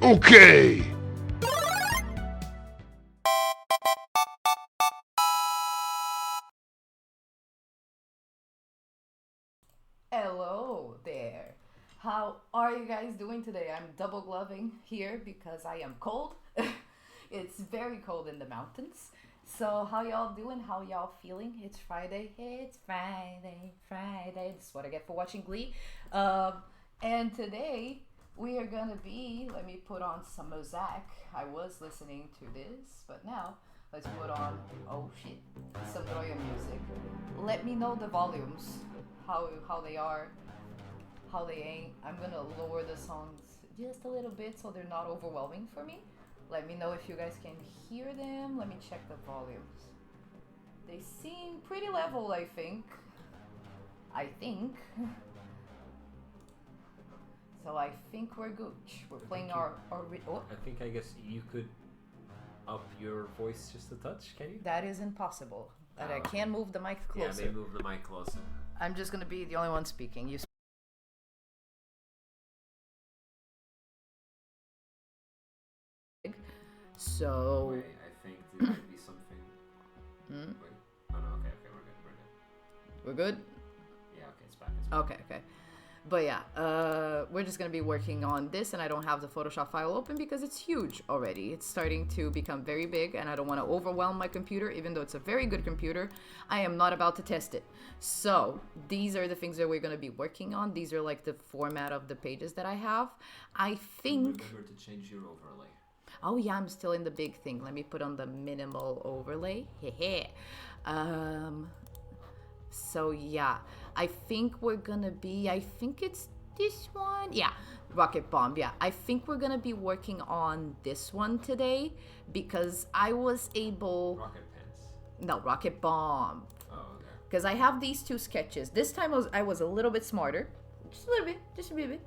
Okay. Hello there. How are you guys doing today? I'm double gloving here because I am cold. It's very cold in the mountains. So how y'all doing? How y'all feeling? It's Friday. It's Friday, Friday. This is what I get for watching Glee. Um, and today we are gonna be. Let me put on some mosaic. I was listening to this, but now let's put on. Oh shit, some Droian music. Let me know the volumes, how they are, how they ain't. I'm gonna lower the songs just a little bit so they're not overwhelming for me. Let me know if you guys can hear them. Let me check the volumes. They seem pretty level, I think. I think. So I think we're good. We're playing our oh, I guess you could up your voice just a touch, can you? that is impossible. That I okay. can move the mic Yeah, closer. maybe move the mic closer. I'm just gonna be the only one speaking. You speak. So Wait, I think there might be something. Hmm? Wait. Oh no, okay, we're good. We're good. Yeah, okay, it's back. It's back. Okay. But yeah, we're just gonna be working on this, and I don't have the Photoshop file open because it's huge already. It's starting to become very big, and I don't want to overwhelm my computer, even though it's a very good computer. I am not about to test it. So these are the things that we're gonna be working on. These are like the format of the pages that I have. I think. Remember to change your overlay. Oh yeah, I'm still in the big thing. Let me put on the minimal overlay. um, so yeah, I think we're gonna be. I think it's this one. Yeah, rocket bomb. Yeah, I think we're gonna be working on this one today because I was able. Rocket pants. No, rocket bomb. Oh, okay. Because I have these two sketches. This time I was a little bit smarter, just a little bit, just a little bit,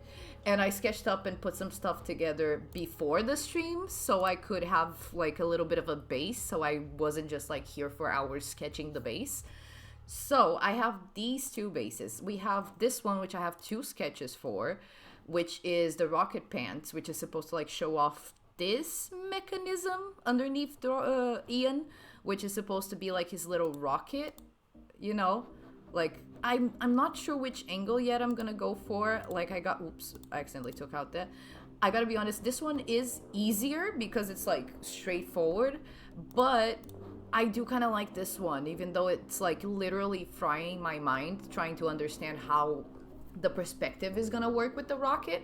and I sketched up and put some stuff together before the stream so I could have like a little bit of a base, so I wasn't just like here for hours sketching the base. So I have these two bases. We have this one, which I have two sketches for, which is the rocket pants, which is supposed to like show off this mechanism underneath Ian, which is supposed to be like his little rocket, you know? Like I'm not sure which angle yet I'm gonna go for. Like oops, I accidentally took out that. I gotta be honest, this one is easier because it's like straightforward, but I do kind of like this one, even though it's like literally frying my mind trying to understand how the perspective is gonna work with the rocket.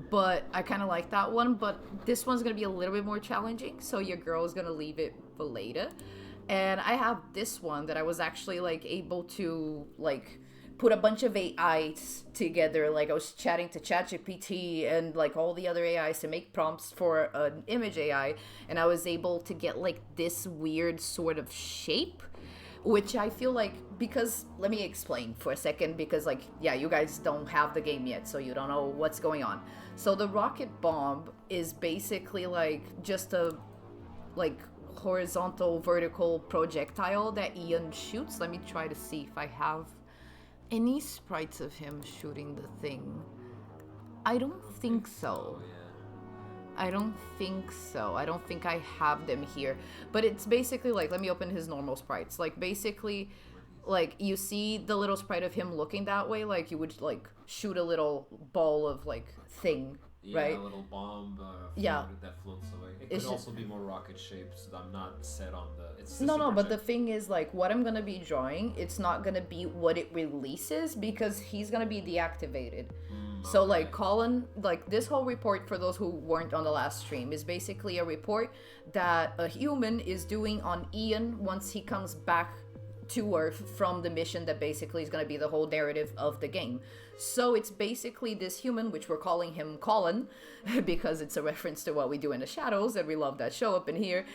But I kind of like that one. But this one's gonna be a little bit more challenging, so your girl is gonna leave it for later. And I have this one that I was actually like able to like put a bunch of AIs together. Like I was chatting to ChatGPT and like all the other AIs to make prompts for an image AI, and I was able to get like this weird sort of shape, which I feel like, because let me explain for a second, because like yeah, you guys don't have the game yet, so you don't know what's going on. So the rocket bomb is basically like just a like horizontal vertical projectile that Ian shoots. Let me try to see if I have any sprites of him shooting the thing. I don't think so. Yeah. I don't think so. I don't think I have them here. But it's basically like, let me open his normal sprites. Like basically, like you see the little sprite of him looking that way, like you would like shoot a little ball of like thing, Yeah, right? a little bomb Yeah. that floats away. It It's could just- also be more rocket shaped, so I'm not set on the... It's just No, a but the project- thing is, like, what I'm gonna be drawing, it's not gonna be what it releases because he's gonna be deactivated. So, okay. like, Colin, like, this whole report, for those who weren't on the last stream, is basically a report that a human is doing on Ian once he comes back to Earth from the mission that basically is going to be the whole narrative of the game. So it's basically this human, which we're calling him Colin, because it's a reference to what we do in the shadows, and we love that show up in here.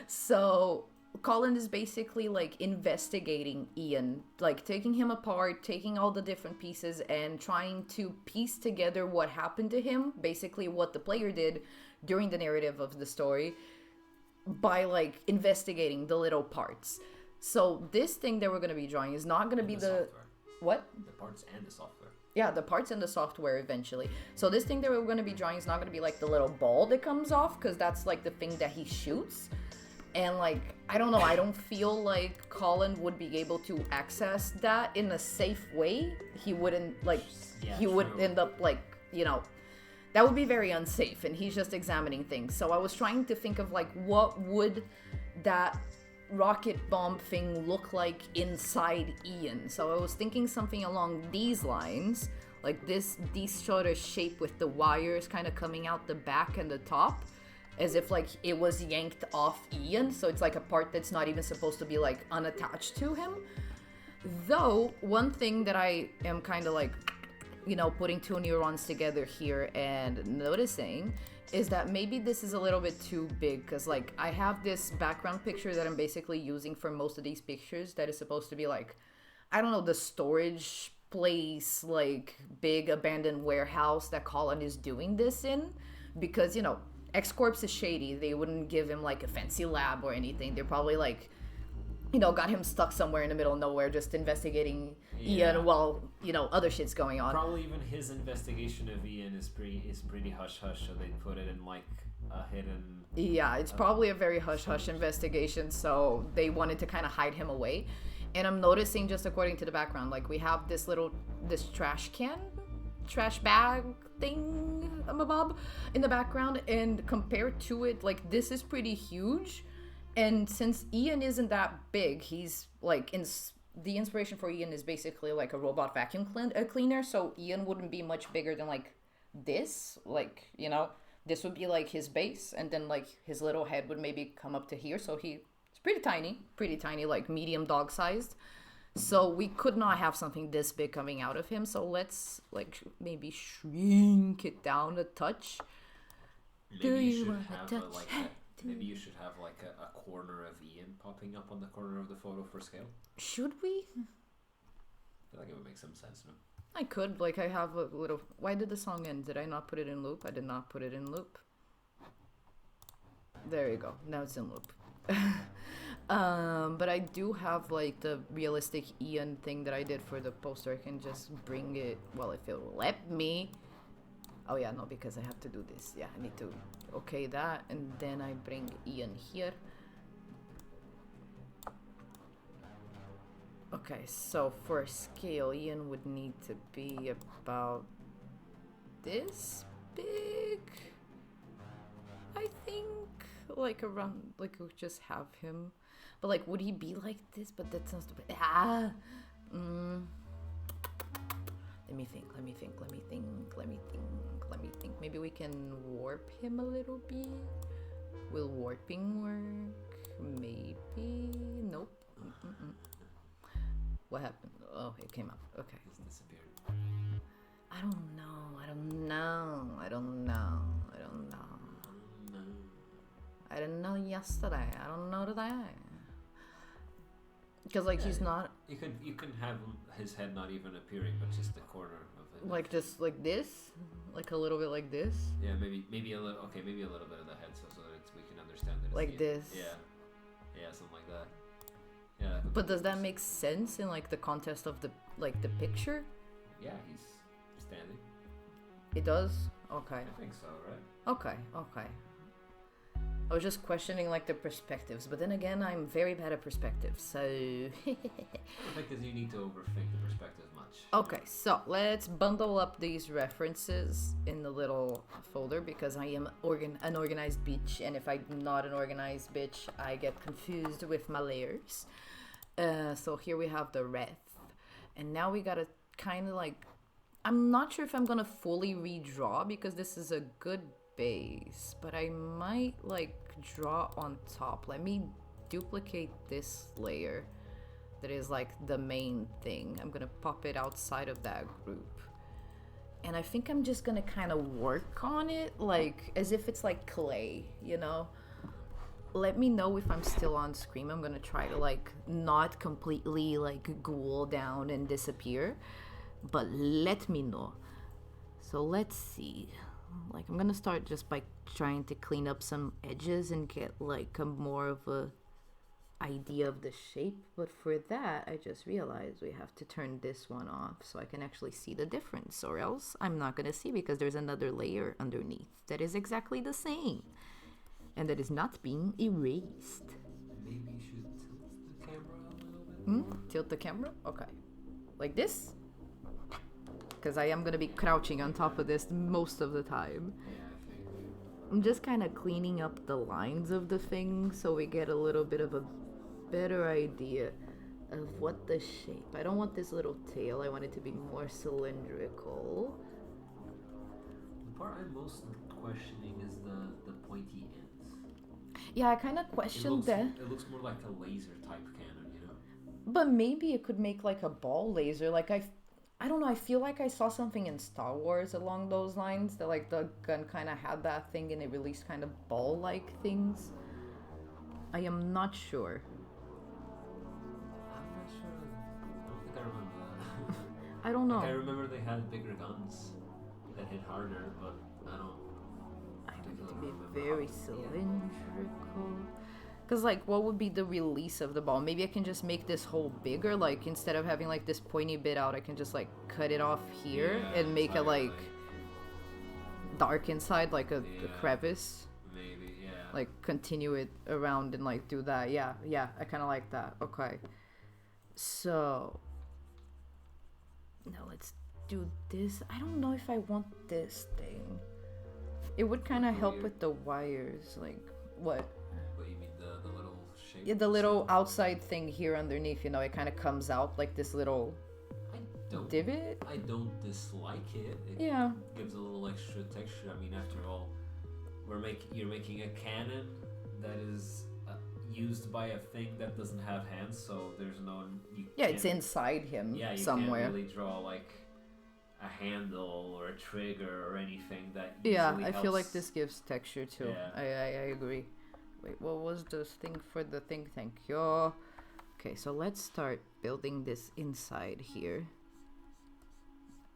So Colin is basically like investigating Ian, like taking him apart, taking all the different pieces and trying to piece together what happened to him, basically what the player did during the narrative of the story, by like investigating the little parts. So this thing that we're going to be drawing is not going to be the software. what? The parts and the software. Yeah, the parts in the software eventually. So this thing that we're going to be drawing is not going to be like the little ball that comes off, because that's like the thing that he shoots. And like, I don't know, I don't feel like Colin would be able to access that in a safe way. He wouldn't like, he would end up like, that would be very unsafe, and he's just examining things. So I was trying to think of like, what would that rocket bomb thing look like inside Ian? So I was thinking something along these lines, like this sort of shape with the wires kind of coming out the back and the top, as if like it was yanked off Ian. So it's like a part that's not even supposed to be like unattached to him. Though one thing that I am kind of like, putting two neurons together here and noticing is that maybe this is a little bit too big, because like I have this background picture that I'm basically using for most of these pictures that is supposed to be like, I don't know, the storage place, like big abandoned warehouse that Colin is doing this in, because X-Corp is shady. They wouldn't give him like a fancy lab or anything. They're probably like, got him stuck somewhere in the middle of nowhere just investigating Ian while, other shit's going on. Probably even his investigation of Ian is pretty hush-hush, so they put it in like a hidden... Yeah, it's probably a very hush-hush investigation, so they wanted to kind of hide him away. And I'm noticing, just according to the background, like we have this trash bag thing, Bob, in the background, and compared to it, like this is pretty huge. And since Ian isn't that big, he's like, the inspiration for Ian is basically like a robot vacuum cleaner. So Ian wouldn't be much bigger than like this, like, this would be like his base. And then like his little head would maybe come up to here. So it's pretty tiny, like medium dog sized. So we could not have something this big coming out of him. So let's like maybe shrink it down a touch. Maybe you should have like a corner of Ian popping up on the corner of the photo for scale. Should we? I feel like it would make some sense, no? I could, like I have a little... Why did the song end? Did I not put it in loop? I did not put it in loop. There you go. Now it's in loop. But I do have like the realistic Ian thing that I did for the poster. I can just bring it, well, if it will let me. Oh yeah, no, because I have to do this. Yeah, I need to okay that, and then I bring Ian here. Okay, so for scale, Ian would need to be about this big, I think. Like around, like we'll just have him. But like, would he be like this? But that sounds stupid. Let me think. Maybe we can warp him a little bit. Will warping work? Maybe. Nope. What happened? Oh, it came up. Okay. He's disappeared. I don't know. I didn't know yesterday. I don't know today. Because like he's not. You can have his head not even appearing, but just the corner of it. Like just like this, like a little bit like this. Yeah, maybe a little. Okay, maybe a little bit of the head, so that we can understand that. It's like this. Yeah, something like that. Yeah. But does that make sense in like the context of the picture? Yeah, he's standing. It does. Okay. I think so, right? Okay. I was just questioning like the perspectives, but then again, I'm very bad at perspectives, so... I don't think that you need to overthink the perspective much. Okay, so let's bundle up these references in the little folder, because I am an organized bitch, and if I'm not an organized bitch, I get confused with my layers. So here we have the ref, and now we gotta kind of like... I'm not sure if I'm gonna fully redraw, because this is a good base, but I might like draw on top. Let me duplicate this layer that is like the main thing. I'm gonna pop it outside of that group, and I think I'm just gonna kind of work on it like as if it's like clay, Let me know if I'm still on screen. I'm gonna try to like not completely like ghoul down and disappear, but let me know. So let's see. Like I'm gonna start just by trying to clean up some edges and get like a more of a idea of the shape, but for that I just realized we have to turn this one off so I can actually see the difference, or else I'm not gonna see because there's another layer underneath that is exactly the same and that is not being erased. Maybe you should tilt the camera a little bit more. Tilt the camera? Okay. Like this? Because I am gonna be crouching on top of this most of the time. Yeah, I think. I'm just kind of cleaning up the lines of the thing so we get a little bit of a better idea of what the shape. I don't want this little tail. I want it to be more cylindrical. The part I'm most questioning is the pointy ends. Yeah, I kind of questioned that. It looks more like a laser type cannon, you know? But maybe it could make like a ball laser. Like I don't know. I feel like I saw something in Star Wars along those lines. That like the gun kind of had that thing and it released kind of ball-like things. I am not sure. I'm not sure. I don't think I remember that. I don't know. Like, I remember they had bigger guns that hit harder, but I don't. I want it to particularly be remember very how- cylindrical. Because, like, what would be the release of the ball? Maybe I can just make this hole bigger. Like, instead of having, like, this pointy bit out, I can just, like, cut it off here Yeah, and make it, like, exactly. dark inside, like a Yeah. crevice. Maybe, yeah. Like, continue it around and, like, do that. Yeah, I kind of like that. Okay. So, now let's do this. I don't know if I want this thing. It would kind of The help weird- with the wires. Like, what? What you mean, the little shape? Yeah, the little outside thing here underneath, you know, it kind of comes out like this little divot. I don't dislike it. It Yeah. gives a little extra texture. I mean, after all, you're making a cannon that is used by a thing that doesn't have hands, so there's no. Yeah, it's inside him Yeah, you somewhere. can't really draw like a handle or a trigger or anything that. Yeah, usually I feel like helps. this gives texture too. Yeah. I agree. Wait, what was this thing for the thing? Thank you. Okay, so let's start building this inside here.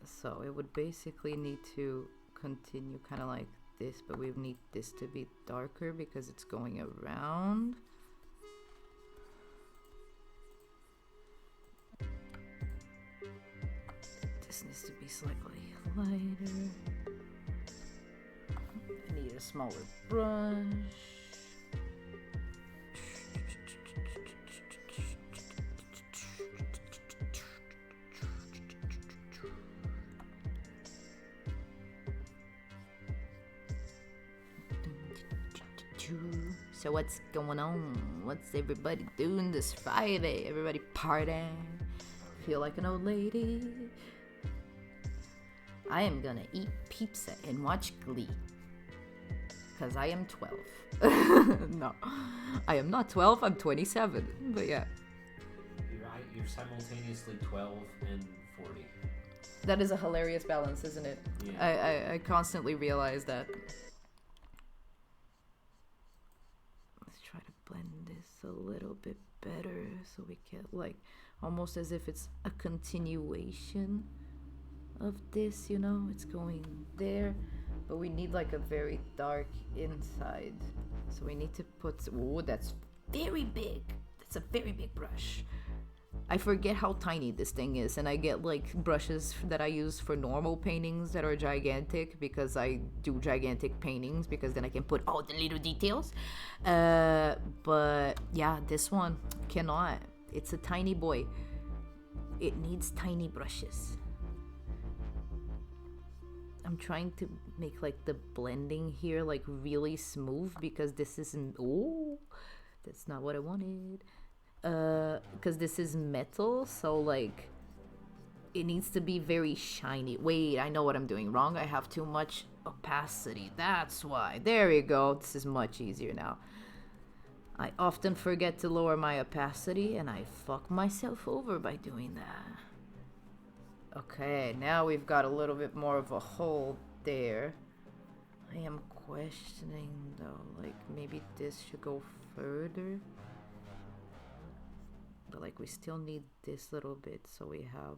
So it would basically need to continue kind of like this, but we need this to be darker because it's going around. This needs to be slightly lighter. I need a smaller brush. So what's going on? What's everybody doing this Friday? Everybody partying? Feel like an old lady? I am gonna eat pizza and watch Glee. Because I am 12. No, I am not 12, I'm 27. But yeah. You're simultaneously 12 and 40. That is a hilarious balance, isn't it? Yeah. I constantly realize that. Let's try to blend this a little bit better so we get like almost as if it's a continuation of this, you know? It's going there, but we need like a very dark inside. So we need to put, oh, that's very big. That's a very big brush. I forget how tiny this thing is, and I get like brushes that I use for normal paintings that are gigantic because I do gigantic paintings because then I can put all the little details. But yeah, this one cannot. It's a tiny boy. It needs tiny brushes. I'm trying to make like the blending here like really smooth because this isn't, oh, that's not what I wanted. Because this is metal, so like it needs to be very shiny. Wait, I know what I'm doing wrong. I have too much opacity. That's why. There we go. This is much easier now. I often forget to lower my opacity and I fuck myself over by doing that. Okay, now we've got a little bit more of a hole there. I am questioning though, like maybe this should go further. But like we still need this little bit, so we have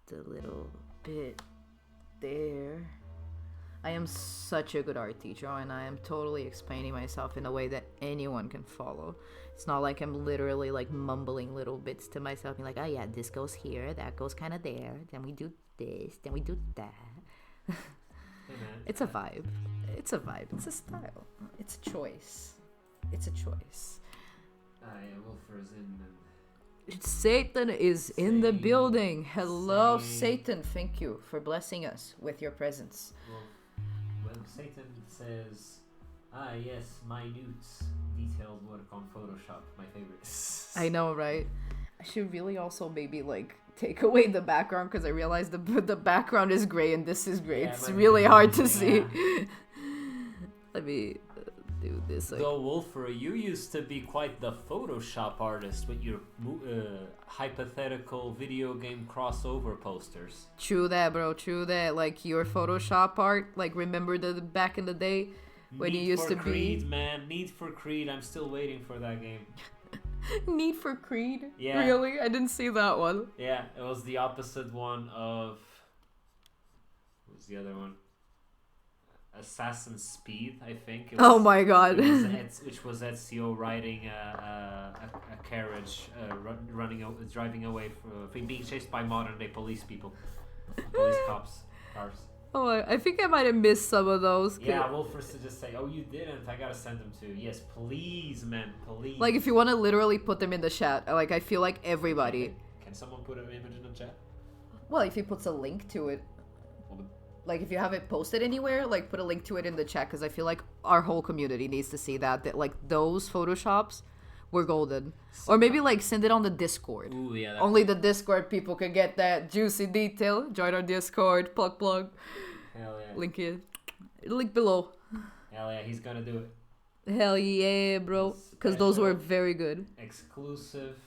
the little bit there. I am such a good art teacher, and I am totally explaining myself in a way that anyone can follow. It's not like I'm literally like mumbling little bits to myself, being like, oh yeah, this goes here, that goes kind of there, then we do this, then we do that. It's a vibe. It's a vibe. It's a style. It's a choice. It's a choice. Wolfer is in. Satan is in the building. Hello, Satan. Thank you for blessing us with your presence. Well, Satan says, yes, minute, detailed work on Photoshop, my favorite. I know, right? I should really also maybe like take away the background because I realized the background is gray and this is gray. Yeah, it's really hard to see. Let me do this. Like... Though, Wolfer, you used to be quite the Photoshop artist with your hypothetical video game crossover posters. True that, bro. True that. Like your Photoshop art. Like remember the back in the day when you used to be. Need for Creed, man. Need for Creed. I'm still waiting for that game. Need for Creed? Yeah. Really? I didn't see that one. Yeah, it was the opposite one of... What was the other one? Assassin's Speed, I think. It was, oh my god. Which was Ezio riding a carriage, driving away from being chased by modern day police people. Police cops, cars. Oh, I think I might have missed some of those. Yeah, Wolfer to just say, oh, you didn't. I gotta send them to you. Yes, please, man, please. Like, if you want to literally put them in the chat, like, I feel like everybody... Can someone put an image in the chat? Well, if he puts a link to it. Like, if you have it posted anywhere, like, put a link to it in the chat, because I feel like our whole community needs to see that, like, those Photoshops were golden. Or maybe, like, send it on the Discord. Ooh, yeah. Only the Discord people can get that juicy detail. Join our Discord. Plug. Hell yeah. Link below. Hell yeah, he's gonna do it. Hell yeah, bro. Because those were very good. Exclusive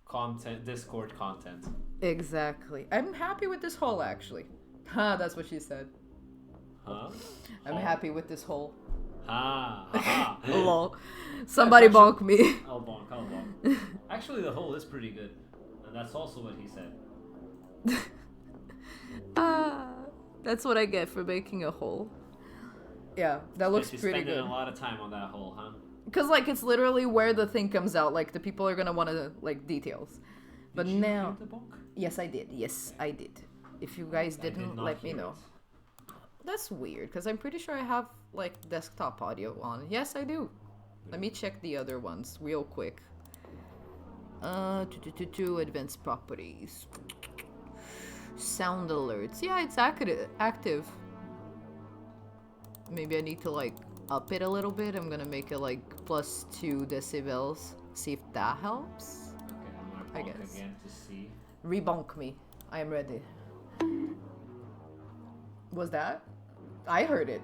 content, Discord content. Exactly. I'm happy with this haul, actually. That's what she said. Huh? I'm happy with this haul. Lol. Somebody bonk me. I'll bonk. Actually, the hole is pretty good. And that's also what he said. That's what I get for making a hole. Yeah, that looks pretty good. You're spending a lot of time on that hole, huh? Because, like, it's literally where the thing comes out. Like, the people are gonna want to, like, details. But did you now... hear the bonk? Yes, I did. Yes, I did. If you guys didn't, let me know. That's weird, because I'm pretty sure I have, like, desktop audio on. Yes, I do. Let me check the other ones real quick. Advanced properties. Sound alerts. Yeah, it's active. Maybe I need to, like, up it a little bit. I'm gonna make it, like, +2 decibels. See if that helps. Okay, I'm gonna bonk again to see. Rebonk me. I am ready. Was that? I heard it.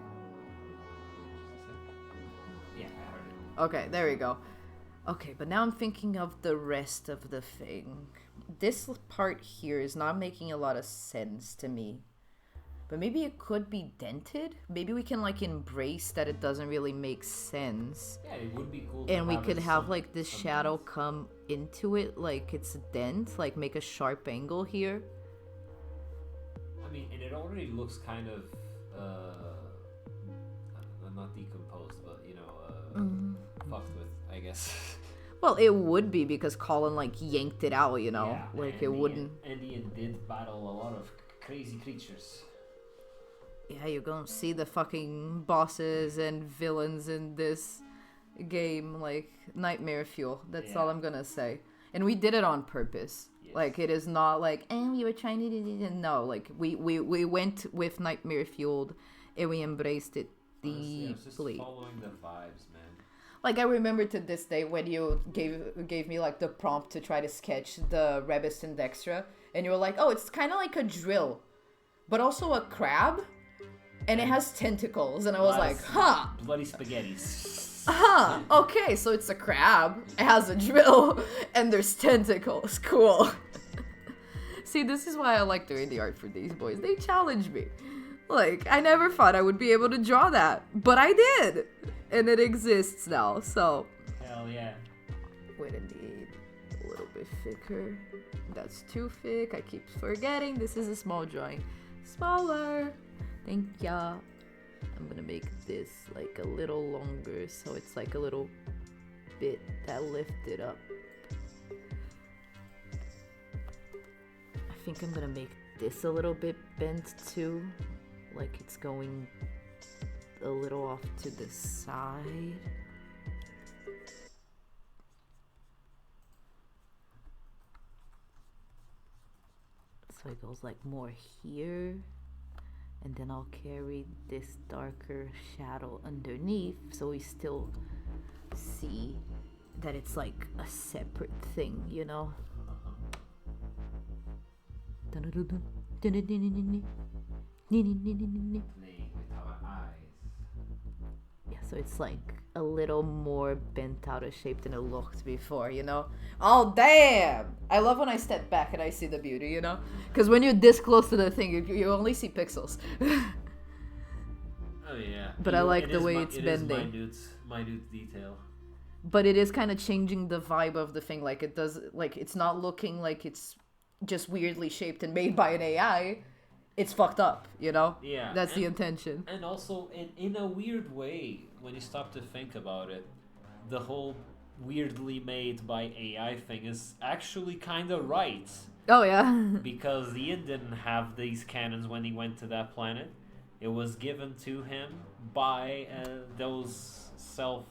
Yeah, I heard it. Okay, there we go. Okay, but now I'm thinking of the rest of the thing. This part here is not making a lot of sense to me. But maybe it could be dented? Maybe we can, like, embrace that it doesn't really make sense. Yeah, it would be cool. And we could have, like, this shadow come into it like it's a dent. Like, make a sharp angle here. I mean, and it already looks kind of, not decomposed, but, you know, fucked with, I guess. Well, it would be because Colin, like, yanked it out, you know? Yeah, like, it wouldn't... Andy did battle a lot of crazy creatures. Yeah, you're gonna see the fucking bosses and villains in this game, like, nightmare fuel. That's all I'm gonna say. And we did it on purpose. Yes. Like, it is not like, we were trying to do it. No, like, we went with nightmare fueled and we embraced it deeply. I was just following the vibes, man. Like, I remember to this day when you gave me, like, the prompt to try to sketch the Rebus and Dextra, and you were like, oh, it's kind of like a drill, but also a crab, and it has tentacles, and I was like, huh. Bloody spaghettis. Okay, so it's a crab, it has a drill, and there's tentacles. Cool. See, this is why I like doing the art for these boys. They challenge me. Like, I never thought I would be able to draw that, but I did. And it exists now, so. Hell yeah. Wait, indeed. A little bit thicker. That's too thick. I keep forgetting. This is a small drawing. Smaller. Thank ya. I'm gonna make this like a little longer so it's like a little bit that lifted up. I think I'm gonna make this a little bit bent too, like it's going a little off to the side. So it goes like more here, and then I'll carry this darker shadow underneath so we still see that it's like a separate thing, you know? Playing with our eyes. Yeah, so it's like a little more bent out of shape than it looked before, you know? Oh, damn! I love when I step back and I see the beauty, you know? Because when you're this close to the thing, you only see pixels. Oh yeah. But I like the way it's bending. Minute detail. But it is kind of changing the vibe of the thing. Like it does, like it's not looking like it's just weirdly shaped and made by an AI. It's fucked up, you know? Yeah. That's the intention. And also, in a weird way, when you stop to think about it, the whole weirdly made by AI thing is actually kind of right. Oh, yeah. Because Ian didn't have these cannons when he went to that planet. It was given to him by those self-aware,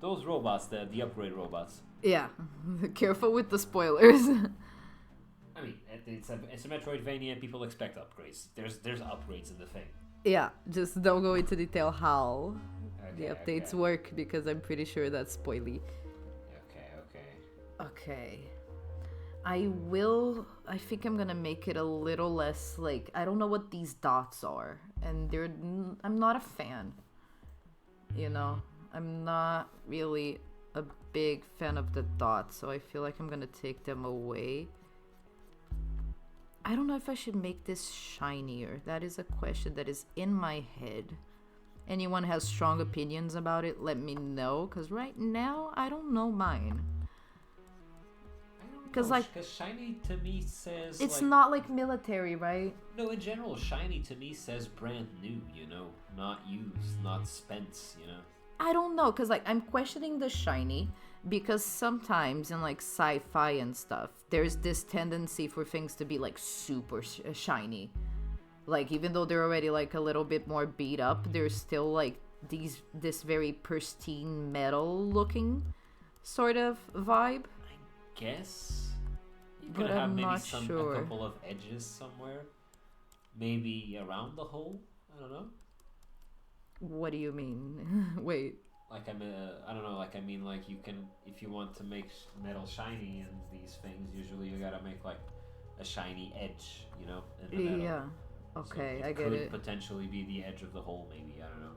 those robots, the upgrade robots. Yeah. Careful with the spoilers. I mean, it's a Metroidvania. People expect upgrades. There's upgrades in the thing. Yeah, just don't go into detail how the updates work because I'm pretty sure that's spoily. Okay. I think I'm gonna make it a little less like, I don't know what these dots are, and I'm not a fan, you know? I'm not really a big fan of the dots, so I feel like I'm gonna take them away. I don't know if I should make this shinier. That is a question that is in my head. Anyone has strong opinions about it, let me know, because right now I don't know mine. Because shiny to me says it's like, not like military, right? No, in general, shiny to me says brand new, you know, not used, not spent, you know. I don't know, because like I'm questioning the shiny because sometimes in like sci-fi and stuff, there's this tendency for things to be like super shiny. Like even though they're already like a little bit more beat up, there's still like this very pristine metal looking sort of vibe. Guess you but could have I'm maybe not sure. A couple of edges somewhere, maybe around the hole. I don't know. What do you mean? Wait. Like I don't know. Like I mean, like you can, if you want to make metal shiny and these things, usually you gotta make like a shiny edge, you know, in the metal. Yeah. Okay, so I get it. Could potentially be the edge of the hole, maybe. I don't know.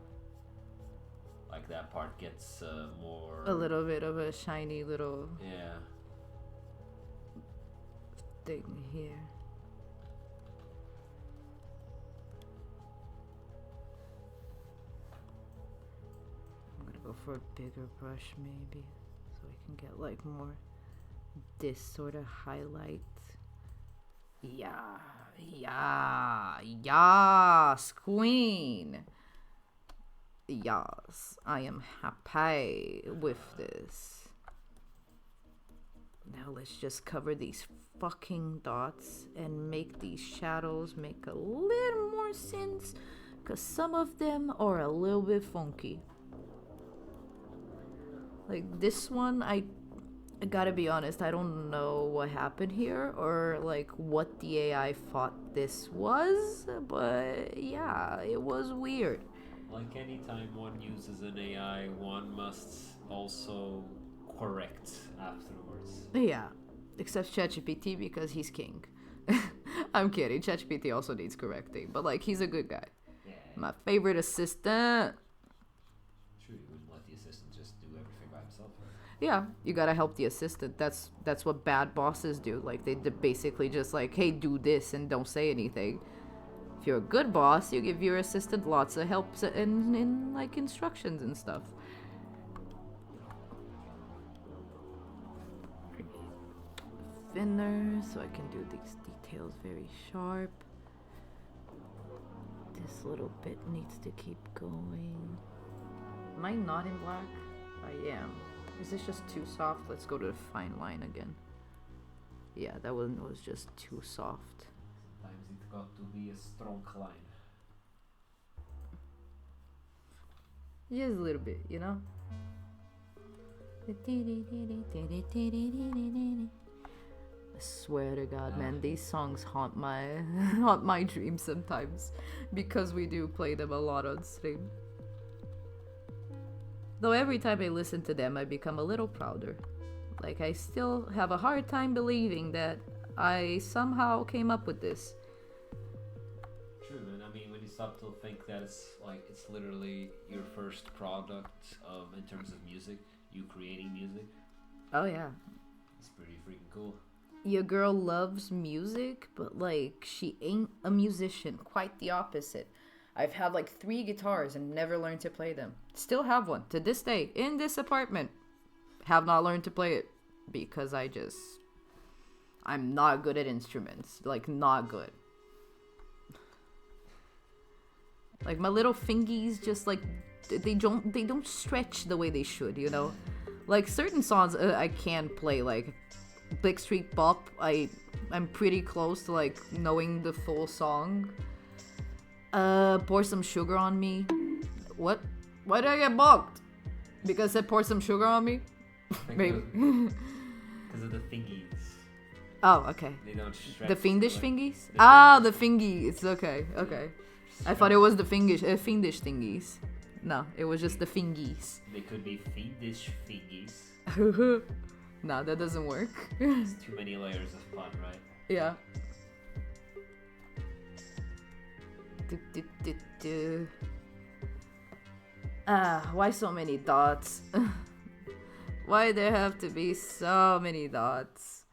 Like that part gets more. A little bit of a shiny little. Yeah. Thing here. I'm gonna go for a bigger brush maybe so I can get like more this sort of highlight. Yes, queen. Yes, I am happy with this. Now let's just cover these fucking dots and make these shadows make a little more sense, because some of them are a little bit funky. Like this one, I gotta be honest, I don't know what happened here or like what the AI thought this was, but yeah, it was weird. Like anytime one uses an AI, one must also correct afterwards. Yeah, except ChatGPT because he's king. I'm kidding. ChatGPT also needs correcting, but like he's a good guy. Yeah. My favorite assistant. Sure, you wouldn't let the assistant just do everything by himself. Yeah, you gotta help the assistant. That's what bad bosses do. Like they basically just like, hey, do this and don't say anything. If you're a good boss, you give your assistant lots of help in like instructions and stuff. Thinner, so I can do these details very sharp. This little bit needs to keep going. Am I not in black? I am. Is this just too soft? Let's go to the fine line again. Yeah, that one was just too soft. Sometimes it got to be a strong line. Just a little bit, you know? I swear to God, man, these songs haunt my dreams sometimes because we do play them a lot on stream. Though every time I listen to them, I become a little prouder. Like, I still have a hard time believing that I somehow came up with this. True, and I mean, when you stop to think that it's literally your first product in terms of music, you creating music. Oh yeah. It's pretty freaking cool. Your girl loves music, but like, she ain't a musician. Quite the opposite. I've had like 3 guitars and never learned to play them. Still have one to this day in this apartment. Have not learned to play it because I'm not good at instruments. Like, not good. Like, my little fingies just like they don't stretch the way they should, you know? Like, certain songs I can play, like Backstreet Bop. I'm pretty close to like knowing the full song. Pour Some Sugar on Me. What? Why did I get bugged? Because I poured some sugar on me? Maybe. Because of the fingies. Oh, okay. They don't stretch. The fiendish fingies? The the fingies. Okay, okay. I thought it was the fiendish thingies. No, it was just the fingies. They could be fiendish fingies. Nah, that doesn't work. It's too many layers of fun, right? Yeah. Why so many dots? Why there have to be so many dots?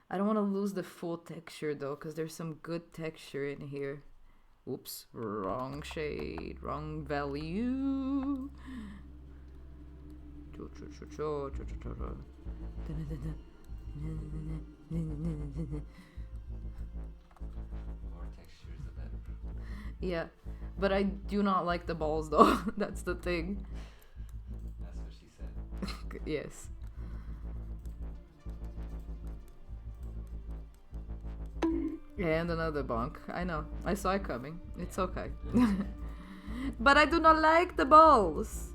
I don't want to lose the full texture though, because there's some good texture in here. Oops, wrong shade, wrong value. More textures, the better. Yeah, but I do not like the balls though. That's the thing. That's what she said. Yes. And another bonk. I know. I saw it coming. It's okay. But I do not like the balls.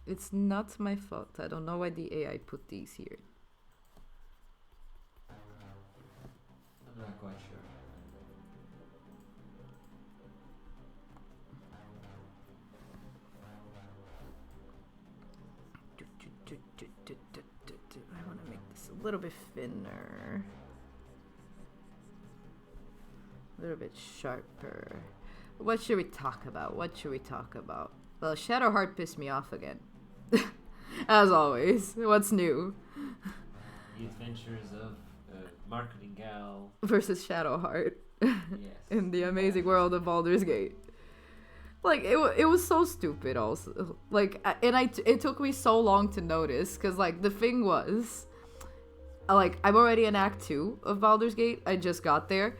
It's not my fault. I don't know why the AI put these here. I'm not quite sure. I want to make this a little bit thinner. A little bit sharper. What should we talk about? Well, Shadowheart pissed me off again. As always. What's new? The adventures of Marketing Gal versus Shadowheart. Yes. In the amazing world of Baldur's Gate. Like, it was so stupid also. Like, it took me so long to notice, because, like, the thing was, like, I'm already in Act 2 of Baldur's Gate. I just got there.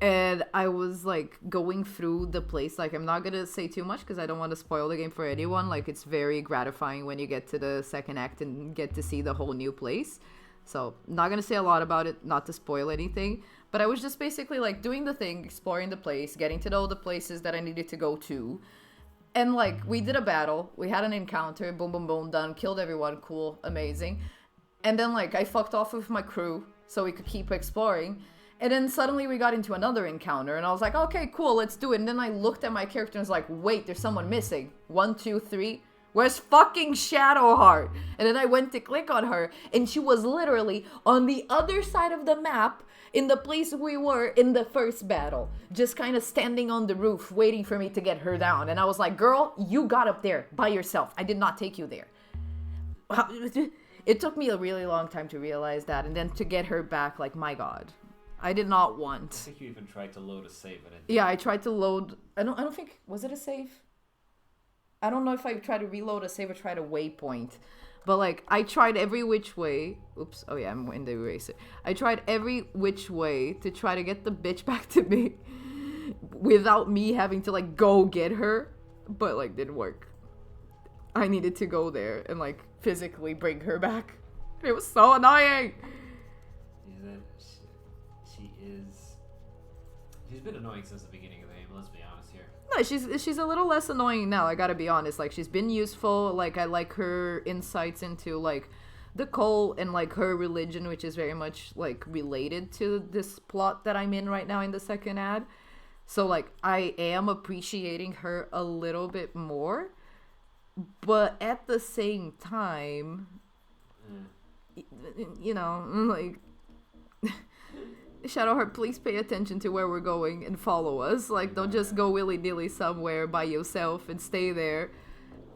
And I was, like, going through the place. Like, I'm not gonna say too much, because I don't want to spoil the game for anyone. Like, it's very gratifying when you get to the second act and get to see the whole new place. So, not gonna say a lot about it, not to spoil anything. But I was just basically, like, doing the thing, exploring the place, getting to know the places that I needed to go to. And, like, we did a battle. We had an encounter. Boom, boom, boom, done. Killed everyone. Cool. Amazing. And then, like, I fucked off with my crew so we could keep exploring. And then suddenly we got into another encounter. And I was like, okay, cool, let's do it. And then I looked at my character and was like, wait, there's someone missing. 1, 2, 3. Where's fucking Shadowheart? And then I went to click on her. And she was literally on the other side of the map, in the place we were in the first battle, just kind of standing on the roof waiting for me to get her down. And I was like, girl, you got up there by yourself. I did not take you there. It took me a really long time to realize that, and then to get her back, like, my god, I did not want. I think you even tried to load a save in it. Yeah, I tried to load. I don't think, was it a save? I don't know if I tried to reload a save or tried a waypoint. But like, I tried every which way. Oops. Oh yeah, I'm in the eraser. I tried every which way to try to get the bitch back to me without me having to like go get her. But like, didn't work. I needed to go there and like physically bring her back. It was so annoying. Yeah, she is. She's been annoying since the beginning of the game. Let's be honest here. No, she's a little less annoying now. I gotta be honest. Like, she's been useful. Like, I like her insights into like the cult and like her religion, which is very much like related to this plot that I'm in right now in the second ad. So like, I am appreciating her a little bit more, but at the same time, you know, like. Shadowheart, please pay attention to where we're going and follow us. Like, don't just go willy-nilly somewhere by yourself and stay there.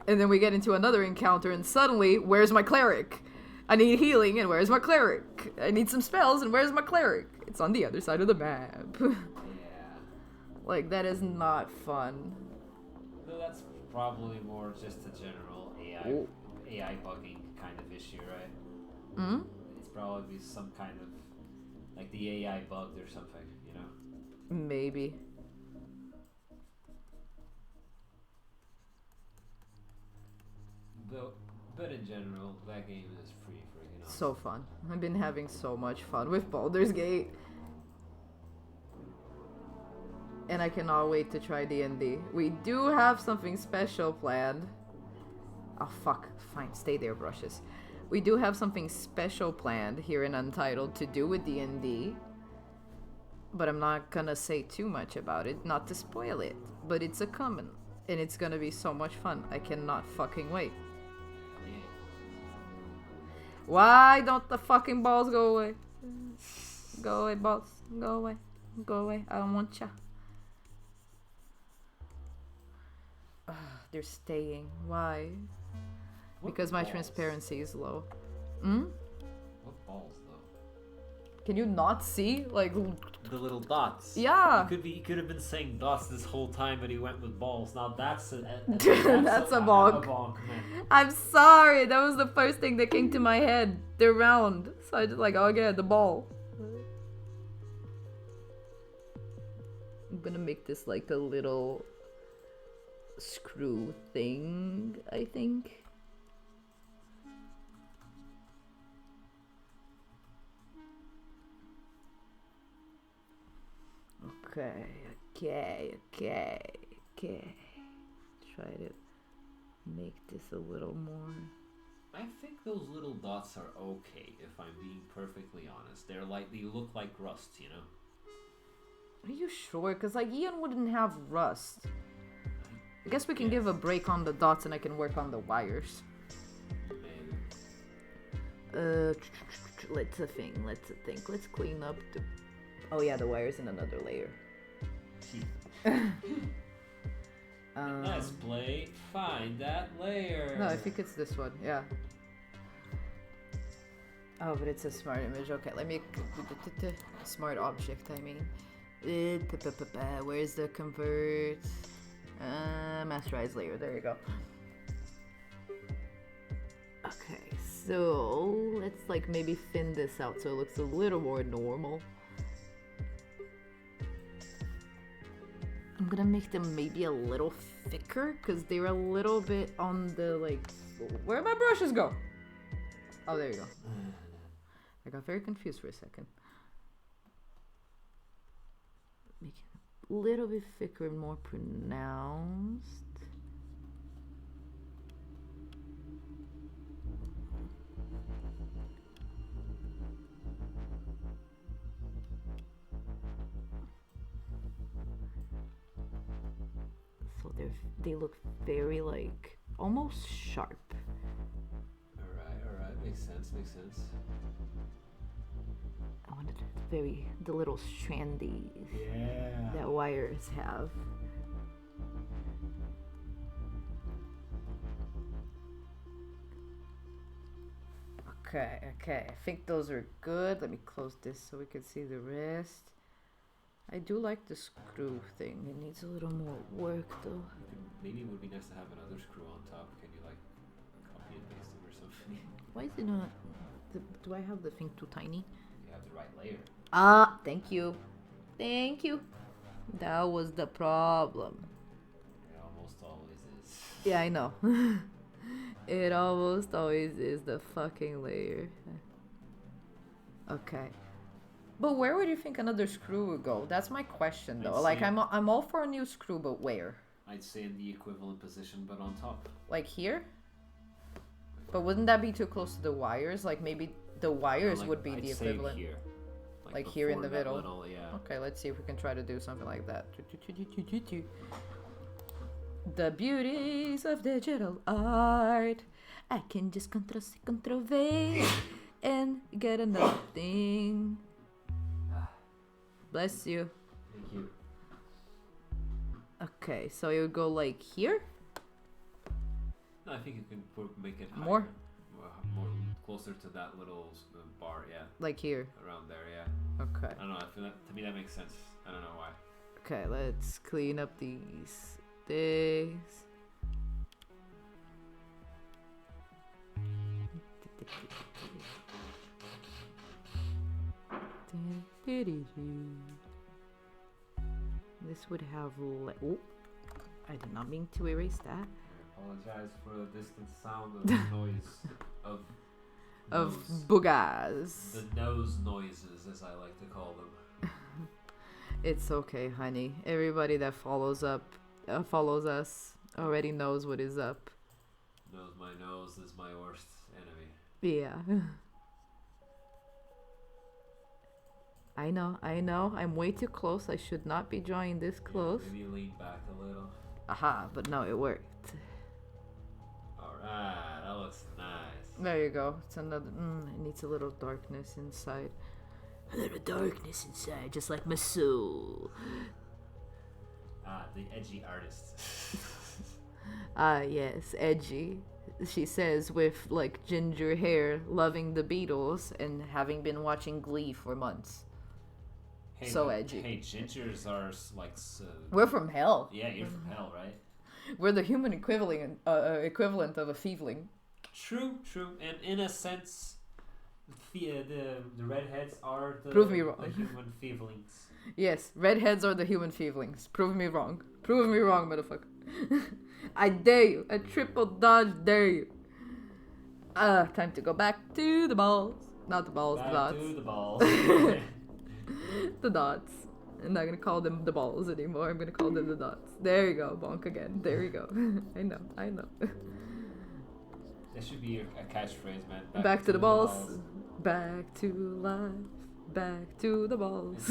And then we get into another encounter and suddenly, where's my cleric? I need healing and where's my cleric? I need some spells and where's my cleric? It's on the other side of the map. Yeah. Like, that is not fun. No, that's probably more just a general AI bugging kind of issue, right? Hmm? It's probably some kind of like the AI bugged or something, you know? Maybe. But in general, that game is pretty freaking awesome. So fun. I've been having so much fun with Baldur's Gate. And I cannot wait to try D&D. We do have something special planned. Oh fuck, fine, stay there, brushes. We do have something special planned here in Untitled to do with D&D. But I'm not gonna say too much about it, not to spoil it. But it's a coming, and it's gonna be so much fun. I cannot fucking wait. Why don't the fucking balls go away? Go away, balls. Go away. Go away. I don't want ya. Ugh, they're staying. Why? What Because my balls? transparency is low. Hmm? What balls though? Can you not see? Like, The little dots. yeah. He could have been saying dots this whole time, but he went with balls. Now that's a That's a bonk. Man. I'm sorry. That was the first thing that came to my head. They're round. So I just like, oh yeah, the ball. I'm gonna make this like a little screw thing, I think. Okay. Try to make this a little more. I think those little dots are okay, if I'm being perfectly honest. They look like rust, you know? Are you sure? Because like Ian wouldn't have rust. I guess we can give a break on the dots and I can work on the wires. Maybe. Let's think. Let's clean up the... Oh yeah, the wire's in another layer. Let's play Find That Layer. No, I think it's this one, yeah. Oh, but it's a smart image. Okay, let me... Smart object, I mean. Where's the convert? Masterize layer, there you go. Okay, so let's like maybe thin this out so it looks a little more normal. I'm gonna make them maybe a little thicker because they're a little bit on the like... Where'd my brushes go? Oh, there you go. I got very confused for a second. Make it a little bit thicker and more pronounced. So they look very like almost sharp. Alright, makes sense. I wanted the little strandy that wires have. Okay, I think those are good. Let me close this so we can see the rest. I do like the screw thing. It needs a little more work though. Maybe it would be nice to have another screw on top. Can you like paste them or something. Why is it not? Do I have the thing too tiny? You have the right layer. Ah, thank you. Thank you. That was the problem. It almost always is. Yeah, I know. It almost always is the fucking layer. Okay. But where would you think another screw would go? That's my question, though. Like, I'm all for a new screw, but where? I'd say in the equivalent position, but on top. Like here? But wouldn't that be too close to the wires? Like, maybe the wires would be the equivalent. Here. Like here in the middle? Little, yeah. Okay, let's see if we can try to do something like that. The beauties of digital art. I can just Ctrl-C, Ctrl-V and get another thing. Bless you. Thank you. Okay, so it would go like here? No, I think you can make it higher. More Closer to that little bar, yeah. like here. Around there, yeah. Okay. I don't know. I feel that, to me that makes sense. I don't know why. Okay, let's clean up these things. This would have oh, I did not mean to erase that. I apologize for the distant sound of the noise of boogas. the nose noises, as I like to call them. It's okay, honey. Everybody that follows us already knows what is up. Knows my nose is my worst enemy. Yeah. I know. I'm way too close. I should not be drawing this close. Maybe lean back a little. Aha, but no, it worked. Alright, that looks nice. There you go. It's another. It needs a little darkness inside. A little darkness inside, just like my soul. The edgy artist. Yes, edgy. She says with like ginger hair, loving the Beatles, and having been watching Glee for months. Hey, so edgy. Hey, gingers are like. We're from hell. Yeah, you're from hell, right? We're the human equivalent of a thiefling. True. And in a sense, the redheads are the, Prove me wrong. the human feelings. Yes, redheads are the human feelings. Prove me wrong. Prove me wrong, motherfucker. I dare you. I triple dodge dare you. Time to go back to the balls. Not the balls, the dots. Back to the balls. The dots. I'm not gonna call them the balls anymore. I'm gonna call them the dots. There you go, bonk again. There you go. I know. That should be a catchphrase, man. Back to the balls. Back to life. Back to the balls.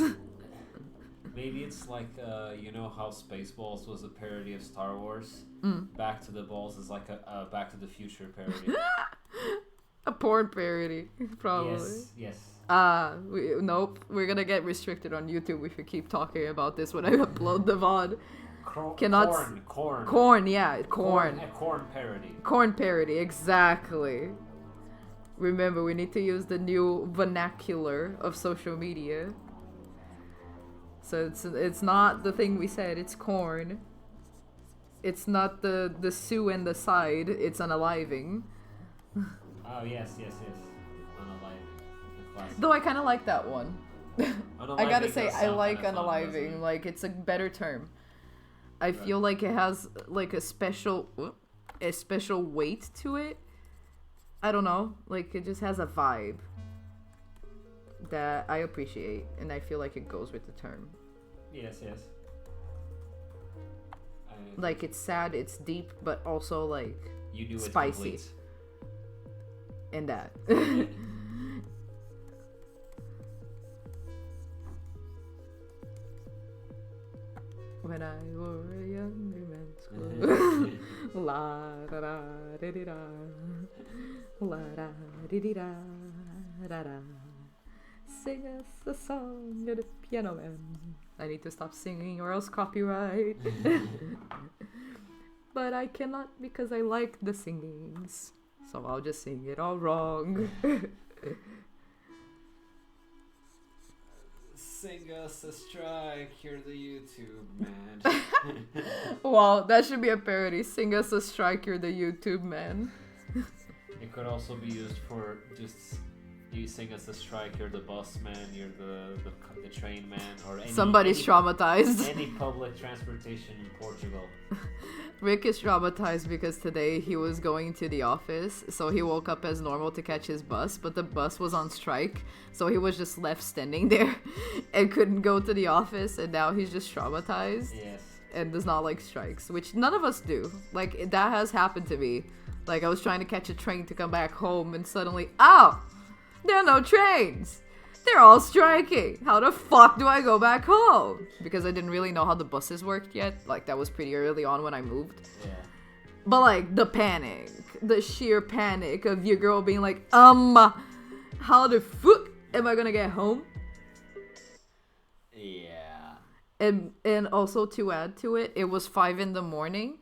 Maybe it's like, you know how Spaceballs was a parody of Star Wars? Back to the Balls is like a Back to the Future parody. A porn parody, probably. Yes. Nope. We're gonna get restricted on YouTube if you keep talking about this when I upload the VOD. Corn. Corn, yeah, corn. A corn parody. Corn parody, exactly. Remember, we need to use the new vernacular of social media. So it's not the thing we said, it's corn. It's not the Sue and the side, it's unaliving. Oh, yes. Unaliving. Though I kind of like that one. I gotta say, I like unaliving. Like, it's a better term. I feel like it has like a special weight to it. I don't know. Like, it just has a vibe that I appreciate, and I feel like it goes with the term. Yes. Like, it's sad, it's deep, but also like you do it spicy. Complete. And that. When I wore a younger man's clothes. La da da di di da. La da di di da da da. Sing us a song, you're the piano man. I need to stop singing or else copyright. But I cannot because I like the singings. So I'll just sing it all wrong. Sing us a strike, you're the YouTube man. Wow, that should be a parody. Sing us a strike, you're the YouTube man. It could also be used for just using as a strike. You're the bus man, you're the train man, or Somebody's traumatized. Any public transportation in Portugal. Rick is traumatized because today he was going to the office, so he woke up as normal to catch his bus, but the bus was on strike, so he was just left standing there and couldn't go to the office, and now he's just traumatized. Yes. And does not like strikes, which none of us do. Like, that has happened to me. Like, I was trying to catch a train to come back home, and suddenly, oh, there are no trains. They're all striking. How the fuck do I go back home? Because I didn't really know how the buses worked yet. Like, that was pretty early on when I moved. Yeah. But, like, the panic. The sheer panic of your girl being like, how the fuck am I gonna get home? Yeah. And also to add to it, it was 5 a.m.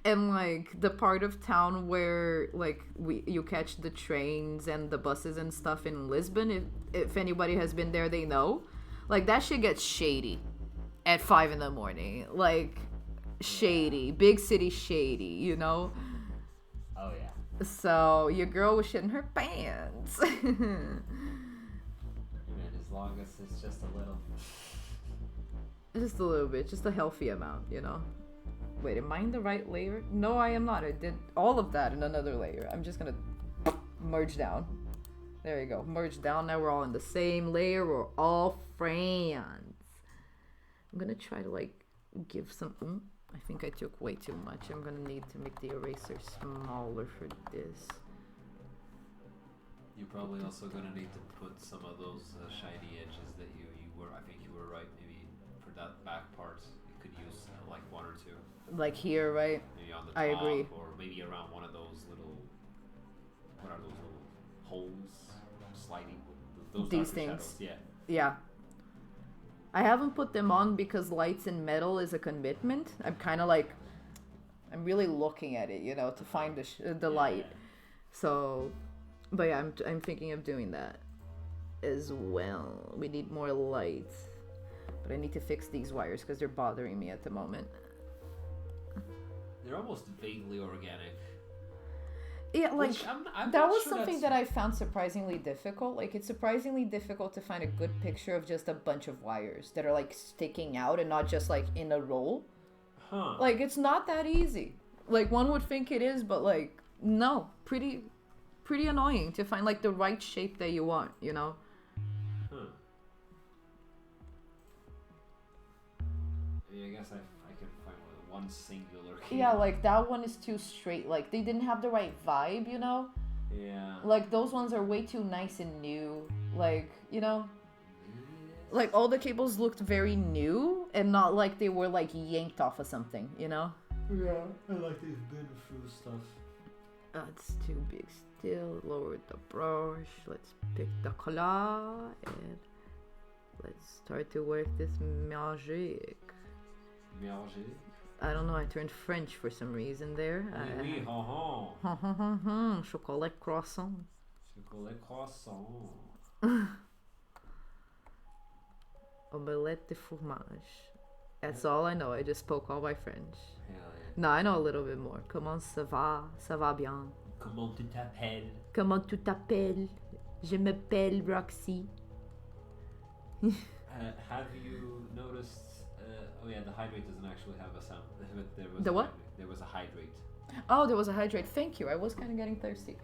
And like the part of town where like you catch the trains and the buses and stuff in Lisbon, if anybody has been there, they know. Like that shit gets shady at 5 a.m. Like shady, big city shady, you know? Oh yeah. So your girl was shitting her pants. Man, as long as it's just a little. Just a little bit, just a healthy amount, you know? Wait, am I in the right layer? No, I am not. I did all of that in another layer. I'm just gonna merge down. There you go. Merge down. Now we're all in the same layer. We're all friends. I'm gonna try to like give some... I think I took way too much. I'm gonna need to make the eraser smaller for this. You're probably also gonna need to put some of those shiny edges that you were... I think you were right. Maybe for that back part, you could use like 1 or 2. Like here, right? Maybe on the top, I agree. or maybe around one of those little, what are those little holes, sliding. Those These darker things. shadows. Yeah. Yeah. I haven't put them on because lights and metal is a commitment. I'm kind of like, I'm really looking at it, you know, to find the light. So, but yeah, I'm thinking of doing that as well. We need more lights, but I need to fix these wires because they're bothering me at the moment. They're almost vaguely organic. Yeah, like I'm that not was sure something that I found surprisingly difficult. Like it's surprisingly difficult to find a good picture of just a bunch of wires that are like sticking out and not just like in a roll. Huh. Like it's not that easy. Like one would think it is, but like no, pretty annoying to find like the right shape that you want, you know? Huh. Yeah, I guess I can find one singular key. Yeah, like that one is too straight. Like they didn't have the right vibe, you know? Yeah. Like those ones are way too nice and new. Like, you know? Like all the cables looked very new and not like they were like yanked off of something, you know? Yeah, I like these been through stuff. It's too big still. Lower the brush. Let's pick the color and let's start to work this magic. Magic? I don't know, I turned French for some reason there. Oui, oui, Chocolat croissant. Chocolat croissant. Omelette de fromage. That's all I know. I just spoke all my French. Hell yeah. No, I know a little bit more. Comment ça va? Ça va bien. Comment tu t'appelles? Comment tu t'appelles? Je m'appelle Roxy. Have you noticed? Oh yeah, the hydrate doesn't actually have a sound. There was The what? There was a hydrate. Oh, there was a hydrate. Thank you. I was kind of getting thirsty.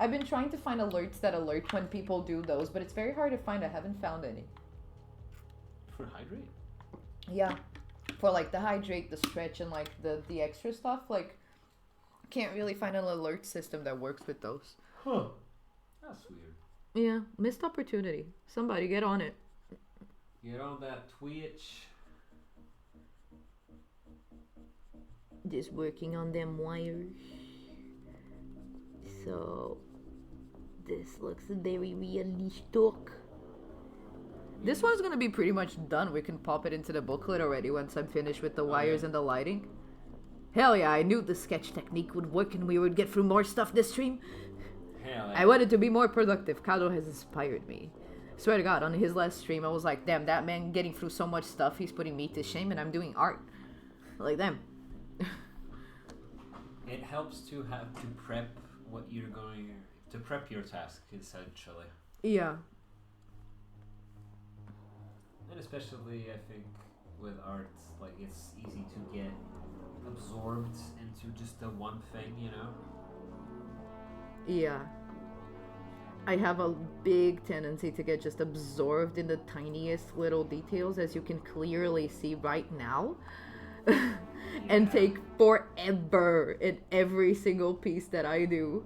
I've been trying to find alerts that alert when people do those, but it's very hard to find. I haven't found any. For hydrate? Yeah. For like the hydrate, the stretch, and like the extra stuff, like can't really find an alert system that works with those. Huh. That's weird. Yeah, missed opportunity. Somebody get on it. Get on that Twitch. Just working on them wires. So this looks very realistic. This one's gonna be pretty much done. We can pop it into the booklet already once I'm finished with the wires and the lighting. Hell yeah, I knew the sketch technique would work and we would get through more stuff this stream. Hell yeah. I wanted to be more productive. Kado has inspired me. Swear to God, on his last stream, I was like, damn, that man getting through so much stuff, he's putting me to shame and I'm doing art. Like, damn. It helps to have to prep what you're going to prep your task essentially. Yeah. And especially, I think, with art, like it's easy to get absorbed into just the one thing, you know? Yeah. I have a big tendency to get just absorbed in the tiniest little details, as you can clearly see right now. And Yeah. take forever in every single piece that I do.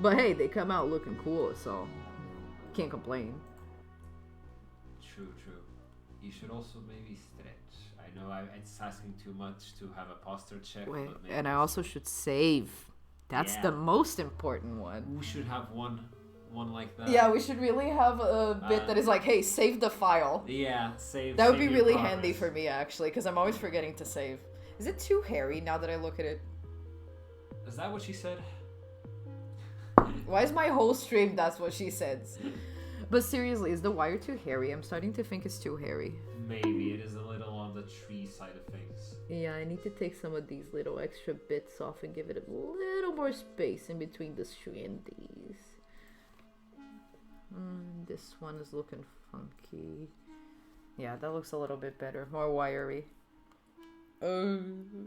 But hey, they come out looking cool, so can't complain. True, true. You should also maybe stretch. I know it's asking too much to have a posture check, Wait, but maybe and I also should save. That's Yeah. the most important one. we should have one like that. Yeah, we should really have a bit that is like, hey, save the file. Yeah, save. That would save be your really progress. handy for me, actually, because I'm always forgetting to save. Is it too hairy now that I look at it? Is that what she said? Why is my whole stream that's what she says? But seriously, is the wire too hairy? I'm starting to think it's too hairy. Maybe it is a little on the tree side of things. Yeah, I need to take some of these little extra bits off and give it a little more space in between the strandies. This one is looking funky. Yeah, that looks a little bit better. More wiry. Oh,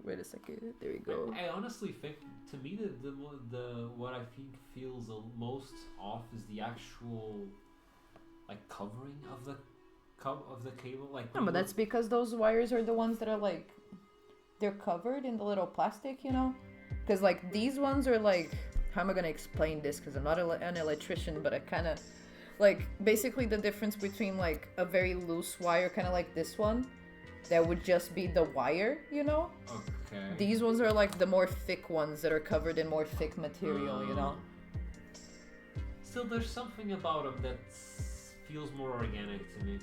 wait a second. There we go. I honestly think, to me, the what I think feels the most off is the actual, like, covering of the cable. Like, No, but that's because those wires are the ones that are like, they're covered in the little plastic, you know? Because like these ones are like, how am I gonna explain this? Because I'm not an electrician, but I kind of like basically the difference between like a very loose wire, kind of like this one, that would just be the wire, you know? Okay. These ones are like the more thick ones that are covered in more thick material, you know? Still, there's something about them that feels more organic to me.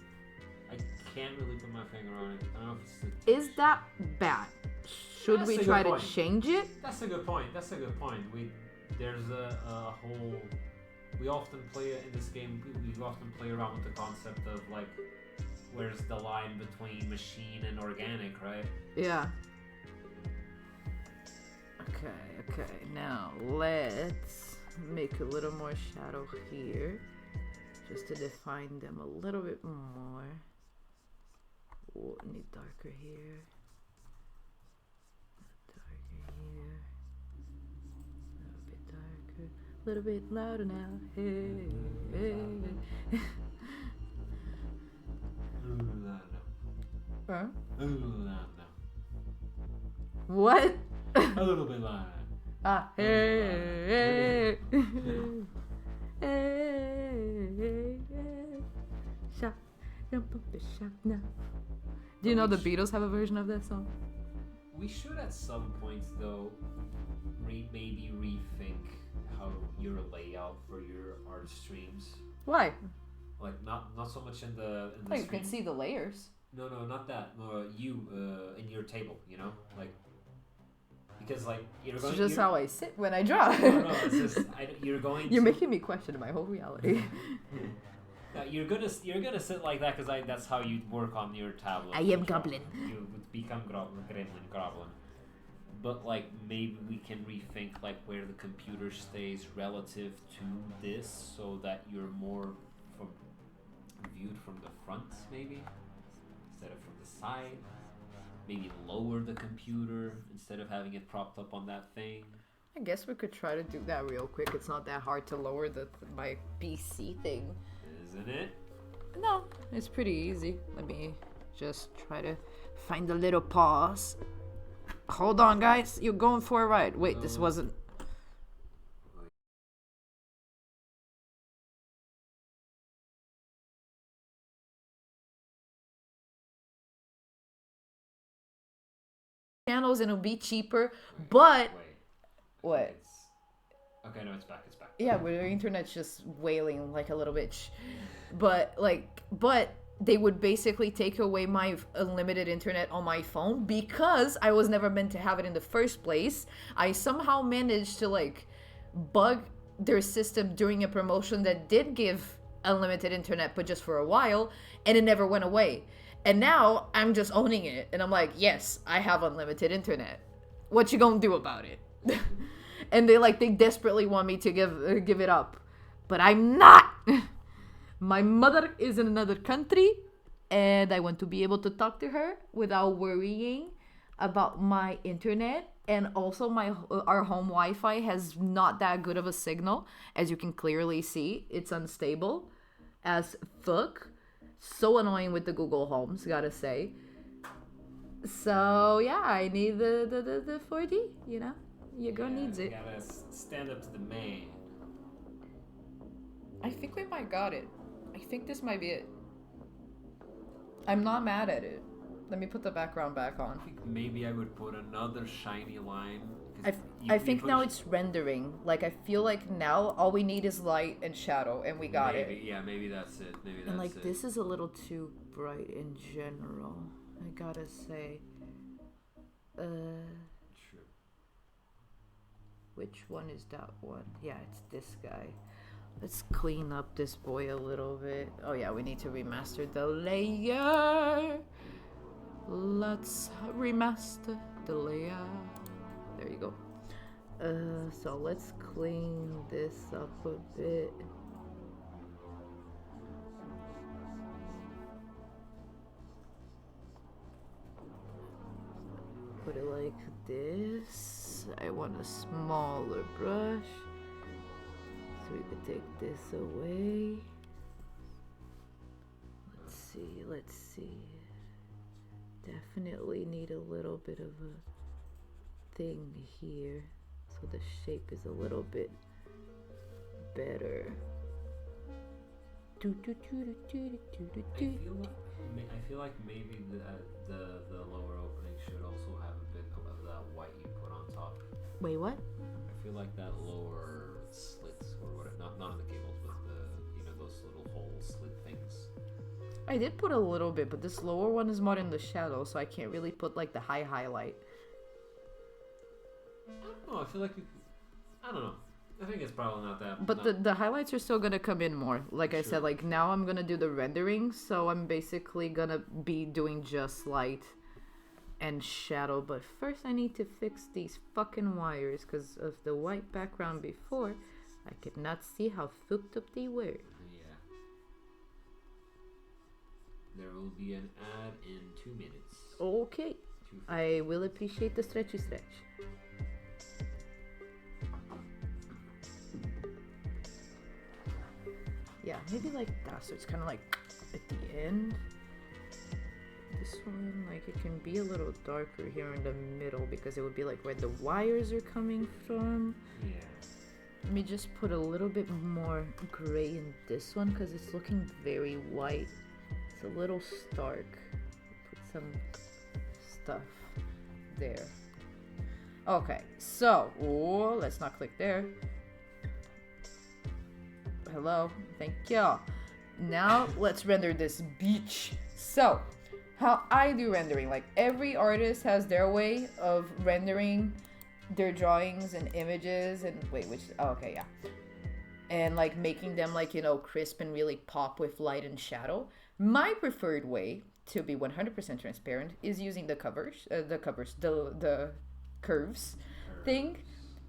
I can't really put my finger on it. I don't know if it's the... Is that bad? Should That's we a good try to point. change it? That's a good point. There's a whole... We often play in this game. We often play around with the concept of like, where's the line between machine and organic, right? Yeah. Okay. Now let's make a little more shadow here, just to define them a little bit more. Oh, I need darker here. Darker here. A little bit darker. A little bit louder now. Hey, hey. Huh? What? A little bit louder. Ah, hey, hey, hey, shop, jump up the shop now. Do you know the Beatles have a version of that song? We should at some point though maybe rethink how your layout for your art streams. Why? Like not so much in the Oh, you stream. can see the layers. No, not that. You in your table, you know, like because like you're going. It's just how I sit when I draw. No, it's just you're going. You're making me question my whole reality. You're gonna sit like that because that's how you work on your tablet. I am Goblin. You would become Goblin. But like maybe we can rethink like where the computer stays relative to this, so that you're more viewed from the front, maybe instead of from the side. Maybe lower the computer instead of having it propped up on that thing. I guess we could try to do that real quick. It's not that hard to lower my PC thing. Isn't it? No, it's pretty easy. Let me just try to find a little pause. Hold on, guys. You're going for a ride. Wait, this wasn't... channels and it'll be cheaper, but... Wait. What? Okay, no, it's back. Yeah, but the internet's just wailing like a little bitch. But they would basically take away my unlimited internet on my phone because I was never meant to have it in the first place. I somehow managed to like bug their system during a promotion that did give unlimited internet, but just for a while, and it never went away. And now I'm just owning it. And I'm like, yes, I have unlimited internet. What you gonna do about it? And they desperately want me to give it up. But I'm not. My mother is in another country, and I want to be able to talk to her without worrying about my internet. And also, our home Wi-Fi has not that good of a signal, as you can clearly see. It's unstable as fuck. So annoying with the Google Homes, gotta say. So yeah, I need the 4D. You know, your girl needs it. Gotta stand up to the man. I think we might got it. I think this might be it. I'm not mad at it. Let me put the background back on. I think maybe I would put another shiny line. I think now it's rendering. Like, I feel like now all we need is light and shadow, and we got it. Yeah, maybe that's it. And like, this is a little too bright in general, I gotta say. True. Which one is that one? Yeah, it's this guy. Let's clean up this boy a little bit. Oh yeah, we need to remaster the layer. Let's remaster the layer. There you go. So let's clean this up a bit. Put it like this. I want a smaller brush. So we could take this away. Let's see. Definitely need a little bit of a thing here. So the shape is a little bit better. I feel like maybe the lower opening should also have a bit of that white you put on top. Wait, what? I feel like that lower slits or whatever, not on the cables, but those little hole slit things. I did put a little bit, but this lower one is more in the shadow, so I can't really put like the high highlight. I don't know. I feel like I don't know. I think it's probably not that. But the highlights are still gonna come in more. Like I said, like now I'm gonna do the rendering, so I'm basically gonna be doing just light and shadow. But first I need to fix these fucking wires because of the white background before. I could not see how fucked up they were. Yeah. There will be an ad in 2 minutes. Okay. I will appreciate the stretchy stretch. Yeah, maybe like that, so it's kind of like at the end. This one, like it can be a little darker here in the middle because it would be like where the wires are coming from. Yeah. Let me just put a little bit more gray in this one because it's looking very white. It's a little stark. Put some stuff there. Okay, so let's not click there. Hello, thank you. Now let's render this beach. So, how I do rendering, like every artist has their way of rendering their drawings and images and okay, yeah. And like making them like, crisp and really pop with light and shadow. My preferred way to be 100% transparent is using the curves thing.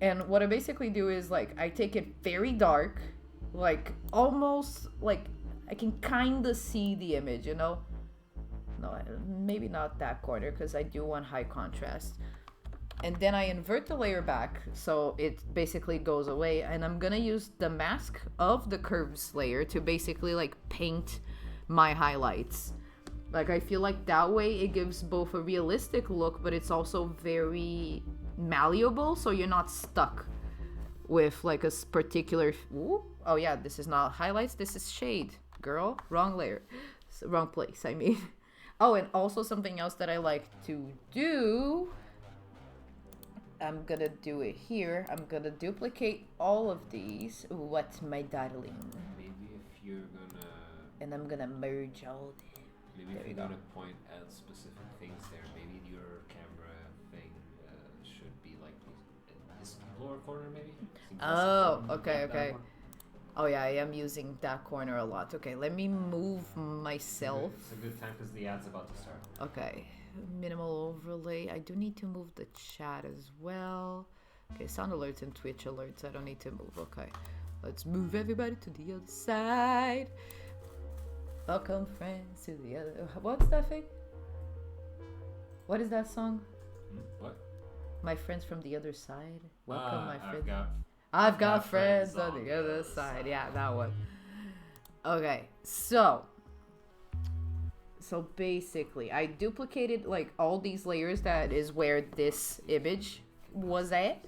And what I basically do is like I take it very dark, like almost like I can kind of see the image, No, maybe not that corner because I do want high contrast. And then I invert the layer back so it basically goes away, and I'm gonna use the mask of the curves layer to basically like paint my highlights. Like I feel like that way it gives both a realistic look, but it's also very malleable, so you're not stuck with like a particular oh yeah, this is not highlights, this is shade, girl. Wrong layer, wrong place, I mean. Oh, and also something else that I like to do, I'm gonna do it here. I'm gonna duplicate all of these. What, my darling? Maybe if you're gonna, and I'm gonna merge all of them. Maybe if you're gonna point at specific things there, maybe your camera thing should be like this lower corner, maybe. Oh, okay. Oh yeah, I am using that corner a lot. Okay, let me move myself. It's a good time because the ad's about to start. Okay, minimal overlay. I do need to move the chat as well. Okay, sound alerts and Twitch alerts. I don't need to move. Okay, let's move everybody to the other side. Welcome, friends, to the other. What's that thing? What is that song? What? My friends from the other side. Welcome, my friends. I've got friends on the other side. Yeah, that one. Okay, so basically, I duplicated like all these layers. That is where this image was at.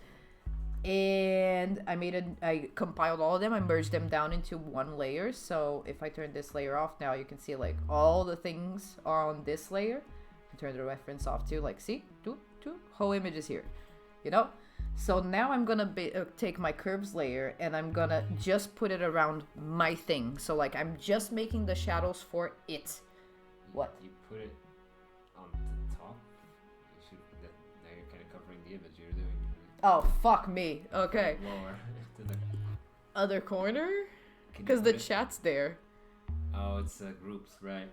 And I compiled all of them. I merged them down into one layer. So if I turn this layer off now, you can see like all the things are on this layer. I turn the reference off too. Like, see, whole image is here, you know? So now I'm gonna take my curves layer and I'm gonna just put it around my thing. So like I'm just making the shadows for it. What? You put it on the top. Now you're kind of covering the image you're doing. Oh, fuck me. Okay. Lower to the other corner? Because the chat's there. Oh, it's groups, right?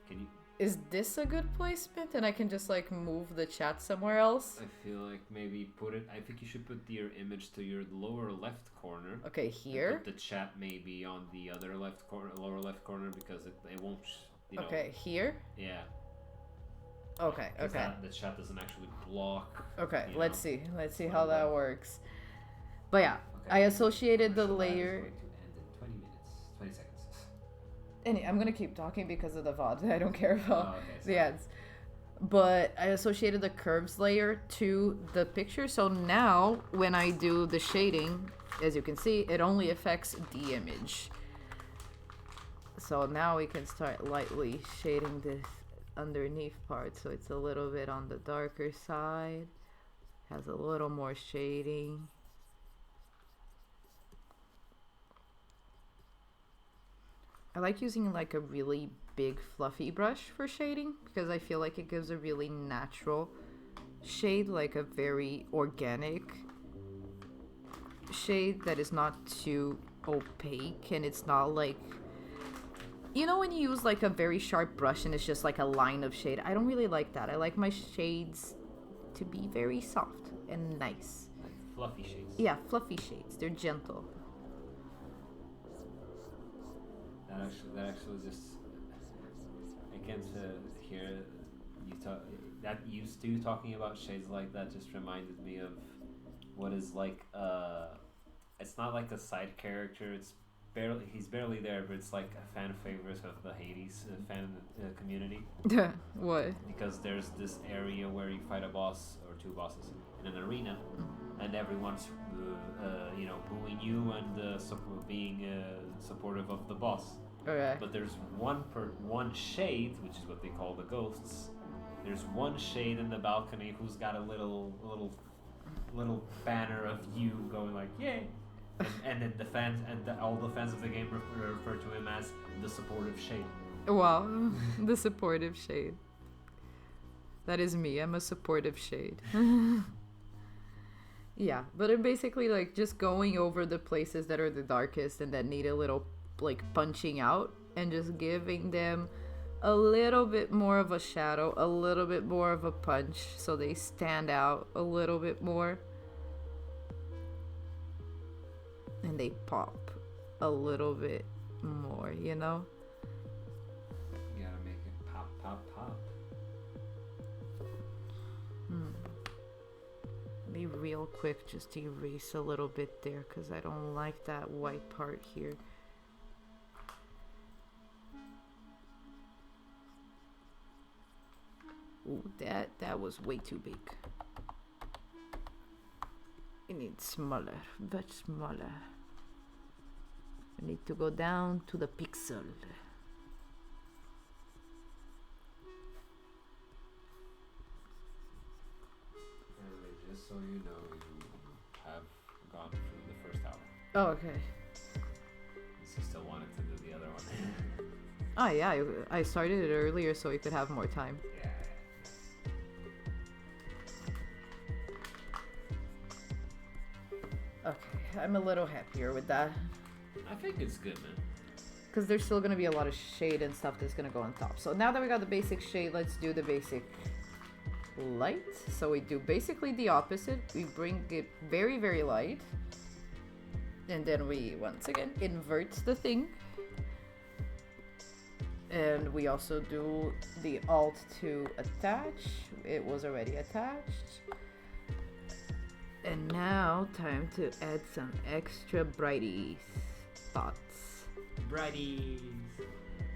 Can you? Is this a good placement? And I can just like move the chat somewhere else? I feel like maybe put it. I think you should put your image to your lower left corner. Okay, here. Put the chat maybe on the other left corner, lower left corner, because it won't. You know, okay, here. Yeah. Okay. Okay. The chat doesn't actually block. Okay. Let's see. Let's see So how that works. But yeah, okay. I associated the layer. Going to end in 20 minutes, 20 seconds. I'm gonna keep talking because of the VOD. I don't care about the sorry. ads. But I associated the curves layer to the picture. So now when I do the shading, as you can see, it only affects the image. So now we can start lightly shading this underneath part. So it's a little bit on the darker side. Has a little more shading. I like using like a really big fluffy brush for shading because I feel like it gives a really natural shade, like a very organic shade that is not too opaque, and it's not like, you know, when you use like a very sharp brush and it's just like a line of shade. I don't really like that. I like my shades to be very soft and nice. Like fluffy shades. Yeah, fluffy shades. They're gentle. That actually just, I can't hear you talk. That you talking about shades like that just reminded me of what is like. It's not like a side character. He's barely there, but it's like a fan favorite of the Hades fan community. What? Because there's this area where you fight a boss or two bosses in an arena, and everyone's booing you and being supportive of the boss. Okay. But there's one shade, which is what they call the ghosts. There's one shade in the balcony who's got a little banner of you going like yay, and then the fans and all the fans of the game refer to him as the supportive shade. Wow, the supportive shade. That is me. I'm a supportive shade. Yeah, but I'm basically like just going over the places that are the darkest and that need a little like punching out and just giving them a little bit more of a shadow, a little bit more of a punch so they stand out a little bit more and they pop a little bit more, you know? You gotta make it pop, pop, pop. Be real quick, just erase a little bit there because I don't like that white part here. Ooh, that was way too big. It needs smaller, much smaller. I need to go down to the pixel. Just so you know, you have gone through the first hour. Oh, okay. So you still wanted to do the other one. Oh yeah, I started it earlier so we could have more time. Yeah. Okay, I'm a little happier with that. I think it's good, man. Because there's still going to be a lot of shade and stuff that's going to go on top. So now that we got the basic shade, let's do the basic light. So we do basically the opposite. We bring it very, very light. And then we, once again, invert the thing. And we also do the alt to attach. It was already attached. And now, time to add some extra brighty spots. Brighties.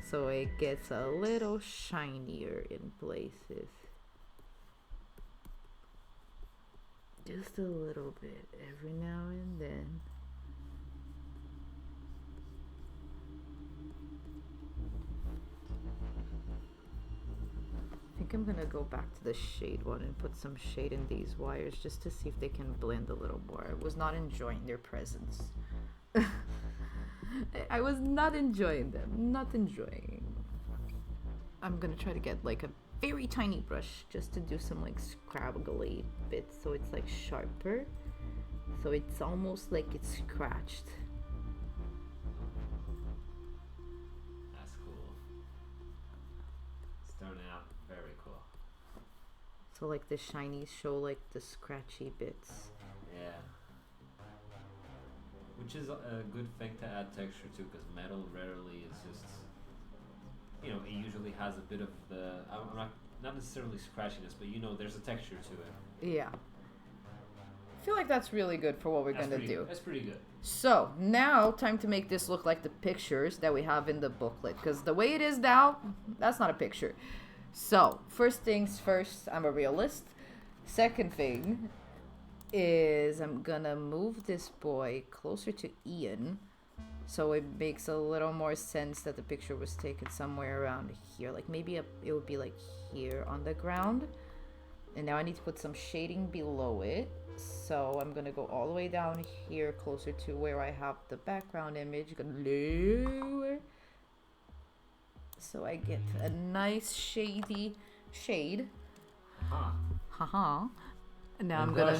So it gets a little shinier in places. Just a little bit every now and then. I think I'm gonna go back to the shade one and put some shade in these wires just to see if they can blend a little more. I was not enjoying their presence. I was not enjoying them. Not enjoying. I'm gonna try to get like a very tiny brush just to do some like scraggly bits so it's like sharper. So it's almost like it's scratched. That's cool. It's turning out very cool. So like the shinies show like the scratchy bits. Yeah. Which is a good thing to add texture to, because metal rarely is just, you know, it usually has a bit of the, I'm not necessarily scratchiness, but you know, there's a texture to it. Yeah. I feel like that's really good for what we're gonna do. That's pretty good. So now, time to make this look like the pictures that we have in the booklet, because the way it is now, that's not a picture. So, first things first, I'm a realist. Second thing is I'm gonna move this boy closer to Ian, so it makes a little more sense that the picture was taken somewhere around here, like maybe it would be like here on the ground. And now I need to put some shading below it, so I'm gonna go all the way down here closer to where I have the background image, gonna lower, so I get a nice shady shade. Haha. Now I'm gonna the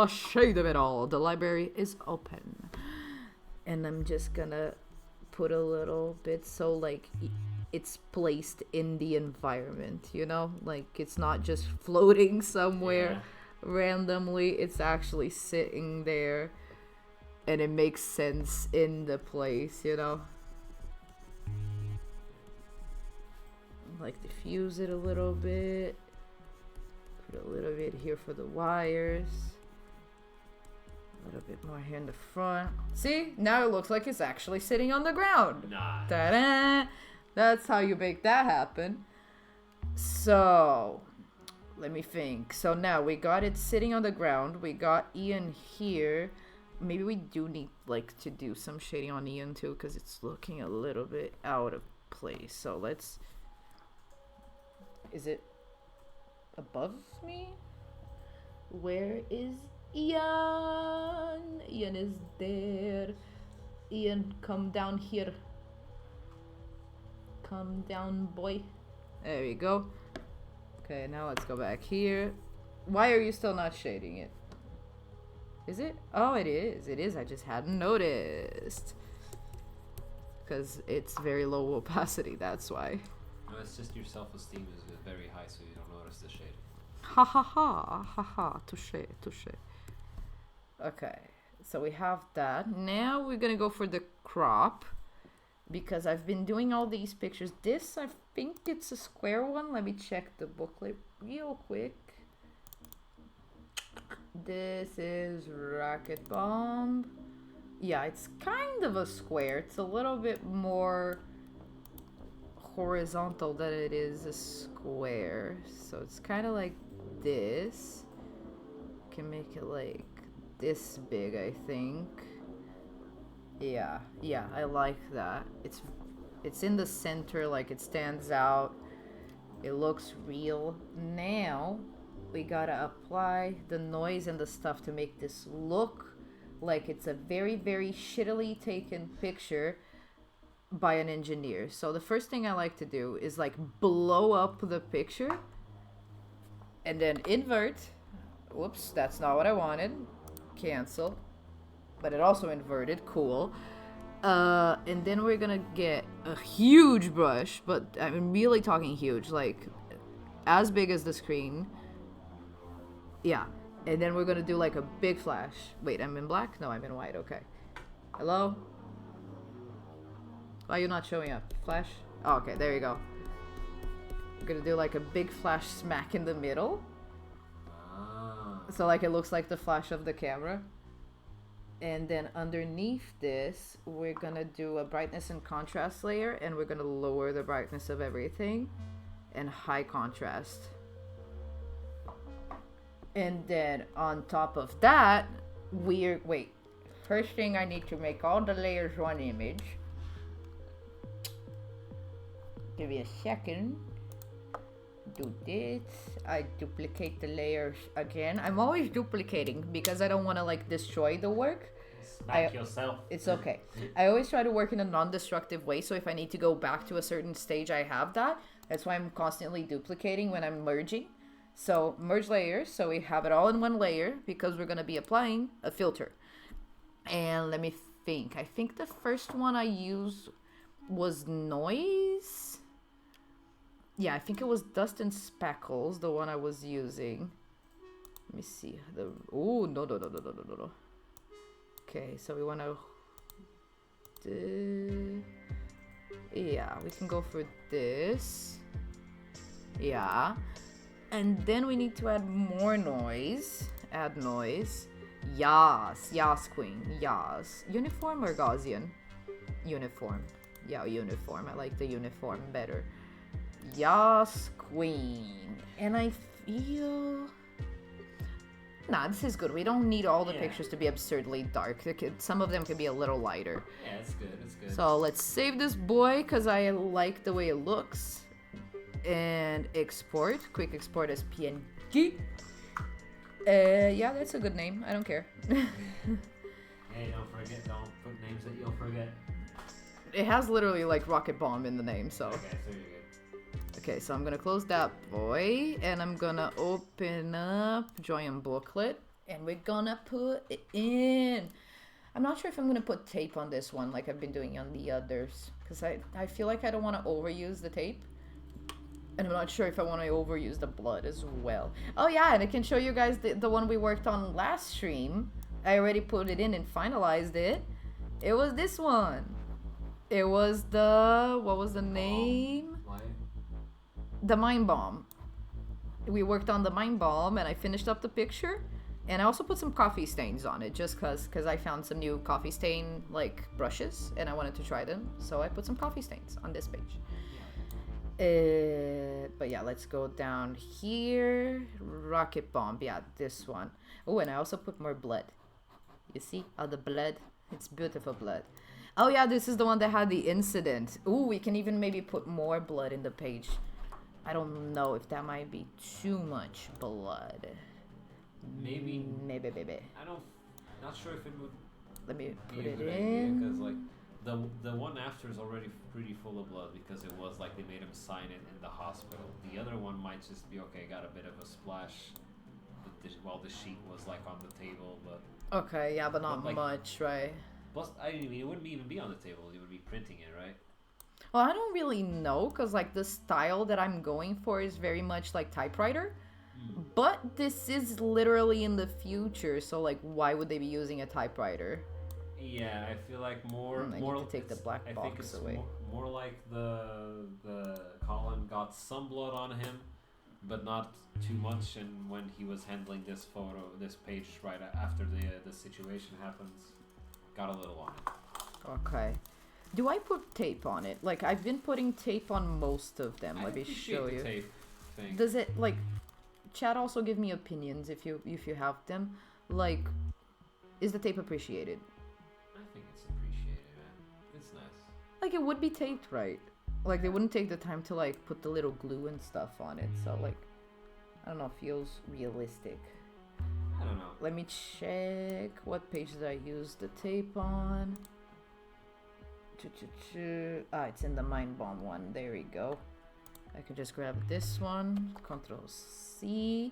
shade of it all. The library is open, and I'm just gonna put a little bit so like it's placed in the environment, you know, like it's not just floating somewhere randomly. It's actually sitting there, and it makes sense in the place, you know. Like diffuse it a little bit. Put a little bit here for the wires. A little bit more here in the front. See? Now it looks like it's actually sitting on the ground. Nice. Ta-da! That's how you make that happen. So, let me think. So now we got it sitting on the ground. We got Ian here. Maybe we do need like to do some shading on Ian too, because it's looking a little bit out of place. So let's... Is it above me? Where is Ian? Ian is there. Ian, come down here. Come down, boy. There we go. Okay, now let's go back here. Why are you still not shading it? Is it? Oh, it is. It is. I just hadn't noticed. Because it's very low opacity, that's why. No, it's just your self-esteem is very high, so you don't notice the shade. Ha ha ha, ha ha, touche, touche. Okay, so we have that. Now we're gonna go for the crop, because I've been doing all these pictures. This, I think it's a square one. Let me check the booklet real quick. This is Rocket Bomb. Yeah, it's kind of a square. It's a little bit more horizontal than it is a square, so it's kind of like this. Can make it like this big, I think. Yeah, I like that. It's in the center, like it stands out. It looks real. Now we gotta apply the noise and the stuff to make this look like it's a very, very shittily taken picture by an engineer. So the first thing I like to do is like blow up the picture and then invert. Whoops, that's not what I wanted. Cancel. But it also inverted. Cool. And then we're gonna get a huge brush, but I'm really talking huge, like as big as the screen. Yeah. And then we're gonna do like a big flash. Wait, I'm in black? No, I'm in white. Okay. Hello? Why are you not showing up? Flash? Oh, okay, there you go. We're gonna do like a big flash smack in the middle. So like it looks like the flash of the camera. And then underneath this, we're gonna do a brightness and contrast layer, and we're gonna lower the brightness of everything and high contrast. And then on top of that, wait. First thing, I need to make all the layers one image. Give me a second. Do this. I duplicate the layers again. I'm always duplicating because I don't want to like destroy the work. Smack yourself. It's okay. I always try to work in a non-destructive way, so if I need to go back to a certain stage, I have that. That's why I'm constantly duplicating when I'm merging. So merge layers, so we have it all in one layer because we're going to be applying a filter. And let me think. I think the first one I used was noise. Yeah, I think it was dust and speckles, the one I was using. Let me see. Oh, no. Okay, so we want to... Yeah, we can go for this. Yeah. And then we need to add more noise. Add noise. Yas, queen. Yas. Uniform or Gaussian? Uniform. Yeah, uniform. I like the uniform better. Yas, queen. And I feel... Nah, this is good. We don't need all the pictures to be absurdly dark. Some of them can be a little lighter. Yeah, it's good. It's good. So let's save this boy because I like the way it looks. And export. Quick export as PNG. Yeah, that's a good name. I don't care. Hey, don't put names that you'll forget. It has literally like rocket bomb in the name, so. Okay, so you're good. Okay, so I'm gonna close that boy, and I'm gonna open up Droian Booklet, and we're gonna put it in. I'm not sure if I'm gonna put tape on this one like I've been doing on the others, because I feel like I don't want to overuse the tape. And I'm not sure if I want to overuse the blood as well. Oh yeah, and I can show you guys the one we worked on last stream. I already put it in and finalized it. It was this one. It was the... What was the name? The Mind Bomb. We worked on the Mind Bomb and I finished up the picture. And I also put some coffee stains on it just because I found some new coffee stain like brushes and I wanted to try them. So I put some coffee stains on this page. But yeah, let's go down here. Rocket bomb, yeah, this one. Oh, and I also put more blood. You see all the blood? It's beautiful blood. Oh yeah, this is the one that had the incident. Ooh, we can even maybe put more blood in the page. I don't know if that might be too much blood. Maybe. I don't. Not sure if it would. Let me put be a it good in. Because like the one after is already pretty full of blood because it was like they made him sign it in the hospital. The other one might just be okay. Got a bit of a splash while the sheet was like on the table, but. Okay, yeah, but not much, right? Plus, I mean, it wouldn't even be on the table. You would be printing it, right? Well, I don't really know because like the style that I'm going for is very much like typewriter. But this is literally in the future, so like why would they be using a typewriter? Yeah, I feel like more I need to take the black box think it's away. More like the Colin got some blood on him, but not too much. And when he was handling this page right after the situation happens, got a little on it. Okay. Do I put tape on it? Like I've been putting tape on most of them. Let me show you. Tape thing. Does it like? Chat also give me opinions if you have them. Like, is the tape appreciated? I think it's appreciated, man. It's nice. Like it would be taped right. Like they wouldn't take the time to like put the little glue and stuff on it. So like, I don't know, feels realistic. I don't know. Let me check what page did I use the tape on. Ah, it's in the Mind Bomb one. There we go. I could just grab this one. Control C.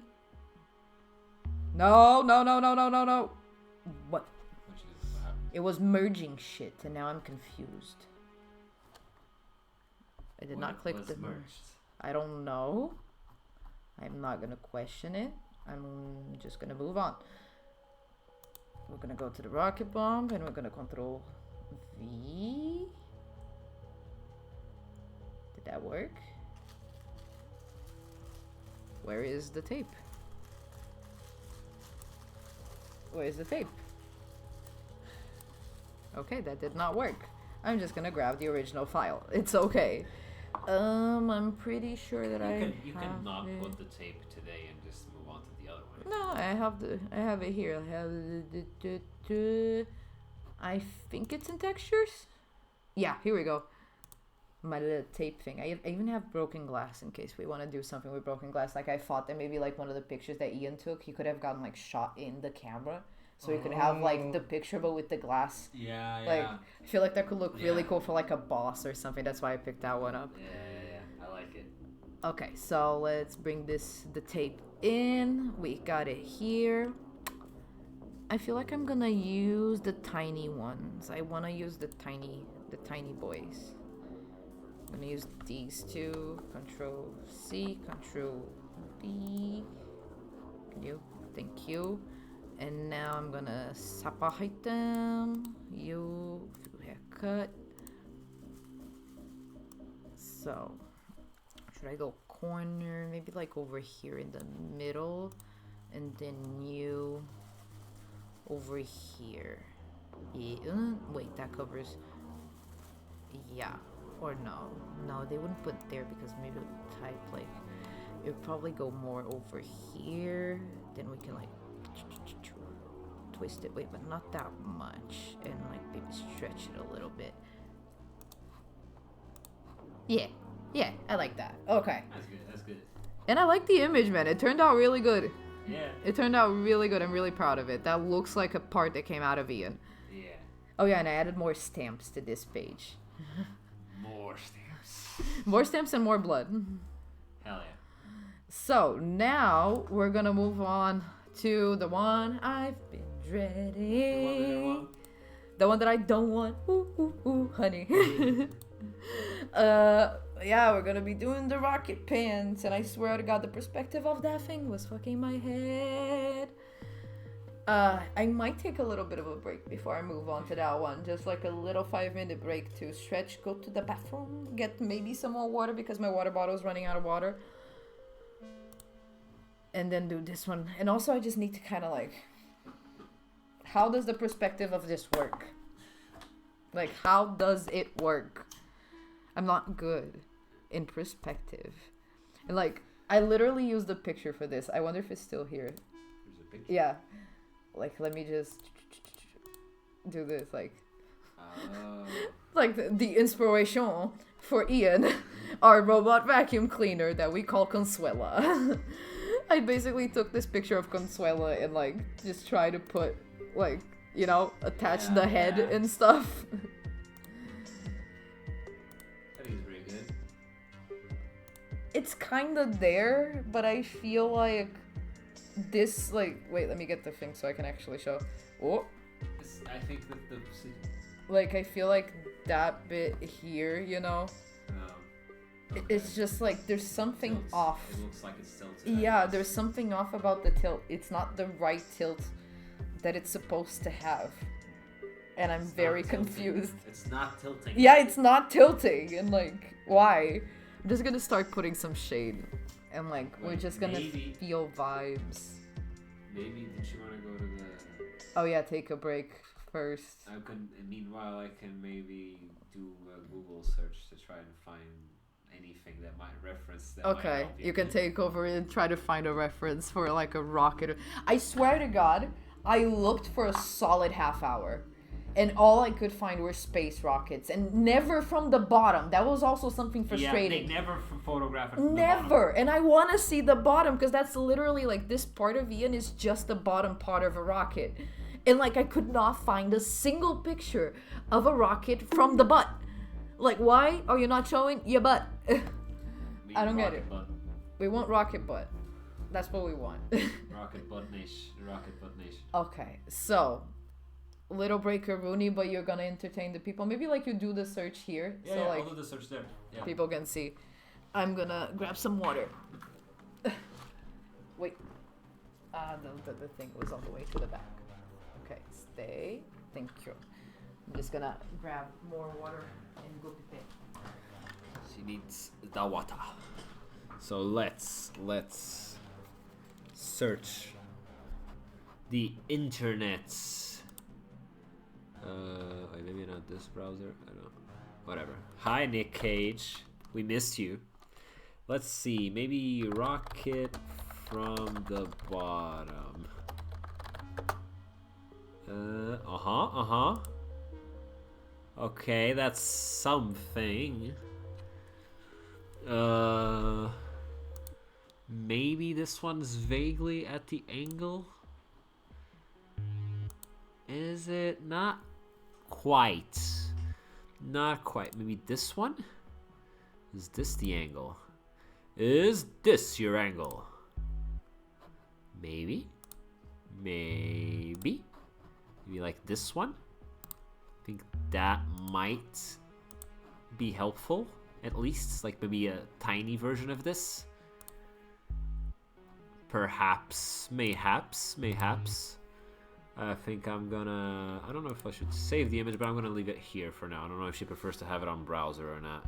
No. What? It was merging shit, and now I'm confused. I did not click the merge. I don't know. I'm not gonna question it. I'm just gonna move on. We're gonna go to the rocket bomb, and we're gonna control V. Did that work? Where is the tape? Where is the tape? Okay, that did not work. I'm just gonna grab the original file. It's okay. I'm pretty sure that you can not put the tape today and just move on to the other one. No, I have it here. I have I think it's in textures. Yeah, here we go. My little tape thing. I even have broken glass in case we want to do something with broken glass. Like I thought that maybe like one of the pictures that Ian took, he could have gotten like shot in the camera. So you could have like the picture but with the glass. Yeah, yeah. Like I feel like that could look really cool for like a boss or something. That's why I picked that one up. Yeah. I like it. Okay, so let's bring the tape in. We got it here. I feel like I'm gonna use the tiny ones. I wanna use the tiny boys. I'm gonna use these two. Control C, Control V. Thank you. And now I'm gonna separate them. You haircut. So should I go corner? Maybe like over here in the middle, and then you over here. Yeah. Wait, that covers. Yeah. Or no, they wouldn't put there because maybe it would type like it would probably go more over here. Then we can like twist it, wait, but not that much, and like maybe stretch it a little bit. Yeah, I like that. Okay. That's good. And I like the image, man. It turned out really good. Yeah. It turned out really good. I'm really proud of it. That looks like a part that came out of Ian. Yeah. Oh yeah, and I added more stamps to this page. More stamps. More stamps and more blood. Hell yeah. So now we're gonna move on to the one I've been dreading. The one that I don't want. Ooh, honey. Yeah, we're gonna be doing the rocket pants, and I swear to God, the perspective of that thing was fucking my head. I might take a little bit of a break before I move on to that one. Just like a little 5-minute break to stretch, go to the bathroom, get maybe some more water because my water bottle is running out of water. And then do this one. And also I just need to kind of like, how does the perspective of this work? Like, how does it work? I'm not good in perspective. And like, I literally used the picture for this. I wonder if it's still here. There's a picture? Yeah. Like, let me just do this, like... like the inspiration for Ian, our robot vacuum cleaner that we call Consuela. I basically took this picture of Consuela and, like, just try to put, like, you know, attach the head and stuff. I think it's pretty good. It's kind of there, but I feel like this, like, wait, let me get the thing so I can actually show. Oh. I think that the... Like, I feel like that bit here, you know? Okay. It's just like, there's something off. It looks like it's tilted. Yeah, there's something off about the tilt. It's not the right tilt that it's supposed to have. And I'm very confused. It's not tilting. Yeah, it's not tilting. And like, why? I'm just gonna start putting some shade. And like, we're just gonna feel vibes. Maybe, did you want to go to the... Oh yeah, take a break first. Meanwhile, I can maybe do a Google search to try and find anything that might reference that. Okay, you can take over and try to find a reference for like a rocket. I swear to God, I looked for a solid half hour. And all I could find were space rockets, and never from the bottom. That was also something frustrating. Yeah, they never photograph it from never. the bottom. And I want to see the bottom, because that's literally like this part of Ian is just the bottom part of a rocket. And like I could not find a single picture of a rocket from the butt. Like, why are you not showing your butt? I don't get it. Butt. We want rocket butt. That's what we want. Rocket butt nation. Rocket butt nation. Okay, so Little Breaker Rooney, but you're gonna entertain the people. Maybe like you do the search here, Yeah, so yeah, like I'll do the search there. Yeah. people can see. I'm gonna grab some water. Wait. The thing was on the way to the back. Okay, stay. Thank you. I'm just gonna grab more water and go pipe. She needs the water. So let's search the internets. Wait, maybe not this browser. I don't know. Whatever. Hi, Nick Cage. We missed you. Let's see. Maybe rocket from the bottom. Okay, that's something. Maybe this one's vaguely at the angle. Is it? Not quite. Not quite. Maybe this one? Is this the angle? Is this your angle? Maybe. Maybe like this one? I think that might be helpful. At least, like maybe a tiny version of this. Perhaps, mayhaps. I think I'm gonna... I don't know if I should save the image, but I'm gonna leave it here for now. I don't know if she prefers to have it on browser or not.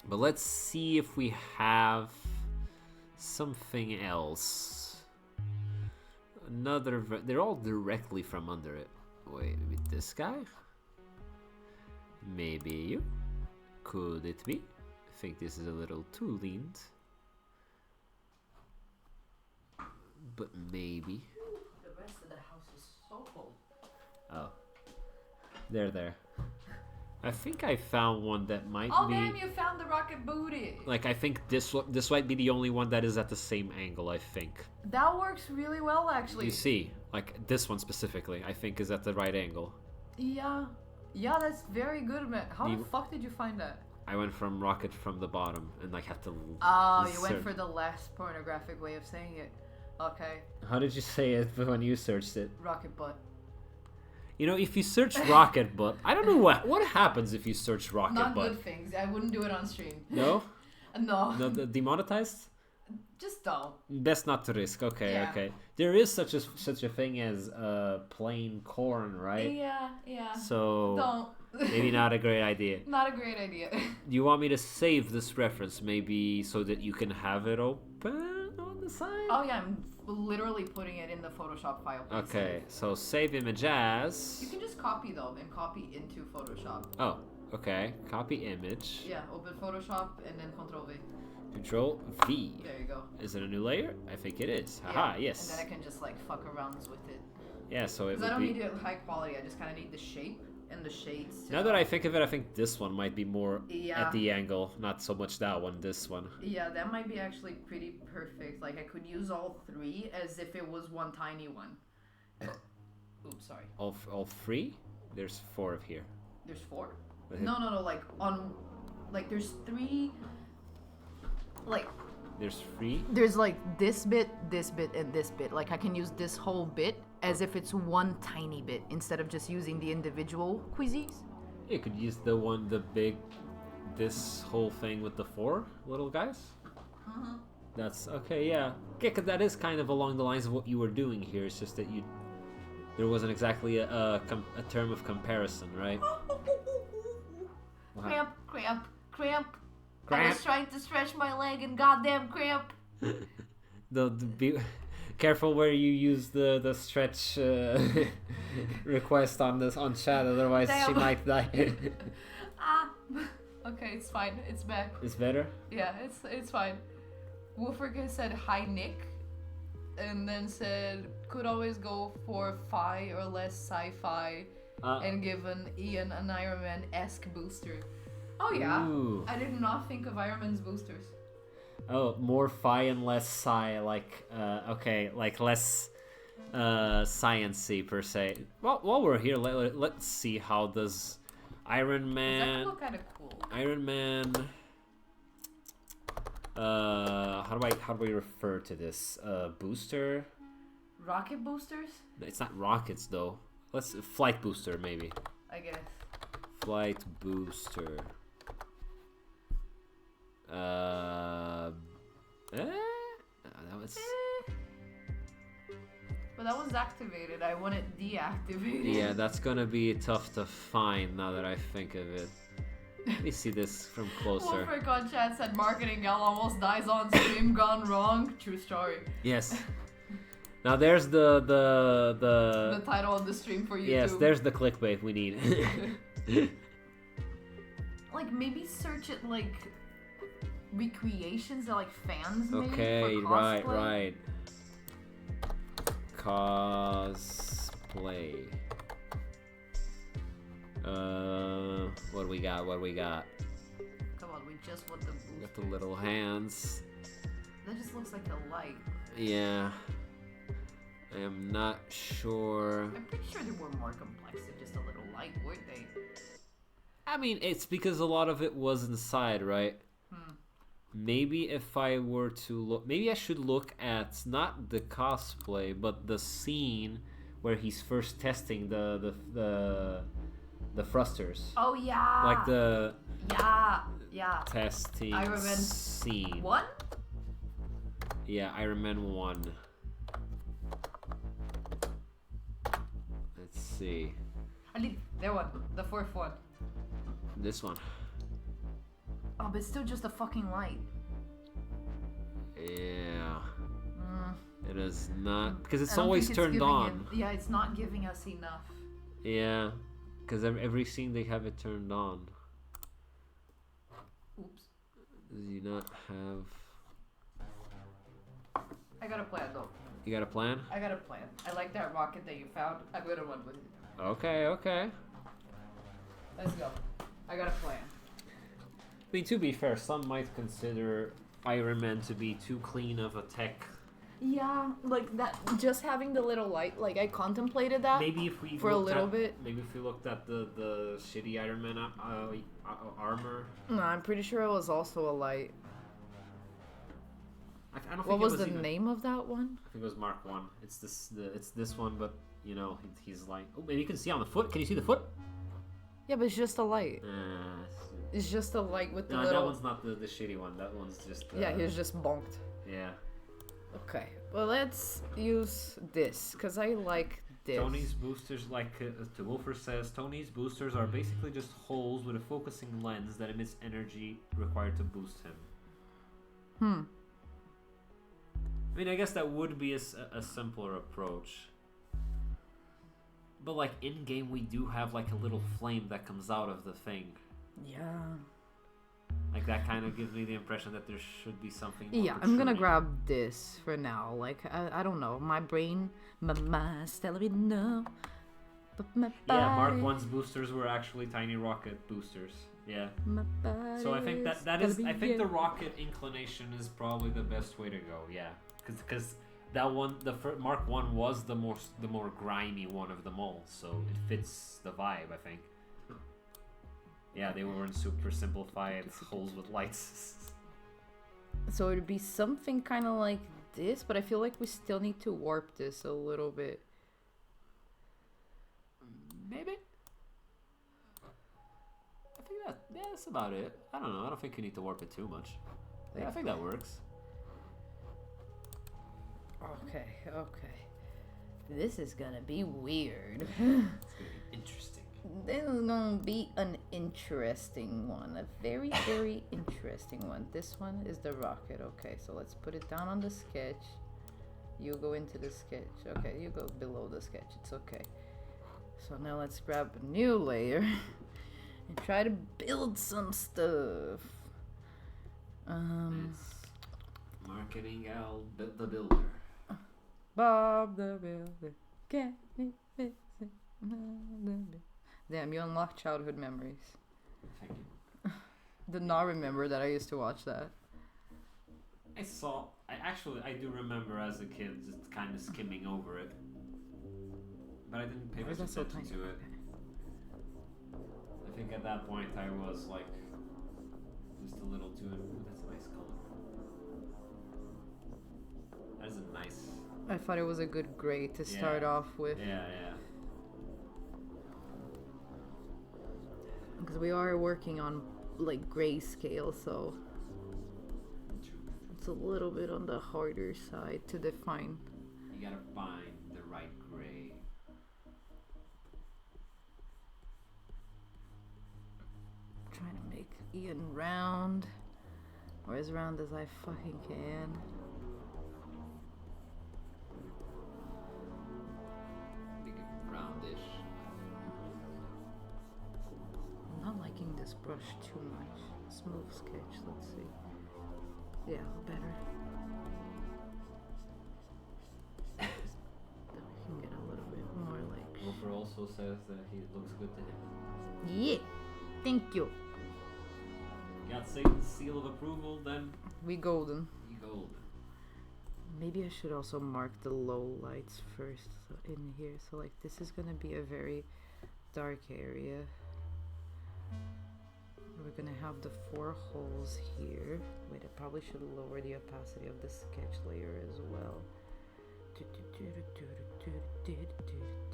But let's see if we have something else. Another... They're all directly from under it. Wait, maybe this guy? Maybe you? Could it be? I think this is a little too leaned. But maybe. The rest of the house is so cold. Oh. There. I think I found one that might be... Oh damn, you found the rocket booty! Like, I think this might be the only one that is at the same angle, I think. That works really well, actually. You see, like, this one specifically, I think is at the right angle. Yeah. Yeah, that's very good, man. How the fuck did you find that? I went from rocket from the bottom and, like, had to... Oh, you went for the less pornographic way of saying it. Okay. How did you say it when you searched it? Rocket butt. You know, if you search rocket butt, I don't know what happens if you search rocket butt. Not good things. I wouldn't do it on stream. No? No. No, demonetized? Just don't. Best not to risk. Okay, Yeah. okay. There is such a thing as plain corn, right? Yeah. So Don't. maybe not a great idea. Not a great idea. Do you want me to save this reference maybe so that you can have it open on the side? Oh yeah, I'm literally putting it in the Photoshop file. Okay, so save image as... You can just copy though, and copy into Photoshop. Oh, okay. Copy image. Yeah, open Photoshop and then Control V. Control V. There you go. Is it a new layer? I think it is. Haha, Yeah. yes. And then I can just like fuck around with it. Yeah, so it Because I would don't be... need it high quality, I just kind of need the shape and the shades. Now that I think of it, I think this one might be more Yeah. at the angle. Not so much that one, this one. Yeah, that might be actually pretty perfect. Like I could use all three as if it was one tiny one. Oops, sorry. All three? There's 4 of here. There's 4? But No, like on... Like there's 3... Like... There's 3? There's like this bit, and this bit. Like I can use this whole bit as if it's one tiny bit instead of just using the individual quizzes. You could use this whole thing with the 4 little guys. That's okay, yeah. Yeah, 'cause that is kind of along the lines of what you were doing here. It's just that there wasn't exactly a term of comparison, right? Cramp. I was trying to stretch my leg and goddamn cramp. Be careful where you use the stretch request on chat, otherwise she might die. Okay, it's fine. It's back. It's better? Yeah, it's fine. Wolfrica said hi Nick, and then said could always go for fi or less sci-fi, and give Ian an Iron Man-esque booster. Oh yeah, Ooh. I did not think of Iron Man's boosters. Oh, more phi and less sci, like okay, like less science-y per se. Well, while we're here, let's see how does Iron Man. That could look kind of cool. Iron Man. How do I refer to this? Booster. Rocket boosters? It's not rockets though. Let's flight booster maybe. I guess. Flight booster. That was. But that was activated. I want it deactivated. Yeah, that's gonna be tough to find now that I think of it. Let me see this from closer. Wolfric on chat said marketing gal almost dies on stream, gone wrong. True story. Yes. Now there's the title of the stream for YouTube. Yes, there's the clickbait we need. Like maybe search it like recreations that like fans made Okay, for cosplay. right. Cosplay. What do we got? Come on, we just want the boost. Got the little hands. That just looks like a light. Yeah. I am not sure. I'm pretty sure they were more complex than just a little light, weren't they? I mean, it's because a lot of it was inside, right? Maybe if I were to look, maybe I should look at not the cosplay, but the scene where he's first testing the thrusters. Oh yeah. Like the yeah testing I remember scene. One? Yeah, I remember one. Let's see. I think there one, the fourth one. This one. Oh, but it's still just a fucking light. Yeah. It is not, because it's I don't always think turned giving on. Yeah, it's not giving us enough. Yeah, because every scene they have it turned on. Oops. Does he not have? I got a plan though. You got a plan? I got a plan. I like that rocket that you found. I'm gonna run with it. Okay. Let's go. I got a plan. I mean, to be fair, some might consider Iron Man to be too clean of a tech. Yeah, like that. Just having the little light, like I contemplated that. Maybe if we for a little bit. Maybe if we looked at the shitty Iron Man armor. No, I'm pretty sure it was also a light. I don't think What was the even, name of that one? I think it was Mark 1. It's this one, but you know he's like. Oh, maybe you can see on the foot. Can you see the foot? Yeah, but it's just a light. It's just a light with the little. That one's not the shitty one. That one's just. Yeah, he was just bonked. Yeah. Okay, well let's use this because I like this. Tony's boosters, like Wolfer says, Tony's boosters are basically just holes with a focusing lens that emits energy required to boost him. I mean, I guess that would be a simpler approach. But like in game, we do have like a little flame that comes out of the thing. Yeah. Like that kind of gives me the impression that there should be something. More Yeah, I'm gonna protruding. grab this for now. Like I don't know, my brain, my mind's telling me no, but my body. Yeah, Mark 1's boosters were actually tiny rocket boosters. Yeah. My body So I think that gotta is. be I think yeah. the rocket inclination is probably the best way to go. Yeah, because that one, Mark 1 was the more grimy one of them all, so it fits the vibe. I think. Yeah, they weren't super simplified holes with lights. So it'd be something kind of like this, but I feel like we still need to warp this a little bit. Maybe. I think that's about it. I don't know. I don't think you need to warp it too much. Yeah, I think that works. Okay. This is gonna be weird. It's gonna be interesting. This is gonna be an interesting one. A very, very interesting one. This one is the rocket. Okay, so let's put it down on the sketch. You go into the sketch. Okay, you go below the sketch. It's okay. So now let's grab a new layer and try to build some stuff. It's marketing Al the builder. Bob the Builder. Get me missing. Damn, you unlock childhood memories. Thank you. Did not remember that I used to watch that. I do remember as a kid just kind of skimming over it. But I didn't pay Why is much that so attention tiny? to it. I think at that point I was like just a little too. Ooh, that's a nice color. That is a nice. I thought it was a good grade to start off with. Yeah. because we are working on like grayscale, so it's a little bit on the harder side to define. You gotta find the right gray. Trying to make Ian round, or as round as I fucking can. Make it roundish. I'm not liking this brush too much. Smooth sketch, let's see. Yeah, better. Then we can get a little bit more like. Wilfer also says that he looks good to him. Yeah, thank you. Got Satan's seal of approval, then We golden. you golden. Maybe I should also mark the low lights first in here. So like this is gonna be a very dark area. We're gonna have the 4 holes here. Wait, I probably should lower the opacity of the sketch layer as well.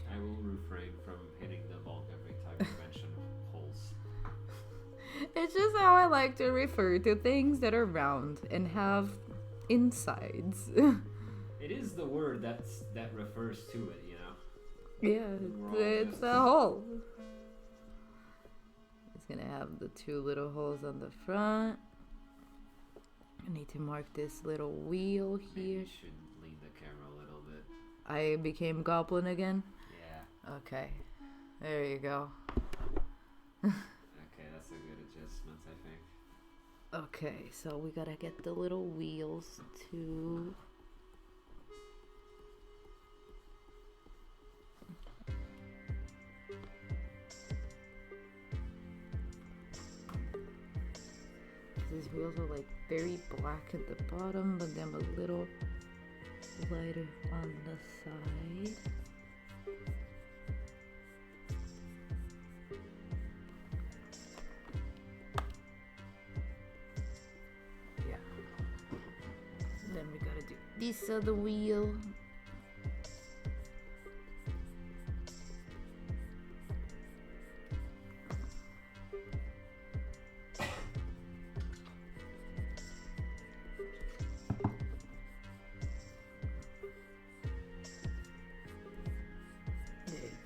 I will refrain from hitting the log every time you mention holes. It's just how I like to refer to things that are round and have insides. It is the word that refers to it, you know? Yeah, it's a hole. It's gonna have the 2 little holes on the front. I need to mark this little wheel Maybe here. you should lean the camera a little bit. I became goblin again. Yeah. Okay, there you go. Okay, that's a good adjustment, I think. Okay, so we gotta get the little wheels too. These wheels are like very black at the bottom, but then a little lighter on the side. Yeah. Then we gotta do this other wheel.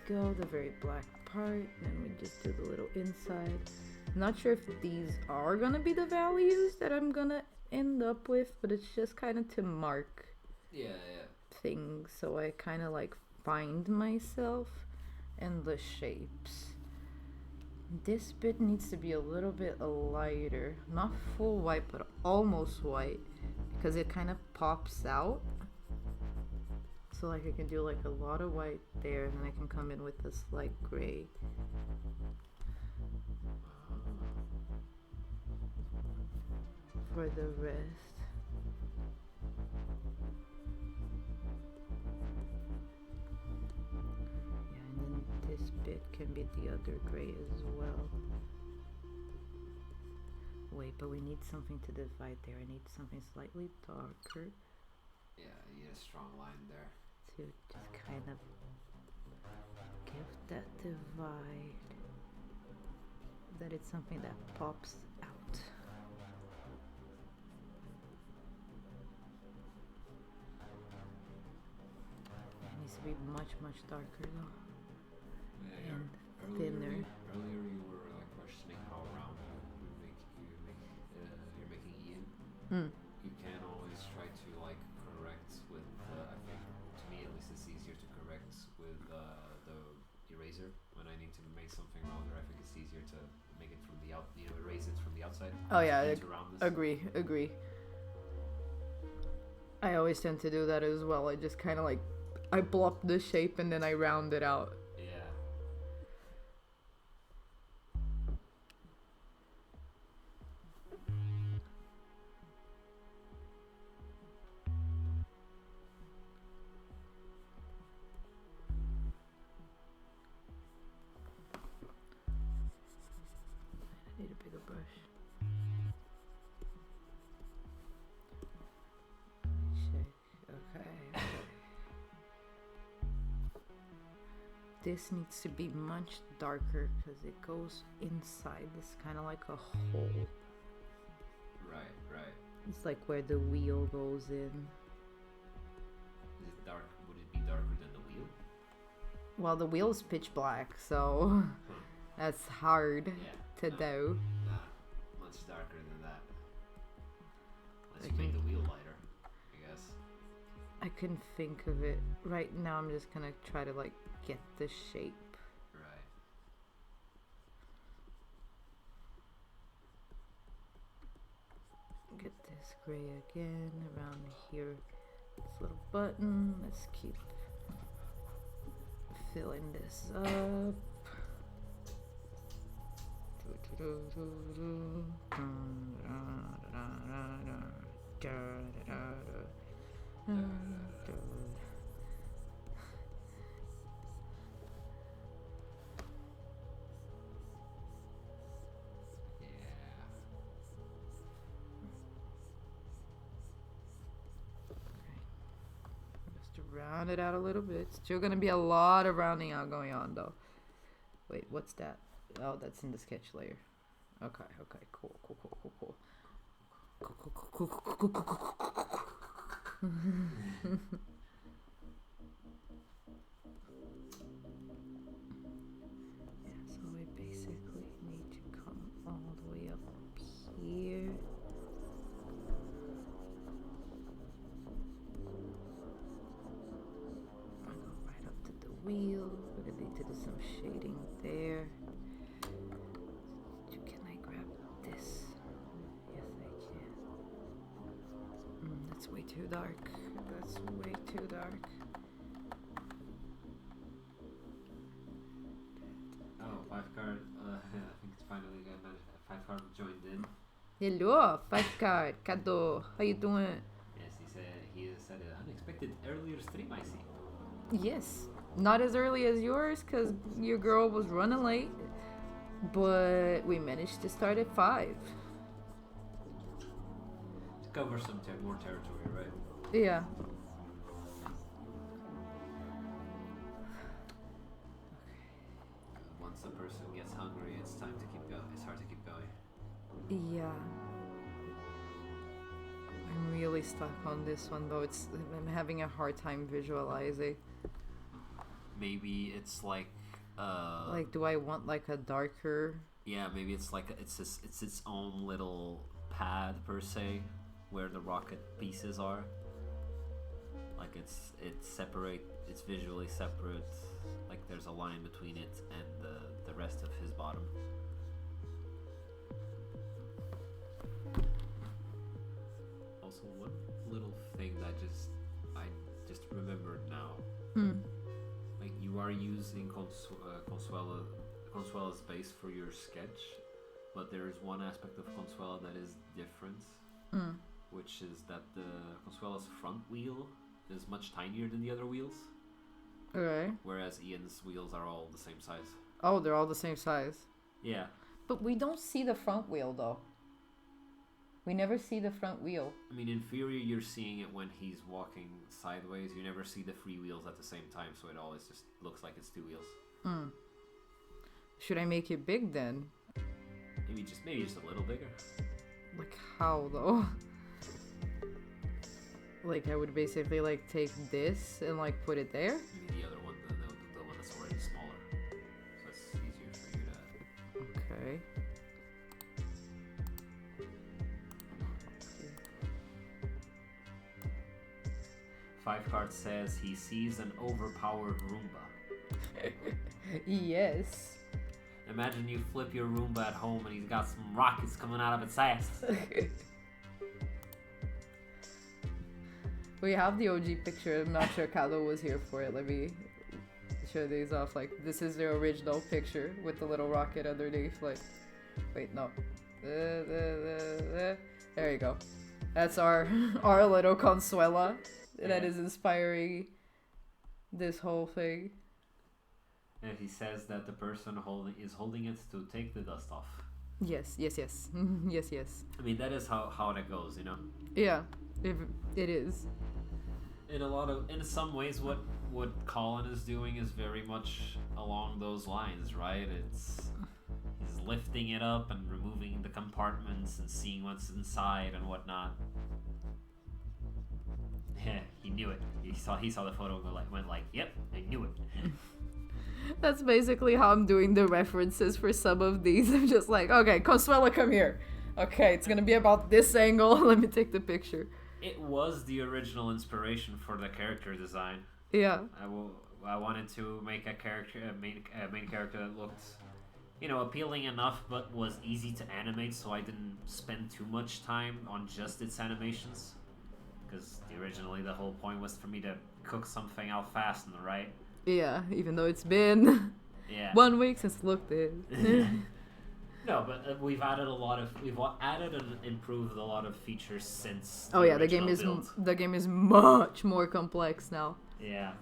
Go the very black part, then we just do the little inside. Not sure if these are gonna be the values that I'm gonna end up with, but it's just kind of to mark Yeah. things, so I kind of like find myself and the shapes. This bit needs to be a little bit lighter, not full white but almost white, because it kind of pops out. So like I can do like a lot of white there, and then I can come in with a slight gray. For the rest. Yeah, and then this bit can be the other gray as well. Wait, but we need something to divide there. I need something slightly darker Yeah, you need a strong line there. to just kind of give that divide, that it's something that pops out. It needs to be much darker though. Yeah, And earlier, thinner. earlier you were like questioning how round you're making Ian. Mm. You can always try to like correct with I think to me at least it's easier to correct with the eraser when I need to make something rounder. I think it's easier to make it from the erase it from the outside. Oh yeah, to round this. agree. I always tend to do that as well. I just kind of like, I block the shape and then I round it out. Yeah. I need a bigger brush. Check. Okay. this needs to be much darker because it goes inside. This kind of like a hole. Right. It's like where the wheel goes in. Is it dark? Would it be darker than the wheel? Well, the wheel's pitch black, so that's hard to do. Nah, much darker than that. Unless you make the wheel lighter, I guess. I couldn't think of it. Right now I'm just gonna try to like get the shape. Right. Get this gray again around here. This little button. Let's keep filling this up. Round it out a little bit. Still gonna be a lot of rounding out going on though. Wait, what's that? Oh, that's in the sketch layer. Okay, cool. Yeah, so we basically need to come all the way up here. Wheel. We're gonna need to do some shading there. Can I grab this? Yes, I can. That's way too dark. That's way too dark. Oh, 5 card. I think it's finally got 5 card joined in. Hello, 5 card. Kado. How you doing? Yes, he said an unexpected earlier stream. I see. Yes. Not as early as yours because your girl was running late, but we managed to start at 5. To cover some more territory, right? Yeah. Once the person gets hungry, it's time to keep going. It's hard to keep going. Yeah. I'm really stuck on this one though. I'm having a hard time visualizing. Maybe it's like do I want like a darker? Yeah, maybe it's like it's its own little pad per se, where the rocket pieces are. Like it's separate. It's visually separate. Like there's a line between it and the rest of his bottom. Also, one little thing that I just remembered now. Like you are using Consuela's base for your sketch, but there is one aspect of Consuela that is different, which is that the Consuela's front wheel is much tinier than the other wheels. Okay. Whereas Ian's wheels are all the same size. Oh, they're all the same size. Yeah. But we don't see the front wheel though. We never see the front wheel. I mean, in theory, you're seeing it when he's walking sideways. You never see the 3 wheels at the same time, so it always just looks like it's 2 wheels. Should I make it big then? Maybe just a little bigger. Like how though? Like I would basically like take this and like put it there? Maybe the other one, the one that's already smaller. So it's easier for you to... Okay. 5 card says he sees an overpowered Roomba. Yes. Imagine you flip your Roomba at home and he's got some rockets coming out of its ass. We have the OG picture. I'm not sure Kalo was here for it. Let me show these off. Like, this is the original picture with the little rocket underneath. Like, wait, no. There you go. That's our little Consuela that is inspiring this whole thing. And he says that the person is holding it to take the dust off. Yes. Yes. I mean, that is how that goes, you know? Yeah, it is. In some ways, what what Colin is doing is very much along those lines, right? He's lifting it up and removing the compartments and seeing what's inside and whatnot. Yeah, he knew it. He saw the photo and went like, "Yep, I knew it." That's basically how I'm doing the references for some of these. I'm just like, okay, Consuela, come here. Okay, it's gonna be about this angle. Let me take the picture. It was the original inspiration for the character design. Yeah. I wanted to make a main character that looked, appealing enough, but was easy to animate, so I didn't spend too much time on just its animations. Because originally the whole point was for me to cook something out fast, right? Yeah, even though it's been 1 week since looked it. No, but we've added and improved a lot of features since. Oh yeah, the game is much more complex now. Yeah.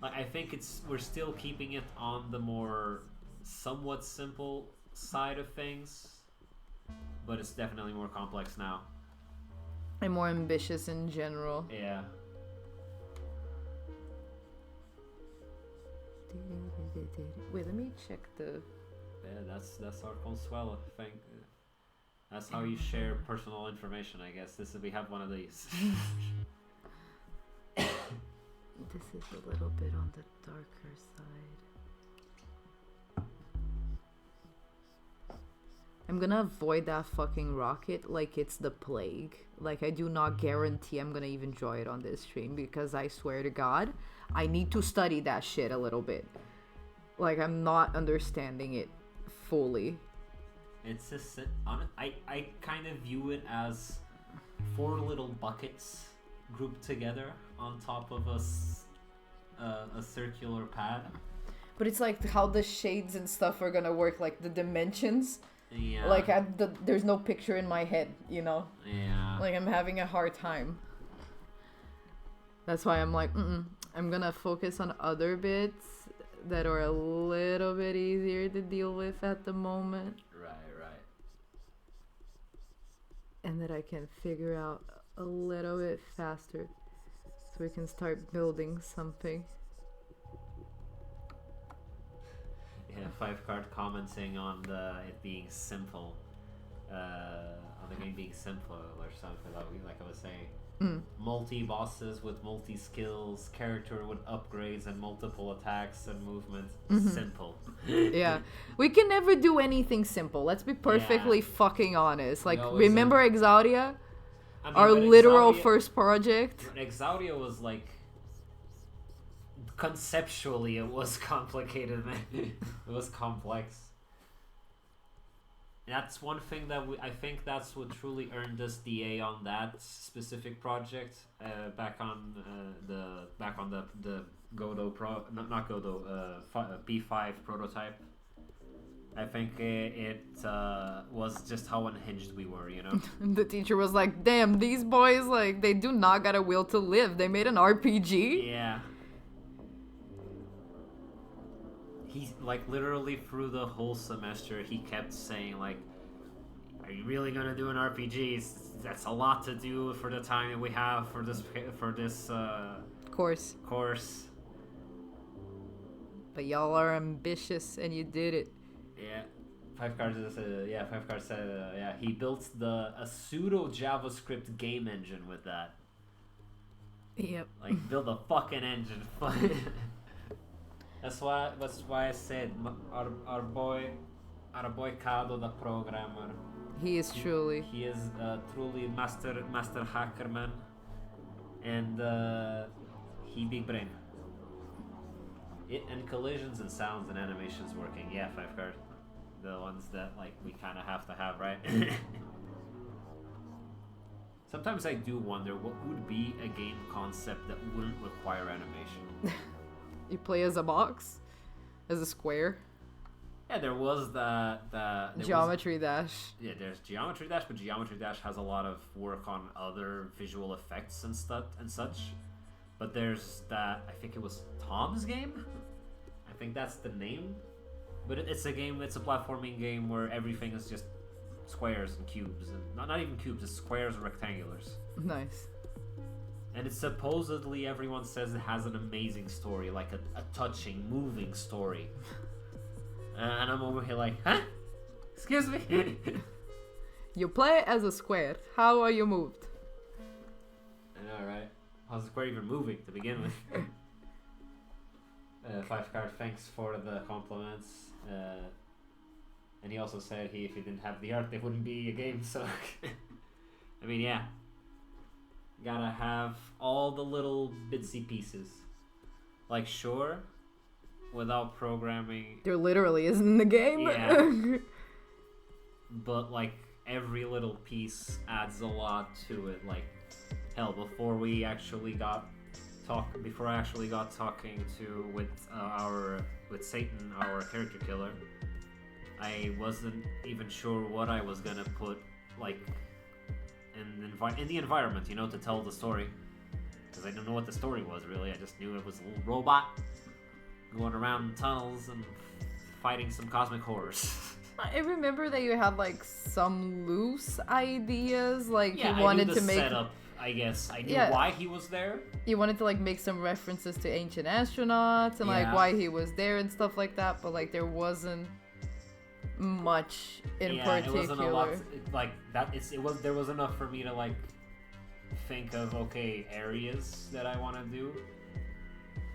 I think we're still keeping it on the more somewhat simple side of things, but it's definitely more complex now. And more ambitious in general. Yeah. Wait, let me check the... Yeah, that's our Consuela thing. That's how you share personal information, I guess. We have one of these. This is a little bit on the darker side. I'm gonna avoid that fucking rocket like it's the plague. Like, I do not guarantee I'm gonna even draw it on this stream, because I swear to God, I need to study that shit a little bit. Like, I'm not understanding it fully. It's just, I kind of view it as 4 little buckets grouped together on top of a circular pad. But it's like how the shades and stuff are gonna work, like the dimensions. Yeah. Like, there's no picture in my head, Yeah. Like, I'm having a hard time. That's why I'm like, I'm gonna focus on other bits that are a little bit easier to deal with at the moment. Right. And that I can figure out a little bit faster, so we can start building something. Yeah, 5card commenting on it being simple, on the game being simple or something, like I was saying. Multi-bosses with multi-skills, character with upgrades and multiple attacks and movements. Simple. Yeah. We can never do anything simple. Let's be perfectly fucking honest. Like, remember Exaudia? Our literal first project? Exaudia was like... Conceptually, it was complicated, man. It was complex. That's one thing that I think that's what truly earned us the A on that specific project. Back on the Godot not Godot, B5 prototype. I think it was just how unhinged we were, The teacher was like, "Damn, these boys, like, they do not got a will to live. They made an RPG." Yeah. He's like literally through the whole semester he kept saying like, "Are you really gonna do an RPG? That's a lot to do for the time that we have for this course." But y'all are ambitious and you did it. Yeah. 5card said he built a pseudo JavaScript game engine with that. Yep. Like, build a fucking engine. That's why I said our boy Cado, the programmer. He is truly. He is truly master hacker, man, and he big brain. And collisions and sounds and animations working. Yeah, 5card, the ones that like we kind of have to have, right? Sometimes I do wonder what would be a game concept that wouldn't require animation. You play as a box? As a square? Yeah, there was Geometry Dash. Yeah, there's Geometry Dash, but Geometry Dash has a lot of work on other visual effects and such. But there's that, I think it was Tom's game? I think that's the name. But it's a platforming game where everything is just squares and cubes. And not even cubes, it's squares and rectangulars. Nice. And it's supposedly, everyone says it has an amazing story, like a touching, moving story. And I'm over here like, huh? Excuse me? You play as a square. How are you moved? I know, right? How's the square even moving to begin with? 5-card, thanks for the compliments. And he also said if he didn't have the art, there wouldn't be a game, so... I mean, yeah. Gotta have all the little bitsy pieces. Like, sure, without programming... There literally isn't in the game. Yeah. But, like, every little piece adds a lot to it. Like, hell, before I actually got talking with Satan, our character killer, I wasn't even sure what I was gonna put, like, in the environment, you know, to tell the story, because I didn't know what the story was really. I just knew it was a little robot going around tunnels and fighting some cosmic horrors. I remember that you had like some loose ideas, like Yeah, you wanted I knew the to make setup. I guess I knew Yeah. why he was there. you wanted to like make some references to ancient astronauts and like Yeah. why he was there and stuff like that, but like there wasn't much in particular. It wasn't a lot like that. There was enough for me to like think of areas that I want to do,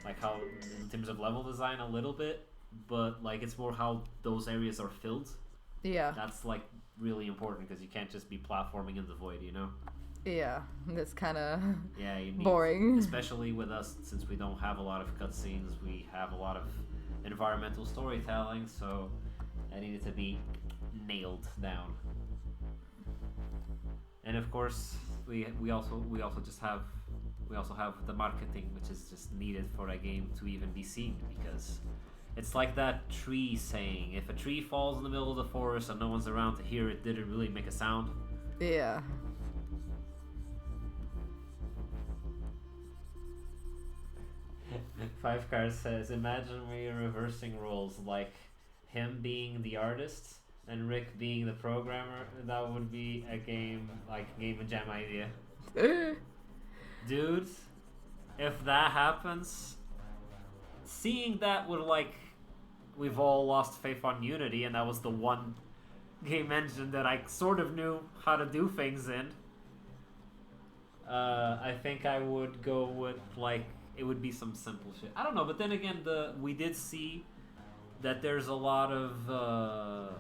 like how in terms of level design a little bit, but like it's more how those areas are filled. Yeah. That's like really important because you can't just be platforming in the void, you know. Yeah, that's kind of Yeah, you need, boring. especially with us since we don't have a lot of cutscenes. We have a lot of environmental storytelling, so I needed to be nailed down. And of course, we also have the marketing, which is just needed for a game to even be seen, because it's like that tree saying, if a tree falls in the middle of the forest and no one's around to hear it, did it really make a sound? Yeah. 5-card says, imagine we are reversing roles, like him being the artist and Rick being the programmer. That would be a game and jam idea. Dude, if that happens, seeing that would we've all lost faith on Unity, and that was the one game engine that I sort of knew how to do things in. I think I would go with it would be some simple shit. I don't know, but then again, we did see that there's a lot of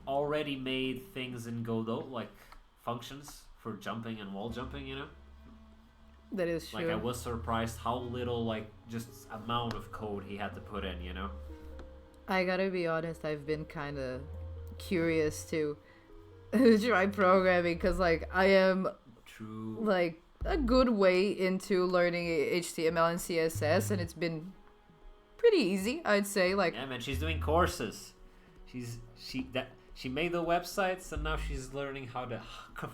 already made things in Godot, like functions for jumping and wall jumping, you know? That is true. I was surprised how little, just amount of code he had to put in, you know? I gotta be honest, I've been kind of curious to try programming, because, I am, True. A good way into learning HTML and CSS, and it's been pretty easy, I'd say. Yeah, man, she's doing courses. She made the websites, and now she's learning how to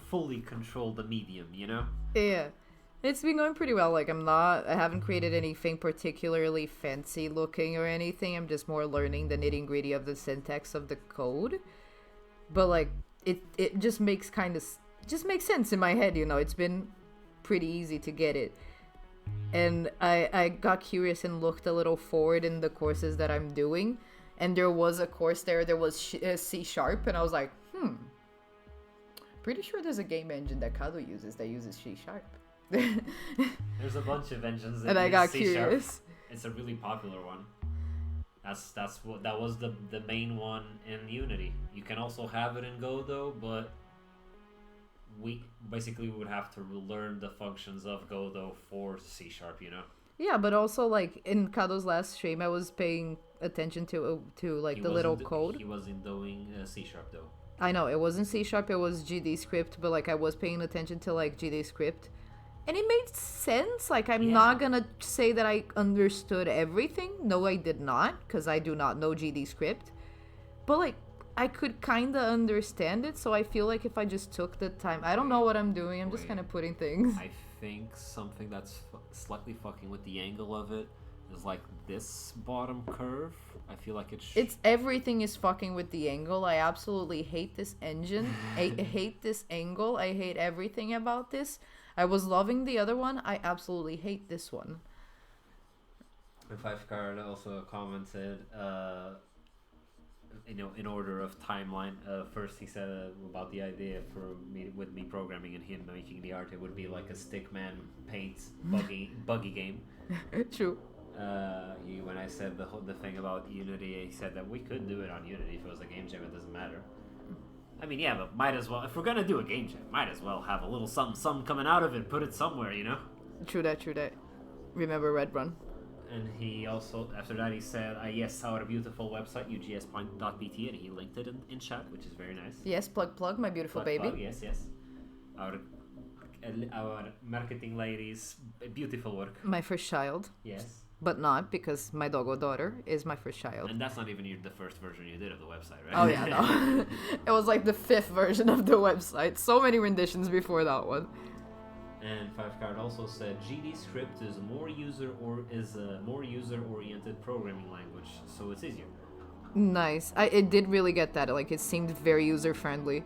fully control the medium, you know? Yeah. It's been going pretty well. I haven't created anything particularly fancy looking or anything. I'm just more learning the nitty gritty of the syntax of the code. But it just makes makes sense in my head, you know. It's been pretty easy to get it. And I got curious and looked a little forward in the courses that I'm doing. And there was a course there was C#, and I was like, pretty sure there's a game engine that Kado uses C#. There's a bunch of engines that and I got C#. curious. It's a really popular one. That was the main one in Unity. You can also have it in Godot, but we would have to learn the functions of Godot for C#, you know. Yeah, but also in Kado's last stream, I was paying attention to the little code. He wasn't doing C# though. I know it wasn't C#, it was GD script, but I was paying attention to GD script. And it made sense. I'm not gonna say that I understood everything. No, I did not, because I do not know GD script. But I could kind of understand it, so I feel like if I just took the time, I don't know what I'm doing. I'm just kind of putting things. I think something that's slightly fucking with the angle of it is this bottom curve. I feel like it's everything is fucking with the angle. I absolutely hate this engine. I hate this angle. I hate everything about this. I was loving the other one. I absolutely hate this one. And Five Card also commented, in order of timeline. First, he said about the idea for me with me programming and him making the art, it would be like a stickman paint buggy game. True. When I said the thing about Unity, he said that we could do it on Unity if it was a game jam. It doesn't matter. I mean, yeah, but might as well, if we're gonna do a game jam, might as well have a little something coming out of it. Put it somewhere, you know. True that. Remember Red Run. And he also, after that, he said, yes, our beautiful website, ugs.pt, and he linked it in chat, which is very nice. Yes, plug, my beautiful baby. Plug, yes. Our marketing lady's beautiful work. My first child. Yes. But not, because my doggo daughter is my first child. And that's not even the first version you did of the website, right? Oh, yeah, no. It was like the 5th version of the website. So many renditions before that one. And Five Card also said GD Script is a more user-oriented programming language, so it's easier. Nice. It did really get that. Like, it seemed very user-friendly.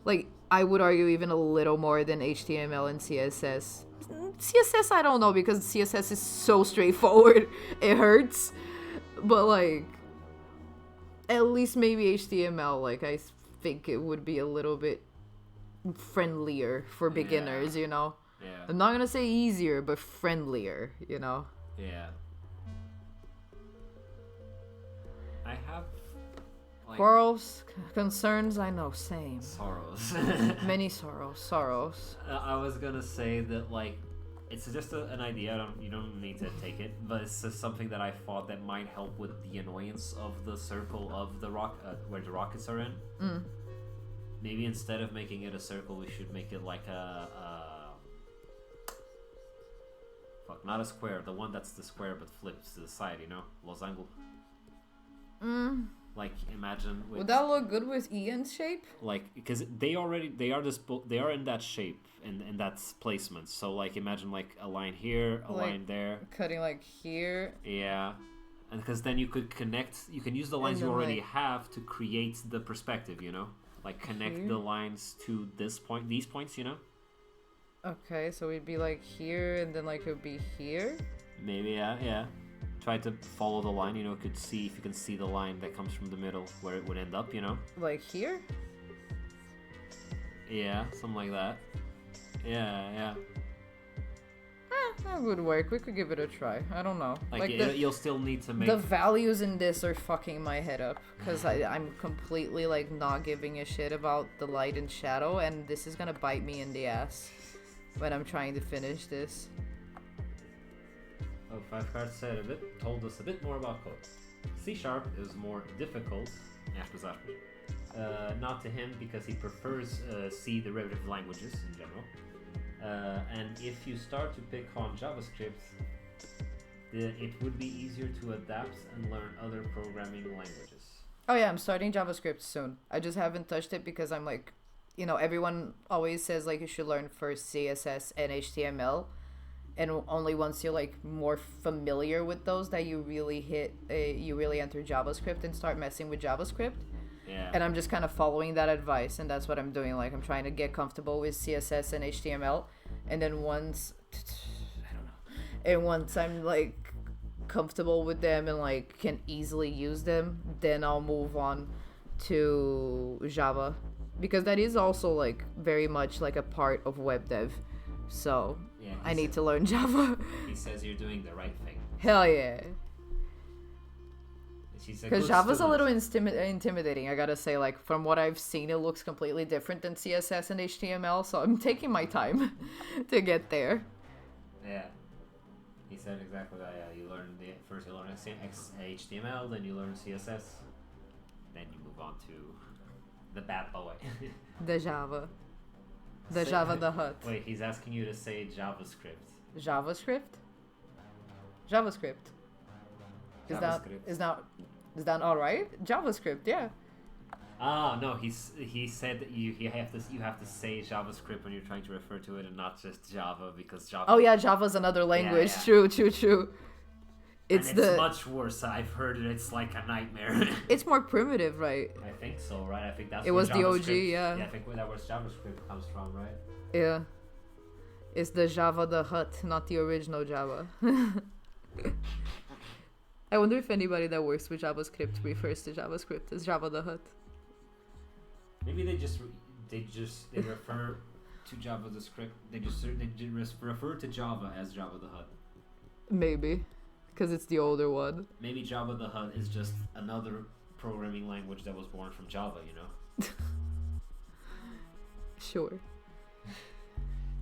Like, I would argue even a little more than HTML and CSS. CSS, I don't know, because CSS is so straightforward. It hurts. But, like, at least maybe HTML, like, I think it would be a little bit friendlier for beginners, you know? Yeah. I'm not gonna say easier, but friendlier, you know? Yeah. I have... quarrels, concerns, I know, same. Sorrows. Many sorrows. I was gonna say that, like, it's just an idea, you don't need to take it, but it's just something that I thought that might help with the annoyance of the circle of the where the rockets are in. Maybe instead of making it a circle, we should make it like not a square, the one that's the square but flips to the side, you know? Losangle. Like, imagine with... Would that look good with Ian's shape? Like, because they are in that shape and that's placement. So, like, imagine like a line here, a line there. Cutting like here. Yeah. And because then you could you can use the lines you already have to create the perspective, you know? Like, connect the lines to these points, you know? Okay, so it'd be like here, and then like it would be here? Maybe, yeah. Try to follow the line, you know, if you can see the line that comes from the middle, where it would end up, you know? Like here? Yeah, something like that. Yeah. That would work. We could give it a try. I don't know. Like you'll still need to make... The values in this are fucking my head up. Because I'm completely, like, not giving a shit about the light and shadow. And this is gonna bite me in the ass when I'm trying to finish this. Oh, Five Cards told us a bit more about code. C# is more difficult, not to him because he prefers C derivative languages in general. And if you start to pick on JavaScript, it would be easier to adapt and learn other programming languages. Oh yeah, I'm starting JavaScript soon. I just haven't touched it because I'm like, you know, everyone always says like you should learn first CSS and HTML. And only once you're like more familiar with those that you really enter JavaScript and start messing with JavaScript. Yeah. And I'm just kind of following that advice, and that's what I'm doing. Like, I'm trying to get comfortable with CSS and HTML, and then once I'm like comfortable with them and like can easily use them, then I'll move on to Java, because that is also like very much like a part of web dev. So yeah, I need to learn Java. He says you're doing the right thing. Hell yeah. Because Java's a little intimidating, I gotta say. Like, from what I've seen, it looks completely different than CSS and HTML, so I'm taking my time to get there. Yeah. He said exactly that. Yeah, you learn HTML, then you learn CSS, then you move on to the bad boy. The Java. Java the Hutt. Wait, he's asking you to say JavaScript. JavaScript? Is that all right? JavaScript, yeah. Ah, no, he said that you have to say JavaScript when you're trying to refer to it and not just Java, because Java. Oh yeah, Java's another language. Yeah. True. It's much worse. I've heard it. It's like a nightmare. It's more primitive, right? I think so, right? I think that's it was the OG, yeah. Yeah, I think that's where JavaScript comes from, right? Yeah. It's the Java the Hutt, not the original Java. I wonder if anybody that works with JavaScript refers to JavaScript as Java the Hutt. Maybe they refer to Java the script. They refer to Java as Java the Hutt. Maybe, because it's the older one. Maybe Java the Hutt is just another programming language that was born from Java, you know? Sure.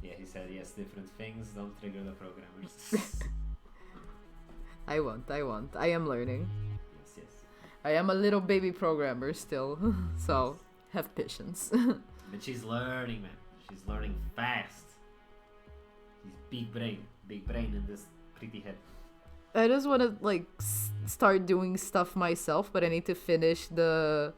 Yeah, he said, yes, different things don't trigger the programmers. I won't. I am learning. Yes. I am a little baby programmer still, so have patience. But she's learning, man. She's learning fast. She's big brain in this pretty head. I just want to like start doing stuff myself, but I need to finish the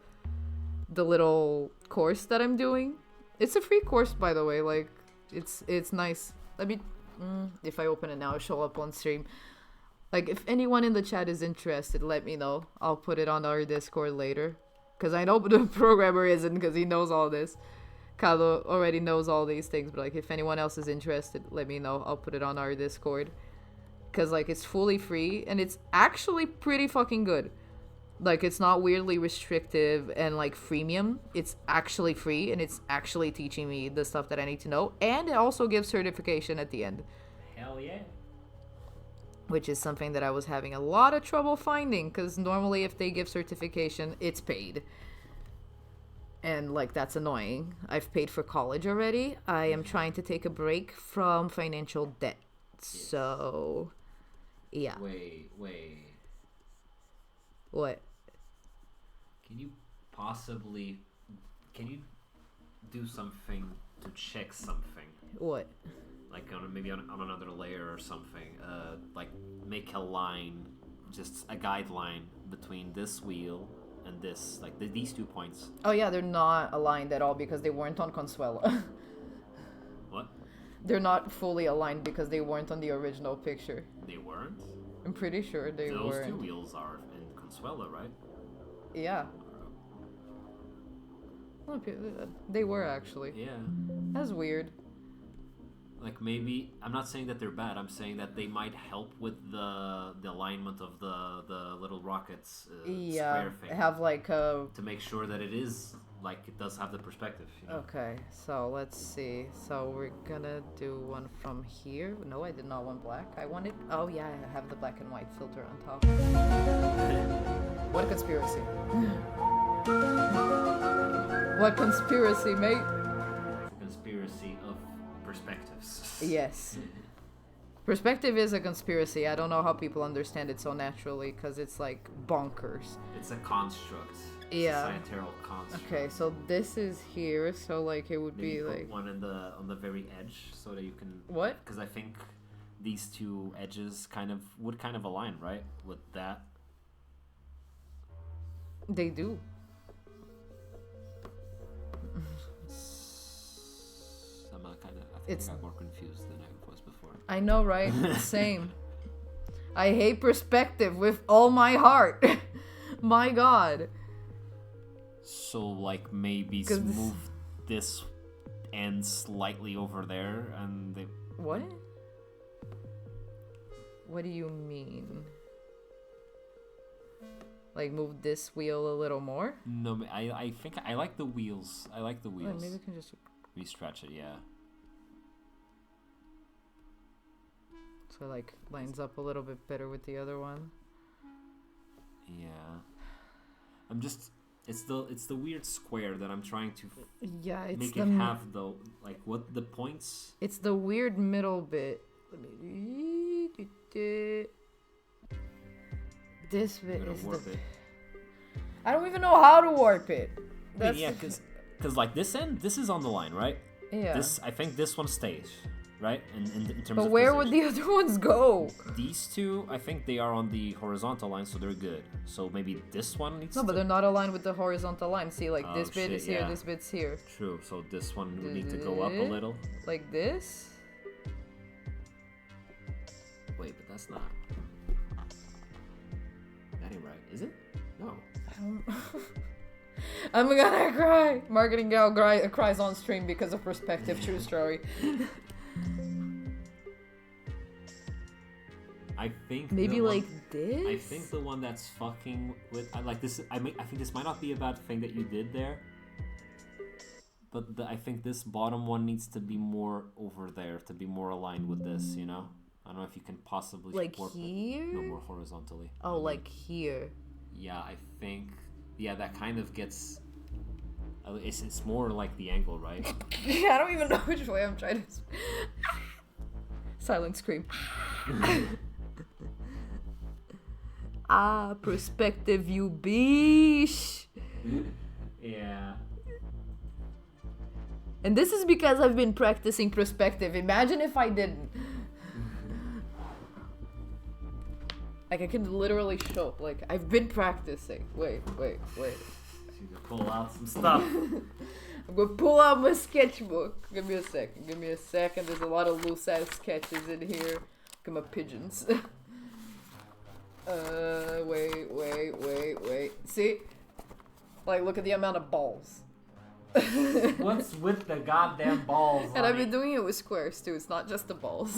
little course that I'm doing. It's a free course, by the way. Like, it's nice. Let me, if I open it now, it'll show up on stream. Like, if anyone in the chat is interested, let me know. I'll put it on our Discord later. Because I know the programmer isn't, because he knows all this. Carlo already knows all these things, but like, if anyone else is interested, let me know. I'll put it on our Discord. Because, like, it's fully free, and it's actually pretty fucking good. Like, it's not weirdly restrictive and, like, freemium. It's actually free, and it's actually teaching me the stuff that I need to know. And it also gives certification at the end. Hell yeah. Which is something that I was having a lot of trouble finding, because normally if they give certification, it's paid. And, like, that's annoying. I've paid for college already. I am trying to take a break from financial debt. Yes. So, yeah. Wait. What? Can you do something to check something? What? Like maybe on another layer or something. Like make a line, just a guideline between this wheel and this, like these 2 points. Oh yeah, they're not aligned at all because they weren't on Consuelo. What? They're not fully aligned because they weren't on the original picture. They weren't? I'm pretty sure they weren't. Those 2 wheels are in Consuelo, right? Yeah. They were actually. Yeah. That's weird. Like maybe I'm not saying that they're bad. I'm saying that they might help with the alignment of the little rockets square thing. Have like a to make sure that it is like it does have the perspective. You know? Okay, so let's see. So we're gonna do one from here. No, I did not want black. I wanted. Oh yeah, I have the black and white filter on top. What a conspiracy! What conspiracy, mate? It's a conspiracy of perspectives. Yes. Perspective is a conspiracy. I don't know how people understand it so naturally because it's like bonkers. It's a construct. Yeah. Societal construct. Okay, so this is here, so like it would Maybe be put like one on the very edge so that you can. What? Because I think these 2 edges would kind of align, right, with that. They do. I got more confused than I was before. I know, right? Same. I hate perspective with all my heart. My God. So, like, maybe move this end slightly over there, and they... What? What do you mean? Like, move this wheel a little more? No, I think I like the wheels. I like the wheels. Maybe we can just... Restretch it, yeah. So, like, lines up a little bit better with the other one. Yeah. I'm just... It's the weird square that I'm trying to make it have, though. Like, what the points... It's the weird middle bit. This bit is the... I don't even know how to warp it. That's yeah, because like this end, this is on the line, right? Yeah. I think this one stays, right? In terms of But where position. would the other ones go? These 2, I think they are on the horizontal line, so they're good. So maybe this one needs No, but they're not aligned with the horizontal line. See, like, this bit is here, yeah. this bit's here. True, so this one would need to go up a little. Like this? Wait, but that's not... That ain't right, is it? No. I don't... I'm gonna cry! Marketing gal cries on stream because of perspective, true story. I think Maybe the one, like this? I think the one that's fucking with I like this. I think this might not be a bad thing that you did there, but I think this bottom one needs to be more over there to be more aligned with this. You know, I don't know if you can possibly Like warp here? it. No, more horizontally. Oh, like here. Yeah, I think. Yeah, that kind of gets. It's more like the angle, right? I don't even know which way I'm trying to. Silent scream. Ah, perspective, you bish. Yeah. And this is because I've been practicing perspective. Imagine if I didn't. Like, I can literally show. Like, I've been practicing. Wait. You can pull out some stuff. I'm gonna pull out my sketchbook. Give me a second. There's a lot of loose ass sketches in here. Look at my pigeons. Wait. See? Like, look at the amount of balls. What's with the goddamn balls? And I've been doing it with squares too. It's not just the balls.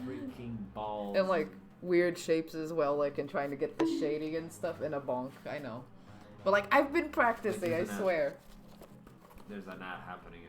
Freaking balls. And like weird shapes as well, like and trying to get the shading and stuff in a bonk. I know. But like I've been practicing, I swear. There's an ad happening.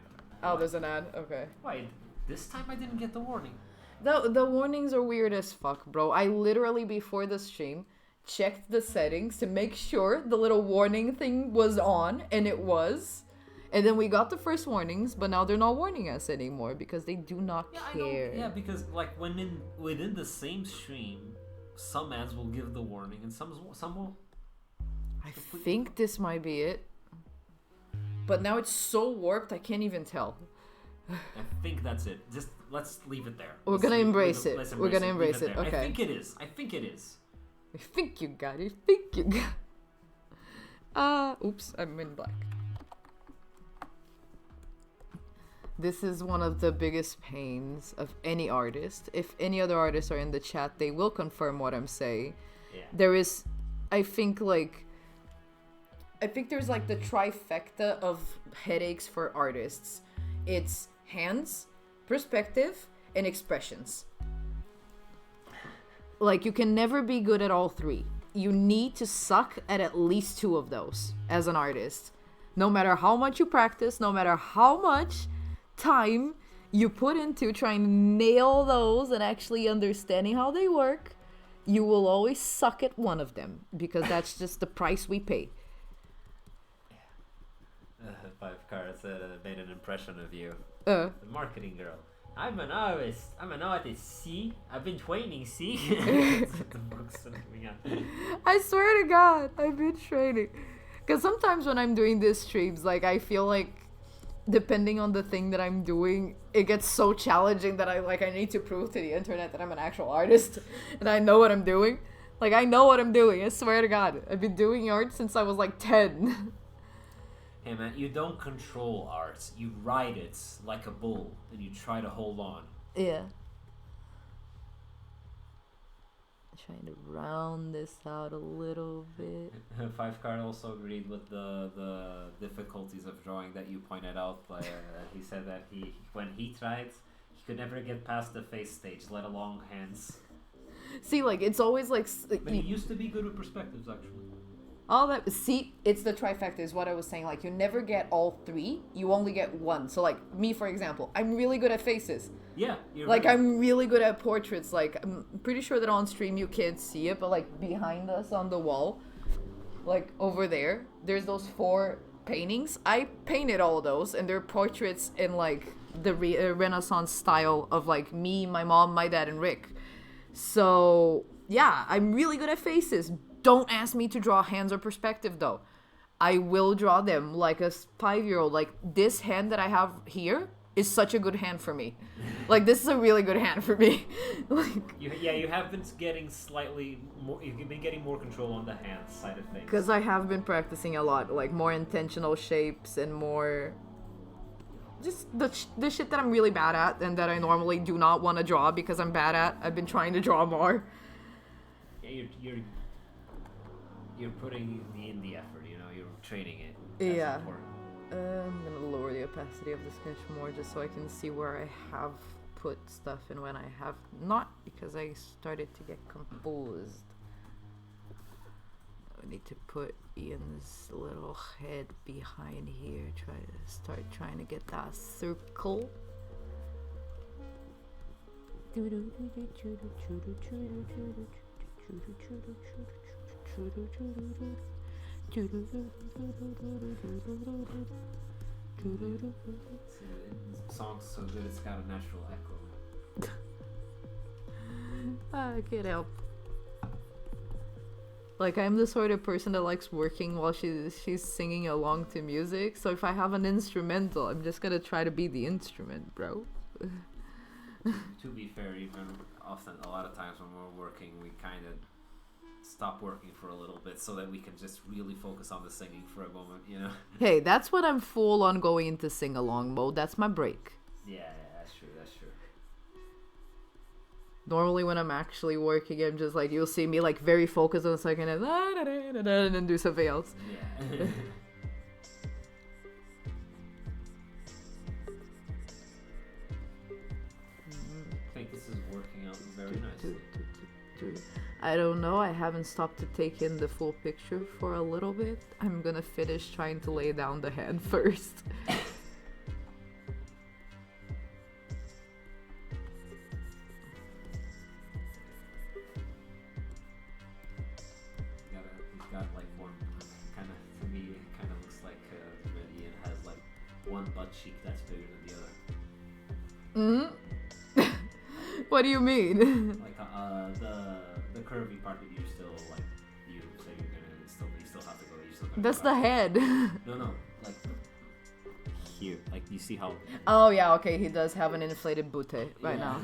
Oh, there's an ad? Okay. Wait, this time I didn't get the warning. The warnings are weird as fuck, bro. I literally, before the stream, checked the settings to make sure the little warning thing was on, and it was. And then we got the first warnings, but now they're not warning us anymore because they do not care. Yeah, because like within the same stream, some ads will give the warning and some will. I think this might be it. But now it's so warped, I can't even tell. I think that's it. Just let's leave it there. We're gonna embrace it. We're gonna embrace it. Okay. I think it is. I think you got it. Oops, I'm in black. This is one of the biggest pains of any artist. If any other artists are in the chat, they will confirm what I'm saying. Yeah. There is, I think there's like the trifecta of headaches for artists. It's hands, perspective, and expressions. Like, you can never be good at all three. You need to suck at least two of those as an artist. No matter how much you practice, no matter how much time you put into trying to nail those and actually understanding how they work, you will always suck at one of them because that's just the price we pay. Five cards made an impression of you. The marketing girl. I'm an artist. See, I've been training. See. The book's coming out. I swear to God, I've been training. Because sometimes when I'm doing these streams, like I feel like, depending on the thing that I'm doing, it gets so challenging that I need to prove to the internet that I'm an actual artist and I know what I'm doing. Like I know what I'm doing. I swear to God, I've been doing art since I was like 10. Hey man, you don't control art. You ride it like a bull and you try to hold on. Yeah. Trying to round this out a little bit. Five card also agreed with the difficulties of drawing that you pointed out. He said that when he tried, he could never get past the face stage, let alone hands. See, like it's always like. But he used to be good with perspectives, actually. It's the trifecta is what I was saying. Like, you never get all three. You only get one. So, like, me, for example, I'm really good at faces. Yeah. I'm really good at portraits. Like, I'm pretty sure that on stream you can't see it, but, like, behind us on the wall, like, over there's those 4 paintings. I painted all of those, and they're portraits in, like, the Renaissance style of, like, me, my mom, my dad, and Rick. So, yeah, I'm really good at faces. Don't ask me to draw hands or perspective, though. I will draw them like a 5-year-old. Like, this hand that I have here is such a good hand for me. Like, this is a really good hand for me. You have been getting slightly more... You've been getting more control on the hand side of things. Because I have been practicing a lot. Like, more intentional shapes and more... Just the shit that I'm really bad at and that I normally do not want to draw because I'm bad at. I've been trying to draw more. Yeah, you're putting in the effort, you're training it. That's important. I'm gonna lower the opacity of the sketch more just so I can see where I have put stuff and when I have not, because I started to get composed. I need to put Ian's little head behind here. Start trying to get that circle. Song's so good it's got a natural echo. I can't help. Like, I'm the sort of person that likes working while she's singing along to music. So if I have an instrumental, I'm just gonna try to be the instrument, bro. To be fair, even often, a lot of times when we're working, we kind of stop working for a little bit so that we can just really focus on the singing for a moment, you know? Hey, that's when I'm full on going into sing-along mode. That's my break. Yeah, that's true, that's true. Normally when I'm actually working, I'm just like, you'll see me like very focused on a second and then do something else. Yeah. I think this is working out very nicely. I don't know, I haven't stopped to take in the full picture for a little bit. I'm gonna finish trying to lay down the hand first. He's got like one kind of, to me, it kind of looks like Ian has like one butt cheek that's bigger than the other. What do you mean? Like the curvy part that you still like, you say you're gonna you still have to go. You still gonna That's go the out. head. No, like here, like you see how. Oh yeah, okay, he does have an inflated booty right now.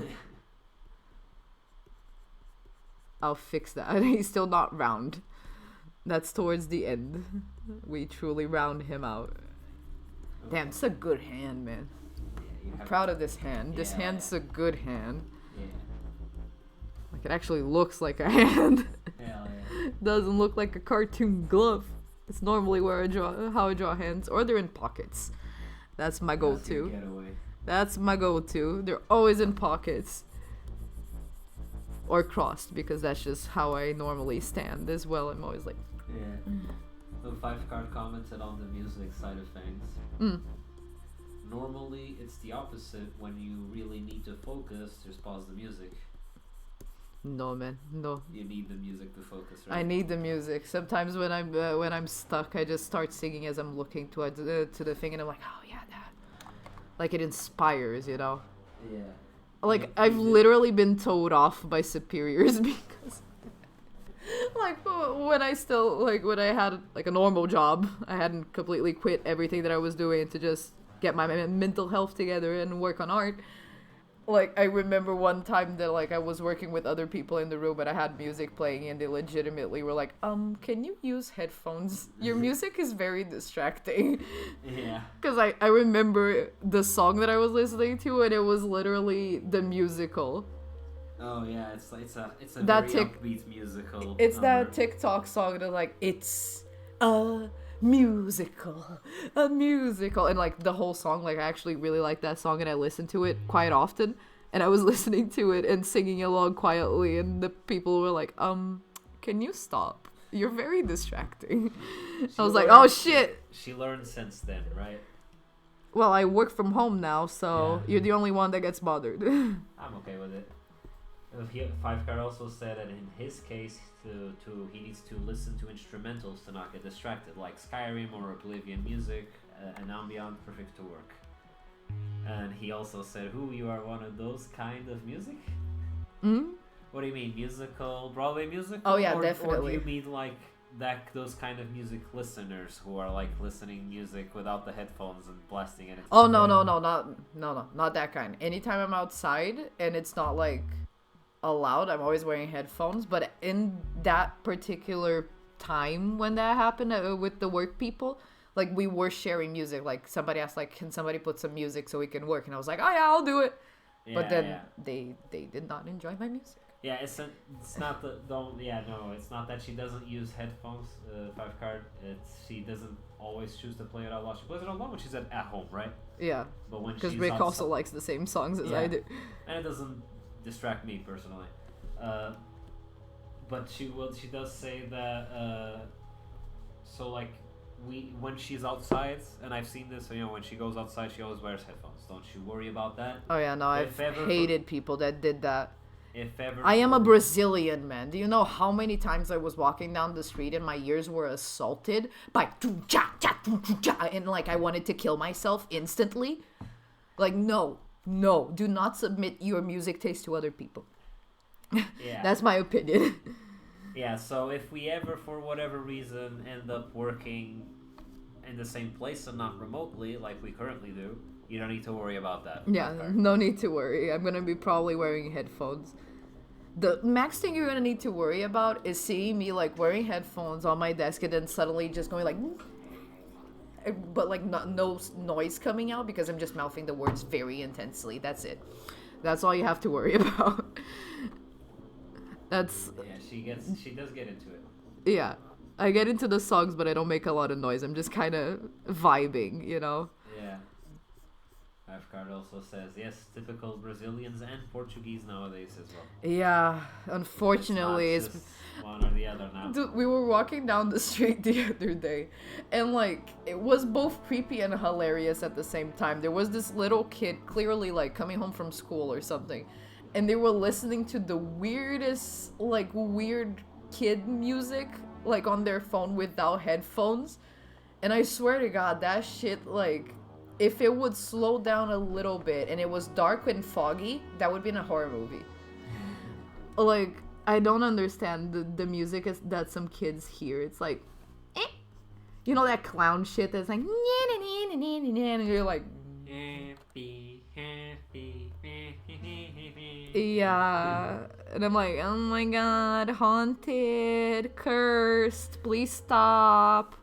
I'll fix that. He's still not round. That's towards the end. We truly round him out. Damn, it's a good hand, man. Yeah, I'm proud of this hand. This hand's a good hand. Yeah. Like, it actually looks like a hand. Hell yeah. Doesn't look like a cartoon glove. It's normally where how I draw hands, or they're in pockets. That's my go-to. That's my go-to. They're always in pockets. Or crossed, because that's just how I normally stand as well. I'm always like... Yeah. So 5-card commented on the music side of things. Normally, it's the opposite. When you really need to focus, just pause the music. No, man. No. You need the music to focus, right? I need the music. Sometimes when I'm stuck, I just start singing as I'm looking to the thing, and I'm like, oh yeah, that. Like, it inspires, you know? Yeah. Like, I've literally been told off by superiors because, like, when I had, like, a normal job, I hadn't completely quit everything that I was doing to just get my mental health together and work on art. Like, I remember one time that, like, I was working with other people in the room, but I had music playing, and they legitimately were like, can you use headphones? Your music is very distracting. Yeah. Because I remember the song that I was listening to, and it was literally the musical. Oh yeah, it's a That very upbeat musical. It's number. that TikTok song that, like, it's a musical, and like the whole song, like, I actually really like that song, and I listen to it quite often, and I was listening to it and singing along quietly, and the people were like, can you stop? You're very distracting. I was like, oh shit. She learned since then, right? Well, I work from home now, so Yeah. you're the only one that gets bothered. I'm okay with it. 5-card also said that in his case, he needs to listen to instrumentals to not get distracted, like Skyrim or Oblivion music, and ambient, perfect to work. And he also said, you are one of those kind of music? What do you mean, musical, Broadway musical? Oh yeah, or definitely. Or do you mean like those kind of music listeners who are like listening music without the headphones and blasting it? Oh no, not that kind. Anytime I'm outside and it's not like allowed, I'm always wearing headphones. But in that particular time when that happened with the work people, like, we were sharing music. Like, somebody asked, like, can somebody put some music so we can work? And I was like, oh yeah, I'll do it. But then they did not enjoy my music. Yeah, it's not the don't yeah no it's not that she doesn't use headphones. Five card. It's she doesn't always choose to play it out loud. She plays it out loud when she's at home, right? Yeah. But when Because she's Rick outside, also likes the same songs as I do. and it doesn't distract me personally. But she does say that. So like when she's outside, and I've seen this. So when she goes outside, she always wears headphones. Don't you worry about that? Oh yeah, no, I've hated people that did that. If ever, I am a Brazilian, man. Do you know how many times I was walking down the street and my ears were assaulted by and like I wanted to kill myself instantly? Like, no, do not submit your music taste to other people. Yeah. That's my opinion. Yeah, so if we ever, for whatever reason, end up working in the same place and not remotely, like we currently do, you don't need to worry about that. Yeah, no need to worry. I'm gonna be probably wearing headphones. The max thing you're gonna need to worry about is seeing me like wearing headphones on my desk and then suddenly just going like, but like no noise coming out because I'm just mouthing the words very intensely. That's it. That's all you have to worry about. That's yeah. She does get into it. Yeah, I get into the songs, but I don't make a lot of noise. I'm just kind of vibing, you know. Yeah. Card also says yes, typical Brazilians and Portuguese nowadays as well. Yeah, unfortunately, it's one or the other now. Dude, we were walking down the street the other day, and like it was both creepy and hilarious at the same time. There was this little kid, clearly like coming home from school or something, and they were listening to the weirdest, like weird kid music, like on their phone without headphones. And I swear to God, that shit, like, if it would slow down a little bit and it was dark and foggy, that would be in a horror movie. Like, I don't understand the music that some kids hear. It's like, you know that clown shit that's like, and you're like, yeah. And I'm like, oh my God, haunted, cursed, please stop.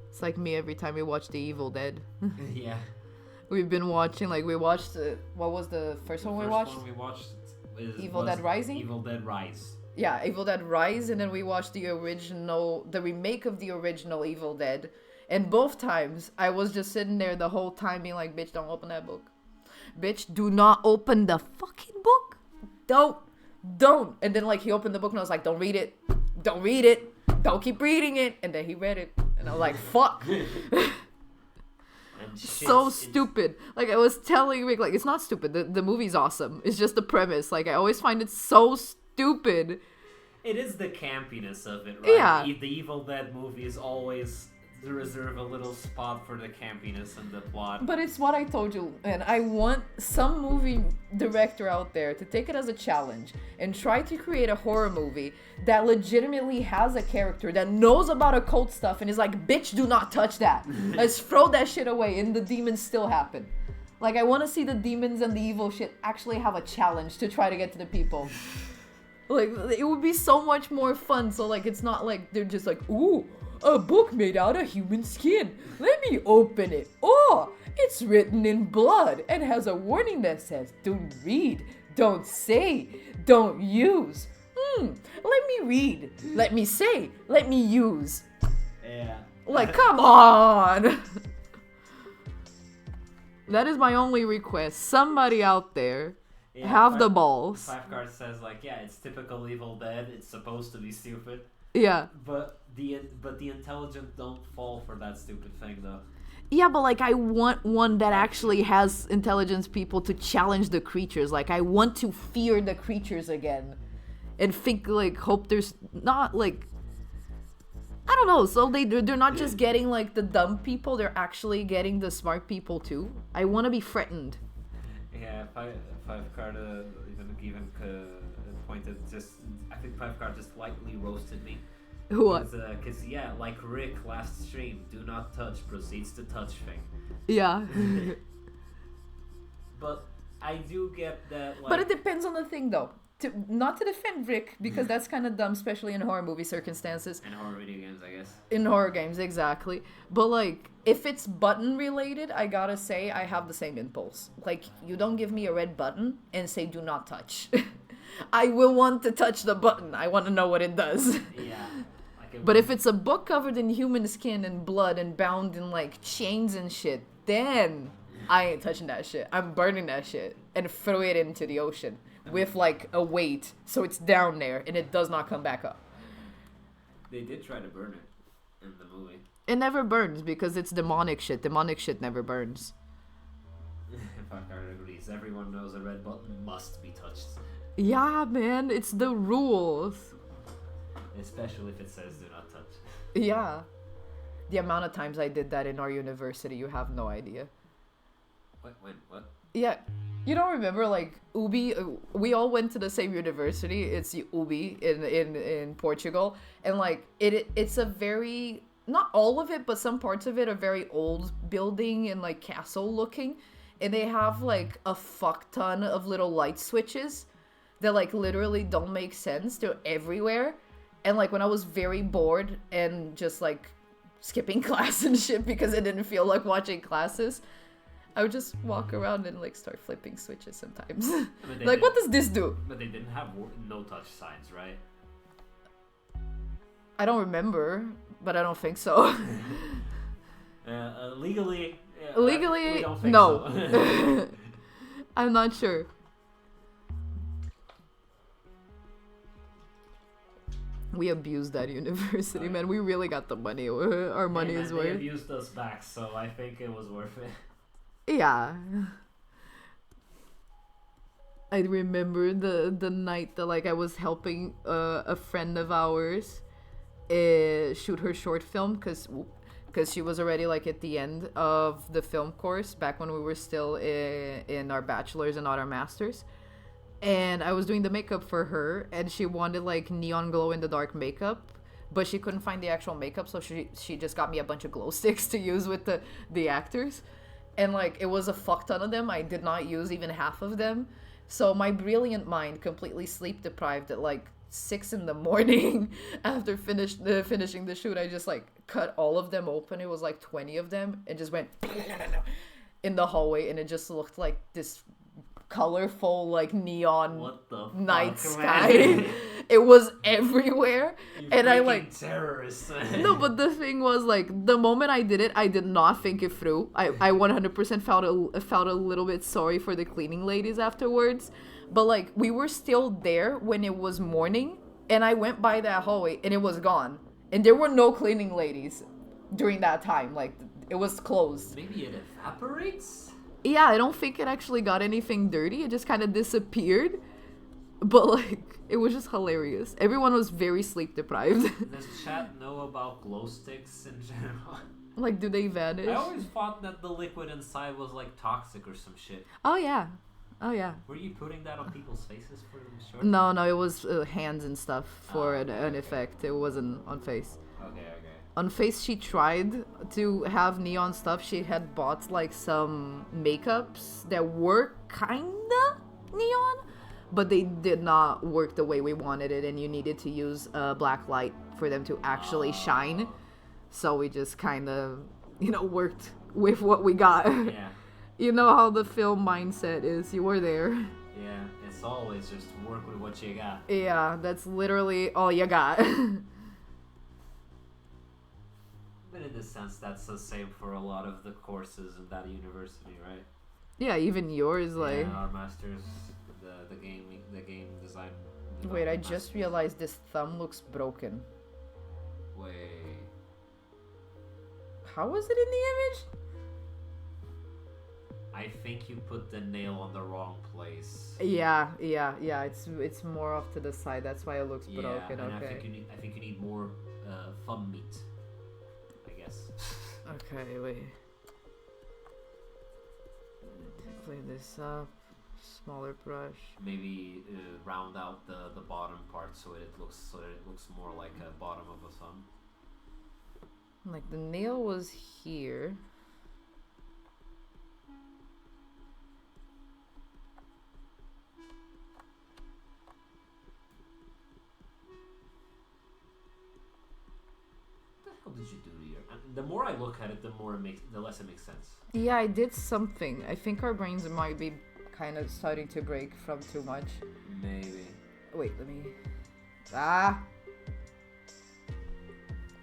It's like me every time we watch The Evil Dead. Yeah. We've been watching, like, we watched, what was the first one we watched? The first one we watched Evil Dead Rising? Evil Dead Rise. Yeah, Evil Dead Rise, and then we watched the remake of the original Evil Dead. And both times, I was just sitting there the whole time being like, bitch, don't open that book. Bitch, do not open the fucking book. Don't. And then, like, he opened the book and I was like, don't read it. Don't keep reading it. And then he read it. And I was like, fuck. So stupid. Like, I was telling Rick, like, it's not stupid. The movie's awesome. It's just the premise. Like, I always find it so stupid. It is the campiness of it, right? Yeah. The Evil Dead movies always reserve a little spot for the campiness and the plot. But it's what I told you, and I want some movie director out there to take it as a challenge and try to create a horror movie that legitimately has a character that knows about occult stuff and is like, bitch, do not touch that. Let's throw that shit away, and the demons still happen. Like, I want to see the demons and the evil shit actually have a challenge to try to get to the people. Like, it would be so much more fun. So, like, it's not like they're just like, ooh, a book made out of human skin. Let me open it. Oh, it's written in blood and has a warning that says, don't read, don't say, don't use. Let me read, let me say, let me use. Yeah. Like, come on. That is my only request. Somebody out there. Yeah, have the balls. Five Card says, like, yeah, it's typical Evil Dead. It's supposed to be stupid. Yeah. But the intelligent don't fall for that stupid thing, though. Yeah, but, like, I want one that actually has intelligence people to challenge the creatures. Like, I want to fear the creatures again. And think, like, hope there's not, like... I don't know. So they're not just getting, like, the dumb people. They're actually getting the smart people, too. I want to be threatened. Yeah, Five Card even pointed just... I think Five Card just lightly roasted me. What? Because, yeah, like Rick last stream, do not touch, proceeds to touch thing. Yeah. But I do get that, like... But it depends on the thing, though. not to defend Rick, because that's kind of dumb, especially in horror movie circumstances. And horror video games, I guess. In horror games, exactly. But like, if it's button related, I gotta say I have the same impulse. Like, you don't give me a red button and say do not touch. I will want to touch the button. I want to know what it does. Yeah. But if it's a book covered in human skin and blood and bound in like chains and shit, then I ain't touching that shit. I'm burning that shit and throw it into the ocean with like a weight so it's down there and it does not come back up. They did try to burn it in the movie. It never burns because it's demonic shit. Demonic shit never burns. Packard agrees. Everyone knows a red button must be touched. Yeah, man, it's the rules. Especially if it says do not touch. Yeah. The amount of times I did that in our university, you have no idea. What? Yeah. You don't remember, like, UBI, we all went to the same university. It's UBI in Portugal. And, like, it's a very, not all of it, but some parts of it are very old building and, like, castle looking. And they have, like, a fuck ton of little light switches that, like, literally don't make sense. They're everywhere. And, like, when I was very bored and just, like, skipping class and shit because I didn't feel like watching classes, I would just walk around and, like, start flipping switches sometimes. Like, what does this do? But they didn't have no-touch signs, right? I don't remember, but I don't think so. Legally... Legally, we don't think no. So. I'm not sure. We abused that university, man. We really got the money. Our money is worth. They abused us back, so I think it was worth it. Yeah. I remember the night that, like, I was helping a friend of ours shoot her short film because she was already, like, at the end of the film course back when we were still in our bachelor's and not our master's. And I was doing the makeup for her, and she wanted, like, neon glow-in-the-dark makeup, but she couldn't find the actual makeup, so she just got me a bunch of glow sticks to use with the actors. And, like, it was a fuck ton of them. I did not use even half of them. So my brilliant mind completely sleep-deprived at, like, 6 in the morning after finishing the shoot. I just, like, cut all of them open. It was, like, 20 of them, and just went in the hallway, and it just looked like this colorful, like, neon night sky. It was everywhere. And I, like, terrorists. No, but the thing was, like, the moment I did it, I did not think it through. I 100% felt a little bit sorry for the cleaning ladies afterwards. But, like, we were still there when it was morning, and I went by that hallway and it was gone, and there were no cleaning ladies during that time. Like, it was closed. Maybe it evaporates. Yeah, I don't think it actually got anything dirty. It just kind of disappeared. But, like, it was just hilarious. Everyone was very sleep deprived. Does chat know about glow sticks in general? Like, do they vanish? I always thought that the liquid inside was, like, toxic or some shit. Oh, yeah. Oh, yeah. Were you putting that on people's faces for them short? No, it was hands and stuff for an effect. It wasn't on face. Okay. On face, she tried to have neon stuff. She had bought, like, some makeups that were kinda neon, but they did not work the way we wanted it, and you needed to use black light for them to actually shine. So we just kind of, worked with what we got. Yeah. You know how the film mindset is. You were there. Yeah, it's always just work with what you got. Yeah, that's literally all you got. But in a sense, that's the same for a lot of the courses in that university, right? Yeah, even yours, like... Yeah, our masters, the game design... Wait, I just realized this thumb looks broken. Wait... How was it in the image? I think you put the nail on the wrong place. Yeah. It's more off to the side. That's why it looks broken. And Okay. I think you need more thumb meat. I guess. Okay, wait. Clean this up. Smaller brush. Maybe round out the bottom part so it looks more like a bottom of a thumb. Like, the nail was here. the more I look at it, the less it makes sense. Yeah, I did something. I think our brains might be kind of starting to break from too much. Maybe. Wait, let me... Ah!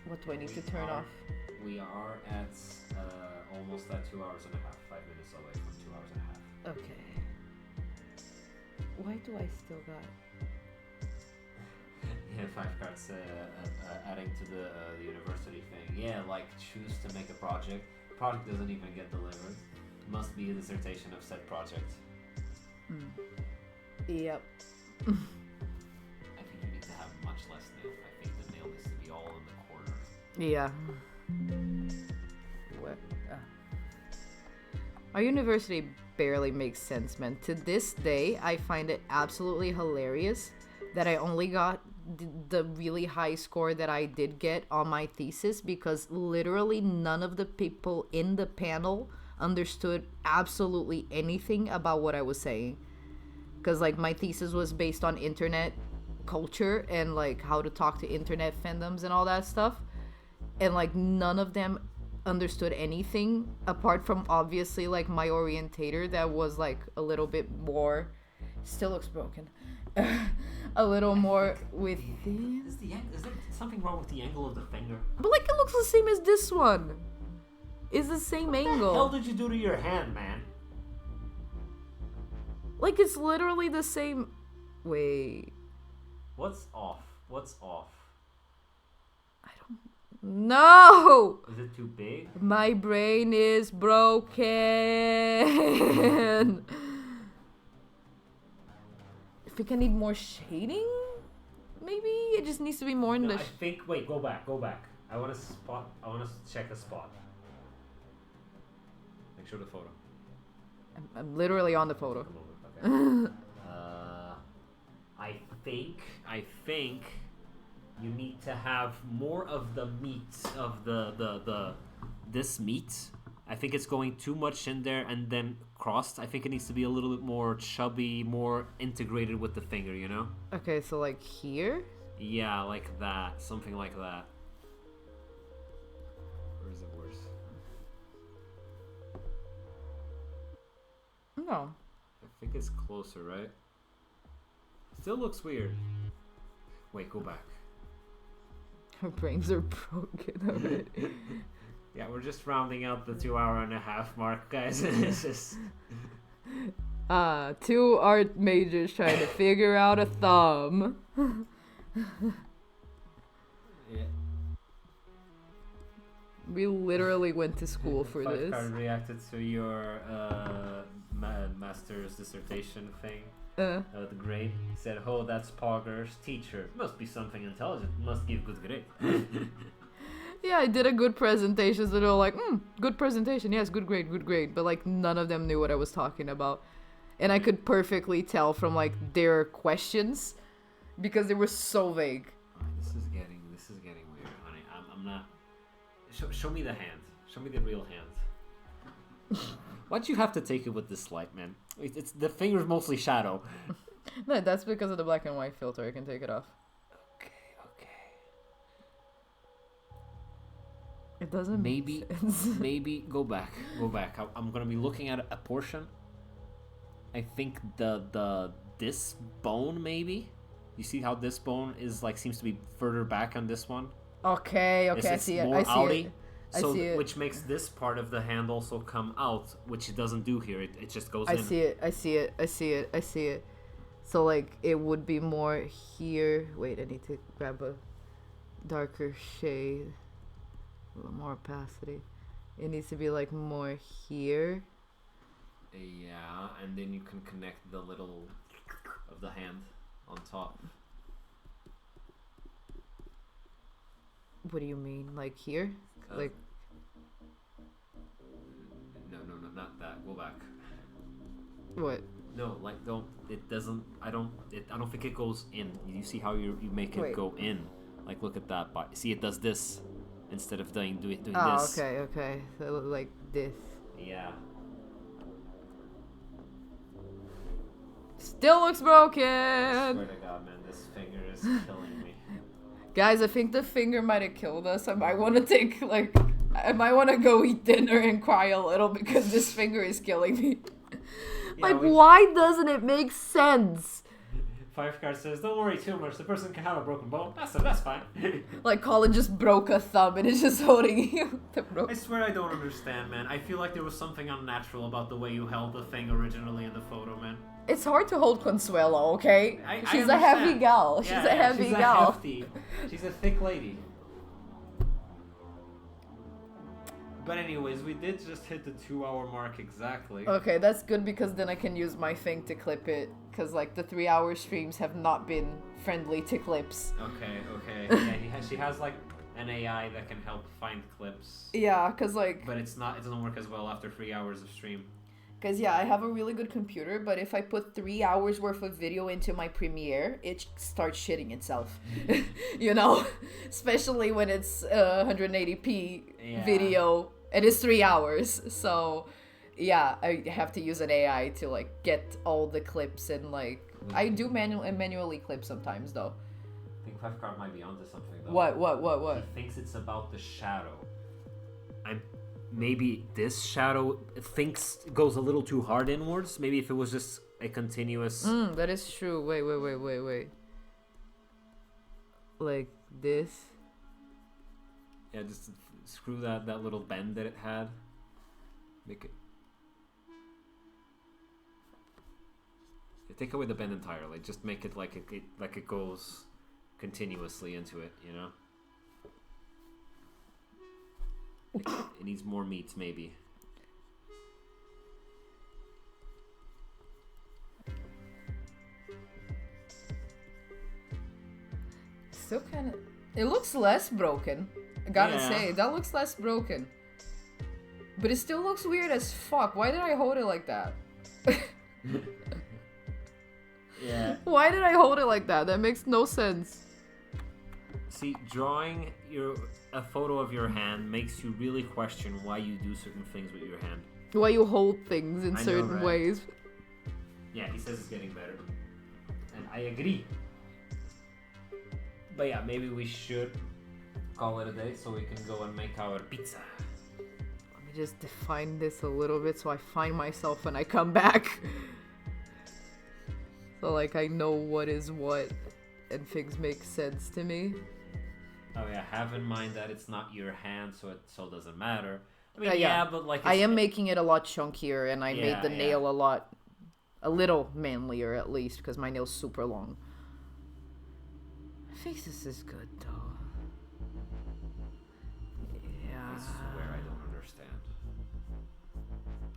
What do I need to turn off? We are at almost at 2 hours and a half. 5 minutes away from 2 hours and a half. Okay. Why do I still got... Yeah, 5 cards adding to the university thing. Yeah, like choose to make a project. Project doesn't even get delivered. Must be a dissertation of said project. Yep. I think you need to have much less nail. I think the nail needs to be all in the corner. Yeah. What? Our university barely makes sense, man. To this day, I find it absolutely hilarious that I only got the really high score that I did get on my thesis because literally none of the people in the panel understood absolutely anything about what I was saying. Because like my thesis was based on internet culture and like how to talk to internet fandoms and all that stuff. And like none of them understood anything apart from obviously like my orientator that was like a little bit more, still looks broken. A little more with is there something wrong with the angle of the finger? But like it looks the same as this one. It's the same angle. What the hell did you do to your hand, man? Like it's literally the same. Wait. What's off? What's off? I don't. No. Is it too big? My brain is broken. I think I need more shading. Maybe it just needs to be more in the. I think. Wait. Go back. I want to check a spot. Make sure the photo. I'm literally on the photo. Okay. I think you need to have more of the meat of this meat. I think it's going too much in there and then crossed. I think it needs to be a little bit more chubby, more integrated with the finger, you know? Okay, so like here? Yeah, like that. Something like that. Or is it worse? No. I think it's closer, right? Still looks weird. Wait, go back. Our brains are broken already. Yeah, we're just rounding out the 2 hour and a half mark, guys. It's just... Two art majors trying to figure out a thumb. Yeah. We literally went to school for this. Card reacted to your master's dissertation thing. The grade. He said, "Oh, that's Pogger's teacher. Must be something intelligent. Must give good grade." Yeah, I did a good presentation, so they were like, good presentation, yes, good grade. But like none of them knew what I was talking about. And I could perfectly tell from like their questions because they were so vague. This is getting weird, honey. I'm not. Show me the hand. Show me the real hand. Why'd you have to take it with this light, man? It's the finger's mostly shadow. No, that's because of the black and white filter. I can take it off. Okay. It doesn't make sense. Maybe go back. I'm gonna be looking at a portion. I think this bone maybe. You see how this bone is like seems to be further back on this one. Okay, I see it. I see it. Which makes this part of the hand also come out, which it doesn't do here. It just goes in. I see it. So like it would be more here. Wait, I need to grab a darker shade. A little more opacity. It needs to be like more here. Yeah, and then you can connect the little of the hand on top. What do you mean? Like here? Like no, not that. Go back. What? No, like don't. It doesn't. I don't think it goes in. You see how you make it go in? Like look at that. See, it does this instead of doing this. Oh, okay. So like this. Yeah. Still looks broken. I swear to God, man, this finger is killing me. Guys, I think the finger might have killed us. I might want to take like I might want to go eat dinner and cry a little because this finger is killing me. Yeah, Like, why doesn't it make sense? Five Card says, don't worry too much. The person can have a broken bone. That's fine. Like, Colin just broke a thumb and is just holding you. I swear I don't understand, man. I feel like there was something unnatural about the way you held the thing originally in the photo, man. It's hard to hold Consuelo, okay? She's a understand. heavy gal. She's a heavy gal. She's a thick lady. But anyways, we did just hit the 2-hour mark exactly. Okay, that's good because then I can use my thing to clip it. Because, like, the 3-hour streams have not been friendly to clips. Okay. Yeah, she has, like, an AI that can help find clips. Yeah, because, like... But it doesn't work as well after 3 hours of stream. Because, yeah, I have a really good computer, but if I put 3 hours worth of video into my Premiere, it starts shitting itself. You know? Especially when it's 180p video, and it's 3 hours. So, yeah, I have to use an AI to, like, get all the clips and, like... I do manually clip sometimes, though. I think Five Card might be onto something, though. What? He thinks it's about the shadow. Maybe this shadow goes a little too hard inwards. Maybe if it was just a continuous... that is true. Wait. Like this? Yeah, just screw that little bend that it had. Make it... Yeah, take away the bend entirely. Just make it like it goes continuously into it, you know? It needs more meat, maybe. Still kind of... It looks less broken. I gotta say, that looks less broken. But it still looks weird as fuck. Why did I hold it like that? Yeah. Why did I hold it like that? That makes no sense. See, drawing a photo of your hand makes you really question why you do certain things with your hand. Why you hold things in certain ways. Yeah, he says it's getting better. And I agree. But yeah, maybe we should call it a day so we can go and make our pizza. Let me just define this a little bit so I find myself when I come back. So, like, I know what is what and things make sense to me. Oh yeah, have in mind that it's not your hand, so it doesn't matter. I mean, but like... I am making it a lot chunkier, and I made the nail a little manlier at least, because my nail's super long. I think this is good, though. Yeah. I swear I don't understand.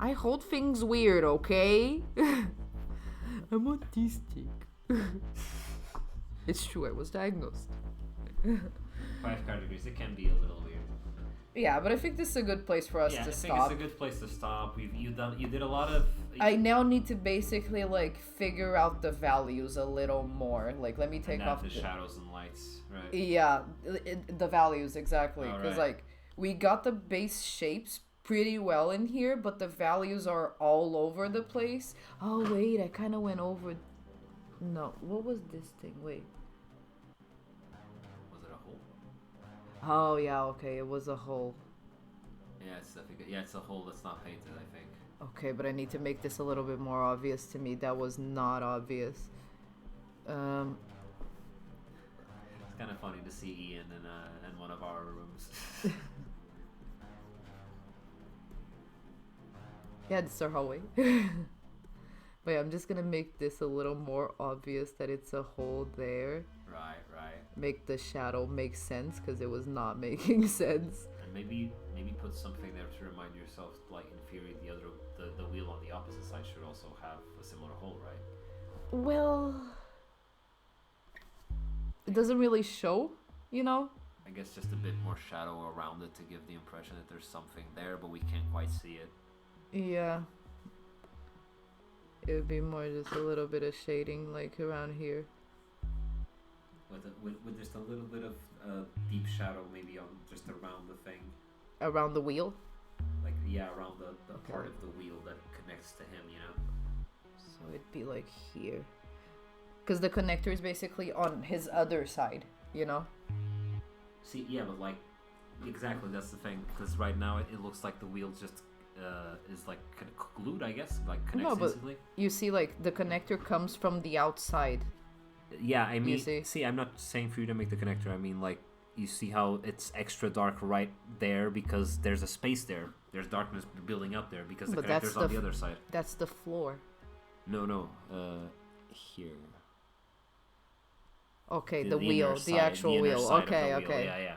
I hold things weird, okay? I'm autistic. It's true, I was diagnosed. 5 categories, it can be a little weird. Yeah, but I think this is a good place for us to stop. I think it's a good place to stop. You did a lot of... I now need to basically, like, figure out the values a little more. Like, let me take off the shadows and lights, right? Yeah, the values, exactly. Because, like, we got the base shapes pretty well in here, but the values are all over the place. Oh, wait, I kind of went over... No, what was this thing? Wait. Oh, yeah, okay, it was a hole. Yeah, it's a hole that's not painted, I think. Okay, but I need to make this a little bit more obvious to me. That was not obvious. It's kind of funny to see Ian in one of our rooms. Yeah, it's our hallway. But yeah, I'm just gonna make this a little more obvious that it's a hole there. Right. Make the shadow make sense, because it was not making sense. And maybe put something there to remind yourself, like in theory, the wheel on the opposite side should also have a similar hole, right? Well, it doesn't really show, you know? I guess just a bit more shadow around it to give the impression that there's something there, but we can't quite see it. Yeah. It would be more just a little bit of shading, like around here. With just a little bit of deep shadow, maybe on just around the thing. Around the wheel? Like, yeah, around the part of the wheel that connects to him, you know? So it'd be like here. Because the connector is basically on his other side, you know? See, yeah, but like, exactly, that's the thing. Because right now it looks like the wheel just is like glued, I guess, like connects No, but instantly. you see, like, the connector comes from the outside. Yeah, I mean, see? I'm not saying for you to make the connector. I mean, like, you see how it's extra dark right there because there's a space there. There's darkness building up there because the But connector's on the other side. That's the floor. No, here. Okay, The the wheel, inner the side, actual the inner wheel. side of the Okay, wheel. okay. Yeah.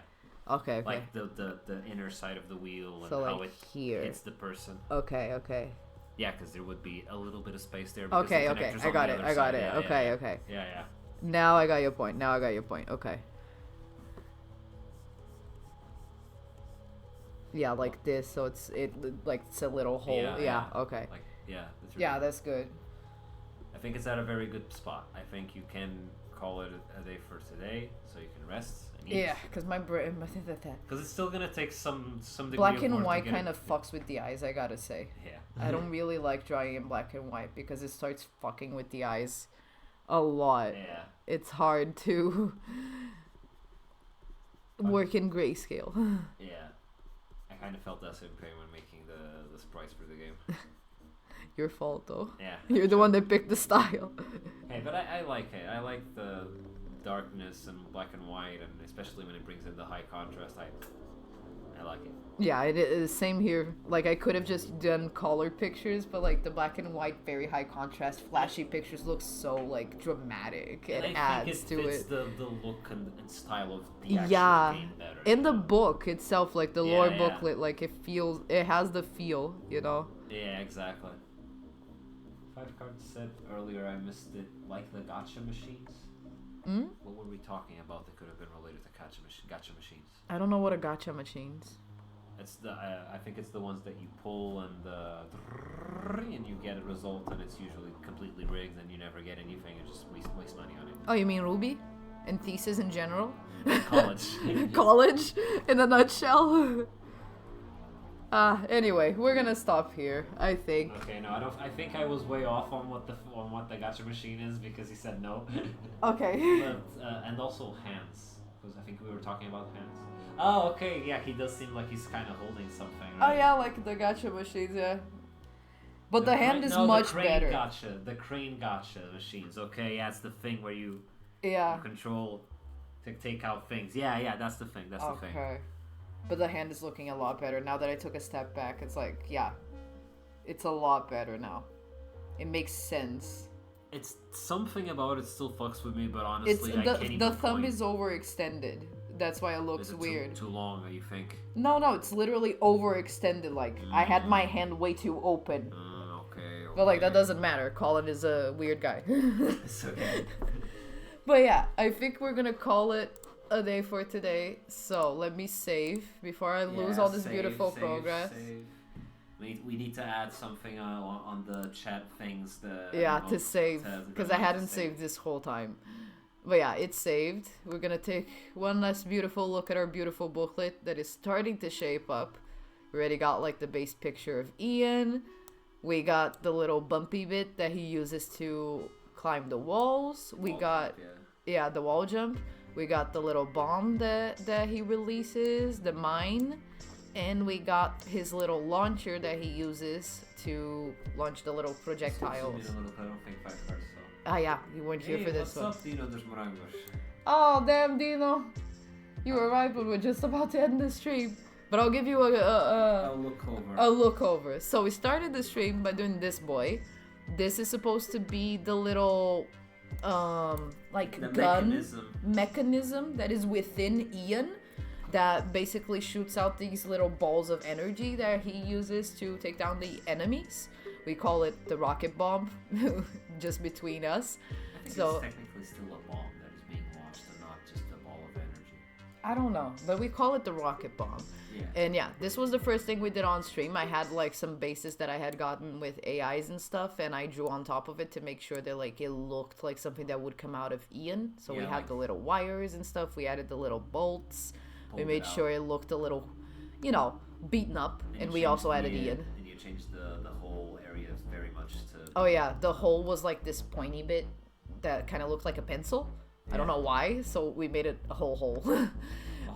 Okay. Like the inner side of the wheel and So, how like, it here. hits the person. Okay. Yeah, because there would be a little bit of space there. Because Okay. the I connector's got on it. the I other got side. it. Yeah, Okay. Yeah. Now I got your point. Okay. Yeah, like this. So it's a little hole. Yeah. Okay. Like, yeah. Yeah, that's good. I think it's at a very good spot. I think you can call it a day for today, so you can rest and eat. Yeah, because my brain. Because it's still gonna take some degree Black of and work to white get kind it. of fucks with the eyes, I gotta say. Yeah. I don't really like drawing in black and white because it starts fucking with the eyes a lot. Yeah. It's hard to work in grayscale. Yeah. I kind of felt that same pain when making the sprites for the game. Your fault though. Yeah. You're the one that picked the style. Hey, but I like it. I like the darkness and black and white, and especially when it brings in the high contrast. I like it. Yeah, it is same here. Like I could have just done color pictures, but like the black and white, very high contrast, flashy pictures look so like dramatic. It adds to fits it. the look and style of the actual game better. In the book itself, like the lore Yeah. booklet, like it has the feel, you know. Yeah, exactly. 5 cards said earlier I missed it, like the gacha machines. Hmm? What were we talking about that could have been related to gacha machines? I don't know what a gacha machine's. It's the I think it's the ones that you pull and you get a result, and it's usually completely rigged and you never get anything. You just waste money on it. Oh, you mean Ruby? And thesis in general? College. College in a nutshell. Anyway, we're gonna stop here, I think. Okay, no, I think I was way off on what the gacha machine is because he said no. Okay. But and also hands, because I think we were talking about hands. Oh, okay, yeah, he does seem like he's kind of holding something. Right? Oh yeah, like the gacha machines, yeah. But the hand is much better. The crane gacha machines. Okay, yeah, it's the thing where you control to take out things. Yeah, that's the thing. That's the thing. Okay. But the hand is looking a lot better now that I took a step back. It's like, yeah, it's a lot better now. It makes sense. It's something about it still fucks with me, but honestly, I can't even the thumb point. is overextended. That's why it looks Is it weird. Too long, you think? No, it's literally overextended. Like I had my hand way too open. Okay. But like that doesn't matter. Colin is a weird guy. It's okay. But yeah, I think we're gonna call it a day for today. So let me save before I lose all this beautiful progress. Save. We need to add something on the chat things. To save, because I hadn't saved this whole time. But yeah, it's saved. We're gonna take one last beautiful look at our beautiful booklet that is starting to shape up. We already got like the base picture of Ian. We got the little bumpy bit that he uses to climb the walls. We got the wall jump. We got the little bomb that he releases, the mine. And we got his little launcher that he uses to launch the little projectiles. I don't think 5 cards, so. Ah, yeah, you weren't here for this one. What's up, Dino dos Morangos? Oh, damn, Dino. You were right, but we're just about to end the stream. But I'll give you a look over. So we started the stream by doing this boy. This is supposed to be the little, The gun mechanism that is within Ian. That basically shoots out these little balls of energy that he uses to take down the enemies. We call it the rocket bomb, just between us. I think it's technically still a bomb that is being launched and not just a ball of energy. I don't know, but we call it the rocket bomb. Yeah. And yeah, this was the first thing we did on stream. I had like some bases that I had gotten with AIs and stuff, and I drew on top of it to make sure that like it looked like something that would come out of Ian. So we had the little wires and stuff. We added the little bolts. We made sure it looked a little, beaten up, and we also added Ian. And you changed the whole area very much to... Oh yeah, the hole was like this pointy bit that kind of looked like a pencil. I don't know why, so we made it a whole hole.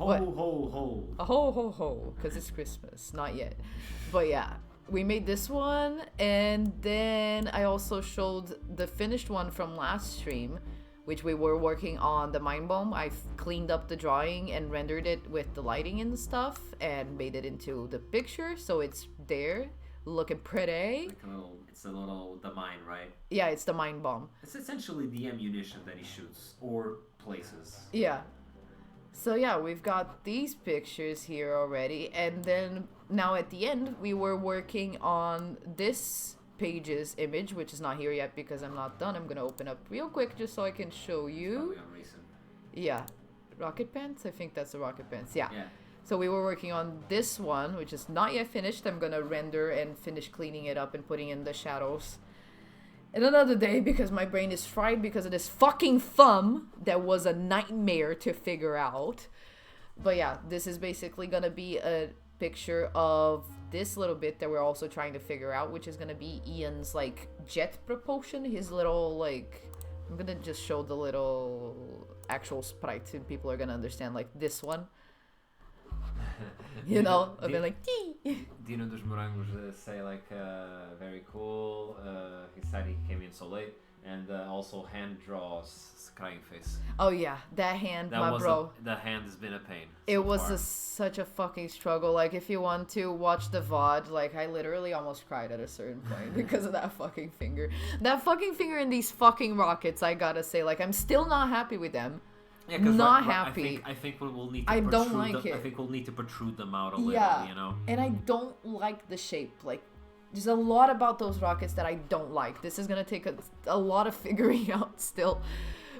Ho What? ho ho. A ho ho ho, because it's Christmas. Not yet. But yeah, we made this one, and then I also showed the finished one from last stream, which we were working on the mind bomb. I've cleaned up the drawing and rendered it with the lighting and stuff and made it into the picture, so it's there looking pretty. Like the mine, right? Yeah, it's the mind bomb. It's essentially the ammunition that he shoots or places. Yeah. So yeah, we've got these pictures here already, and then now at the end we were working on this page's image, which is not here yet because I'm not done. I'm gonna open up real quick just so I can show you. Probably on recent. Yeah, rocket pants. I think that's the rocket pants. Yeah. Yeah. So we were working on this one, which is not yet finished. I'm gonna render and finish cleaning it up and putting in the shadows in another day because my brain is fried because of this fucking thumb that was a nightmare to figure out. But yeah, this is basically gonna be a picture of this little bit that we're also trying to figure out, which is gonna be Ian's like jet propulsion, his little like, I'm gonna just show the little actual sprites and people are gonna understand, like this one. You know, I've been like, do you know there's morangos say like very cool, he said he came in so late, and also hand draws crying face. oh yeah, that hand, That my was bro. the hand has been a pain. It so was far. such a fucking struggle. Like, if you want to watch the VOD, like, I literally almost cried at a certain point because of that fucking finger. That fucking finger and these fucking rockets, I gotta say. Like, I'm still not happy with them. Yeah, 'cause not right, happy. I think we'll need to I don't protrude like them, it. I think we'll need to protrude them out a little, Yeah. you know? And I don't like the shape. Like, there's a lot about those rockets that I don't like. This is gonna take a lot of figuring out still.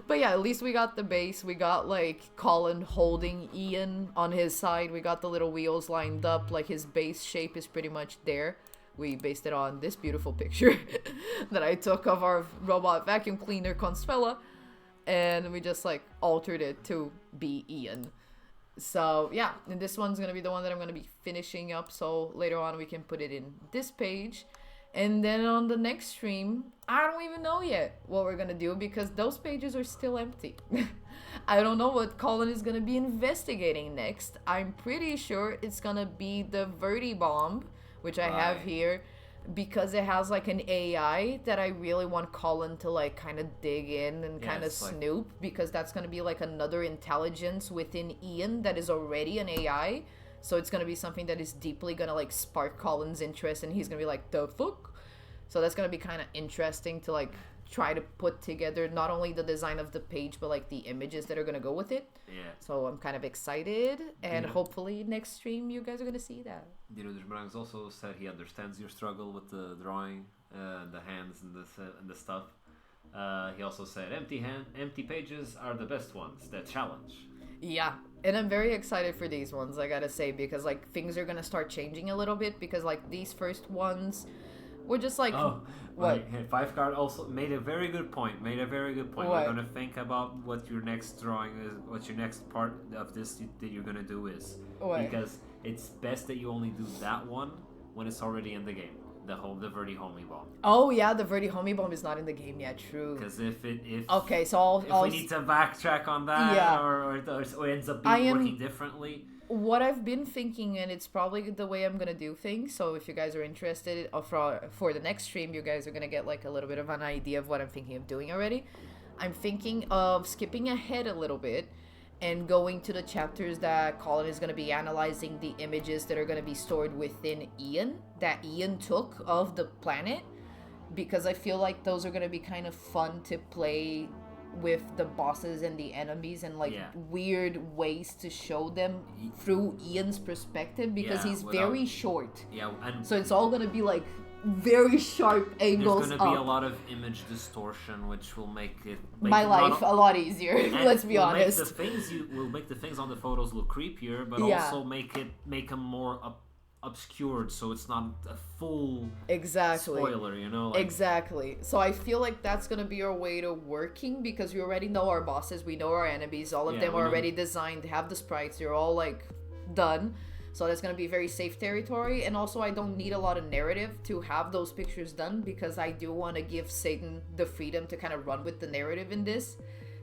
But yeah, at least we got the base. We got, like, Colin holding Ian on his side. We got the little wheels lined up. Like, his base shape is pretty much there. We based it on this beautiful picture that I took of our robot vacuum cleaner, Consuela. And we just, like, altered it to be Ian. So, yeah. And this one's gonna be the one that I'm gonna be finishing up. So, later on, we can put it in this page. And then on the next stream, I don't even know yet what we're gonna do because those pages are still empty. I don't know what Colin is gonna be investigating next. I'm pretty sure it's gonna be the Verdi bomb, which I have Right. here, because it has like an AI that I really want Colin to like kind of dig in and kind of it's like- snoop, because that's gonna be like another intelligence within Ian that is already an AI. So it's gonna be something that is deeply gonna like spark Colin's interest, and he's gonna be like, the fuck? So that's gonna be kind of interesting to like try to put together not only the design of the page but like the images that are gonna go with it. Yeah. So I'm kind of excited, and Yeah. hopefully next stream you guys are gonna see that. You know, Morangos also said he understands your struggle with the drawing, the hands and the stuff. He also said empty pages are the best ones. That challenge. Yeah, and I'm very excited for these ones, I gotta say, because like things are gonna start changing a little bit, because like these first ones were just like, Oh, what? Right. Five Card also made a very good point. What? We're gonna think about what your next drawing is, what your next part of this that you're gonna do is, What? because it's best that you only do that one when it's already in the game. The Verdi homie bomb. Oh yeah, the Verdi homie bomb is not in the game yet. True. Because if Okay, so if we need to backtrack on that, Yeah. or it ends up I being am- working differently. What I've been thinking, and it's probably the way I'm gonna do things, so if you guys are interested, for the next stream, you guys are gonna get like a little bit of an idea of what I'm thinking of doing already. I'm thinking of skipping ahead a little bit and going to the chapters that Colin is gonna be analyzing the images that are gonna be stored within Ian, that Ian took of the planet, because I feel like those are gonna be kind of fun to play with the bosses and the enemies, and like Yeah. weird ways to show them through Ian's perspective, because Yeah, he's without- very short. Yeah, and So it's all gonna be like very sharp there's angles gonna be a up. lot of image distortion, which will make it My life a lot easier. and Let's be will honest. Will make the things on the photos look creepier, but Yeah. also make them more obscured, so it's not a full Exactly. spoiler. You know, like, Exactly. So I feel like that's gonna be our way to working, because we already know our bosses, we know our enemies, all of Yeah, them we are know- already designed, have the sprites, they're all like done. So that's gonna be very safe territory, and also I don't need a lot of narrative to have those pictures done, because I do want to give Satan the freedom to kind of run with the narrative in this,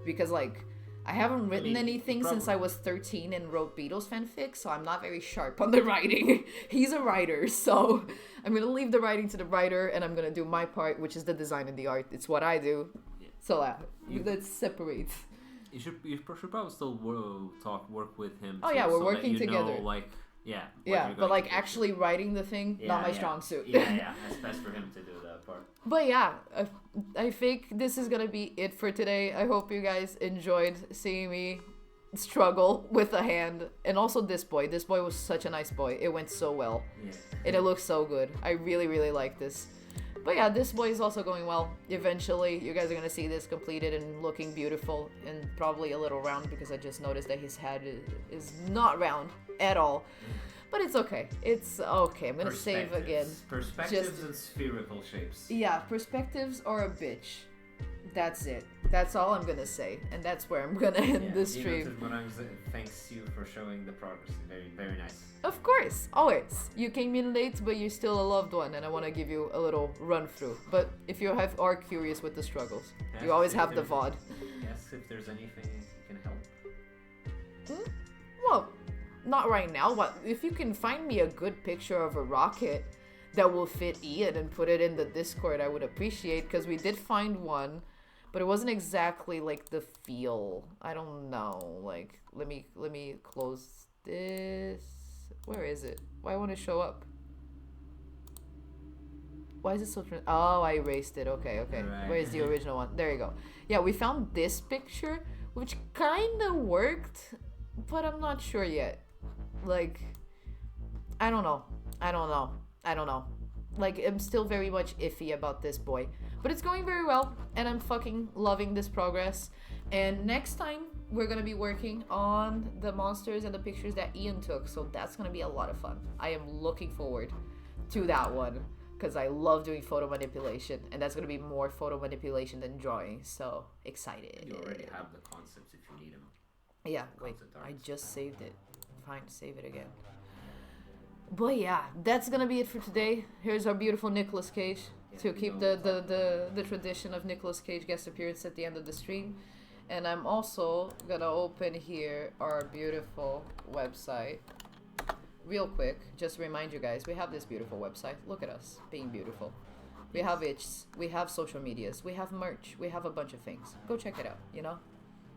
because like I haven't written anything since I was 13 and wrote Beatles fanfic, so I'm not very sharp on the writing. He's a writer, so I'm gonna leave the writing to the writer, and I'm gonna do my part, which is the design and the art. It's what I do. Yeah. So let's separate. You should probably still work with him. Oh too, yeah, we're so working that you together. Know, like yeah. Yeah, but like actually writing the thing, not my strong suit. Yeah. That's best for him to do that part. But yeah, I think this is gonna be it for today. I hope you guys enjoyed seeing me struggle with a hand, and also this boy. This boy was such a nice boy. It went so well, and it looks so good. I really like this. But yeah, this boy is also going well. Eventually, you guys are gonna see this completed and looking beautiful, and probably a little round because I just noticed that his head is not round at all. But it's okay. It's okay. I'm gonna save again. Perspectives and spherical shapes. Yeah, perspectives are a bitch. That's it. That's all I'm gonna say, and that's where I'm gonna end this stream. Thanks you for showing the progress. Very nice. Of course, always. You came in late, but you're still a loved one, and I want to give you a little run through. But if you are curious with the struggles, you always have the VOD. Yes, if there's anything you can help. Well, not right now. But if you can find me a good picture of a rocket that will fit Ian and put it in the Discord, I would appreciate, because we did find one. But it wasn't exactly like the feel. I don't know. Like, let me close this. Where is it? Why won't it show up? Why is it so... Oh, I erased it. Okay. Right. Where is the original one? There you go. Yeah, we found this picture, which kind of worked, but I'm not sure yet. Like, I don't know. Like, I'm still very much iffy about this boy. But it's going very well, and I'm fucking loving this progress. And next time, we're gonna be working on the monsters and the pictures that Ian took, so that's gonna be a lot of fun. I am looking forward to that one, because I love doing photo manipulation, and that's gonna be more photo manipulation than drawing, so excited. You already have the concepts if you need them. Yeah, wait, I just saved it. Fine, save it again. But yeah, that's gonna be it for today. Here's our beautiful Nicolas Cage. To keep the tradition of Nicolas Cage guest appearance at the end of the stream. And I'm also gonna open here our beautiful website real quick. Just to remind you guys, we have this beautiful website. Look at us being beautiful. We have itches, we have social medias, we have merch, we have a bunch of things. Go check it out, you know?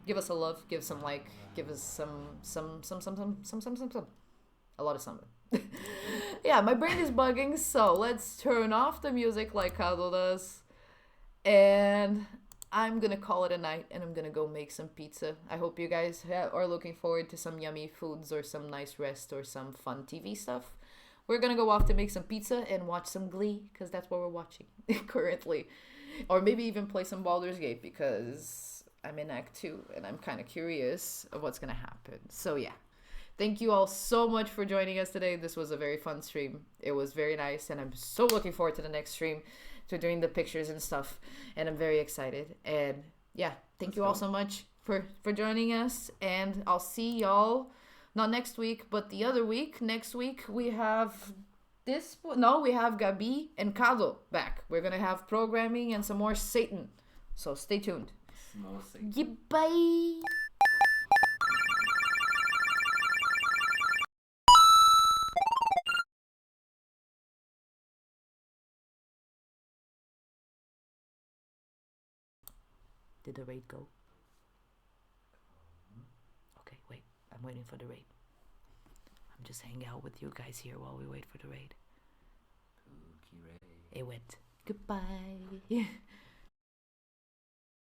Give us a love, give some like, give us some a lot of something. Yeah, my brain is bugging, so let's turn off the music like Kado does. And I'm gonna call it a night, and I'm gonna go make some pizza. I hope you guys are looking forward to some yummy foods or some nice rest or some fun TV stuff. We're gonna go off to make some pizza and watch some Glee, because that's what we're watching currently. Or maybe even play some Baldur's Gate, because I'm in Act 2, and I'm kind of curious of what's gonna happen. So yeah. Thank you all so much for joining us today. This was a very fun stream. It was very nice, and I'm so looking forward to the next stream, to doing the pictures and stuff, and I'm very excited. And yeah, thank you all so much for joining us, and I'll see y'all not next week, but the other week. Next week we have we have Gabi and Kado back. We're gonna have programming and some more Satan, so stay tuned. Goodbye. Did the raid go? Okay, wait. I'm waiting for the raid. I'm just hanging out with you guys here while we wait for the raid. It went. Goodbye.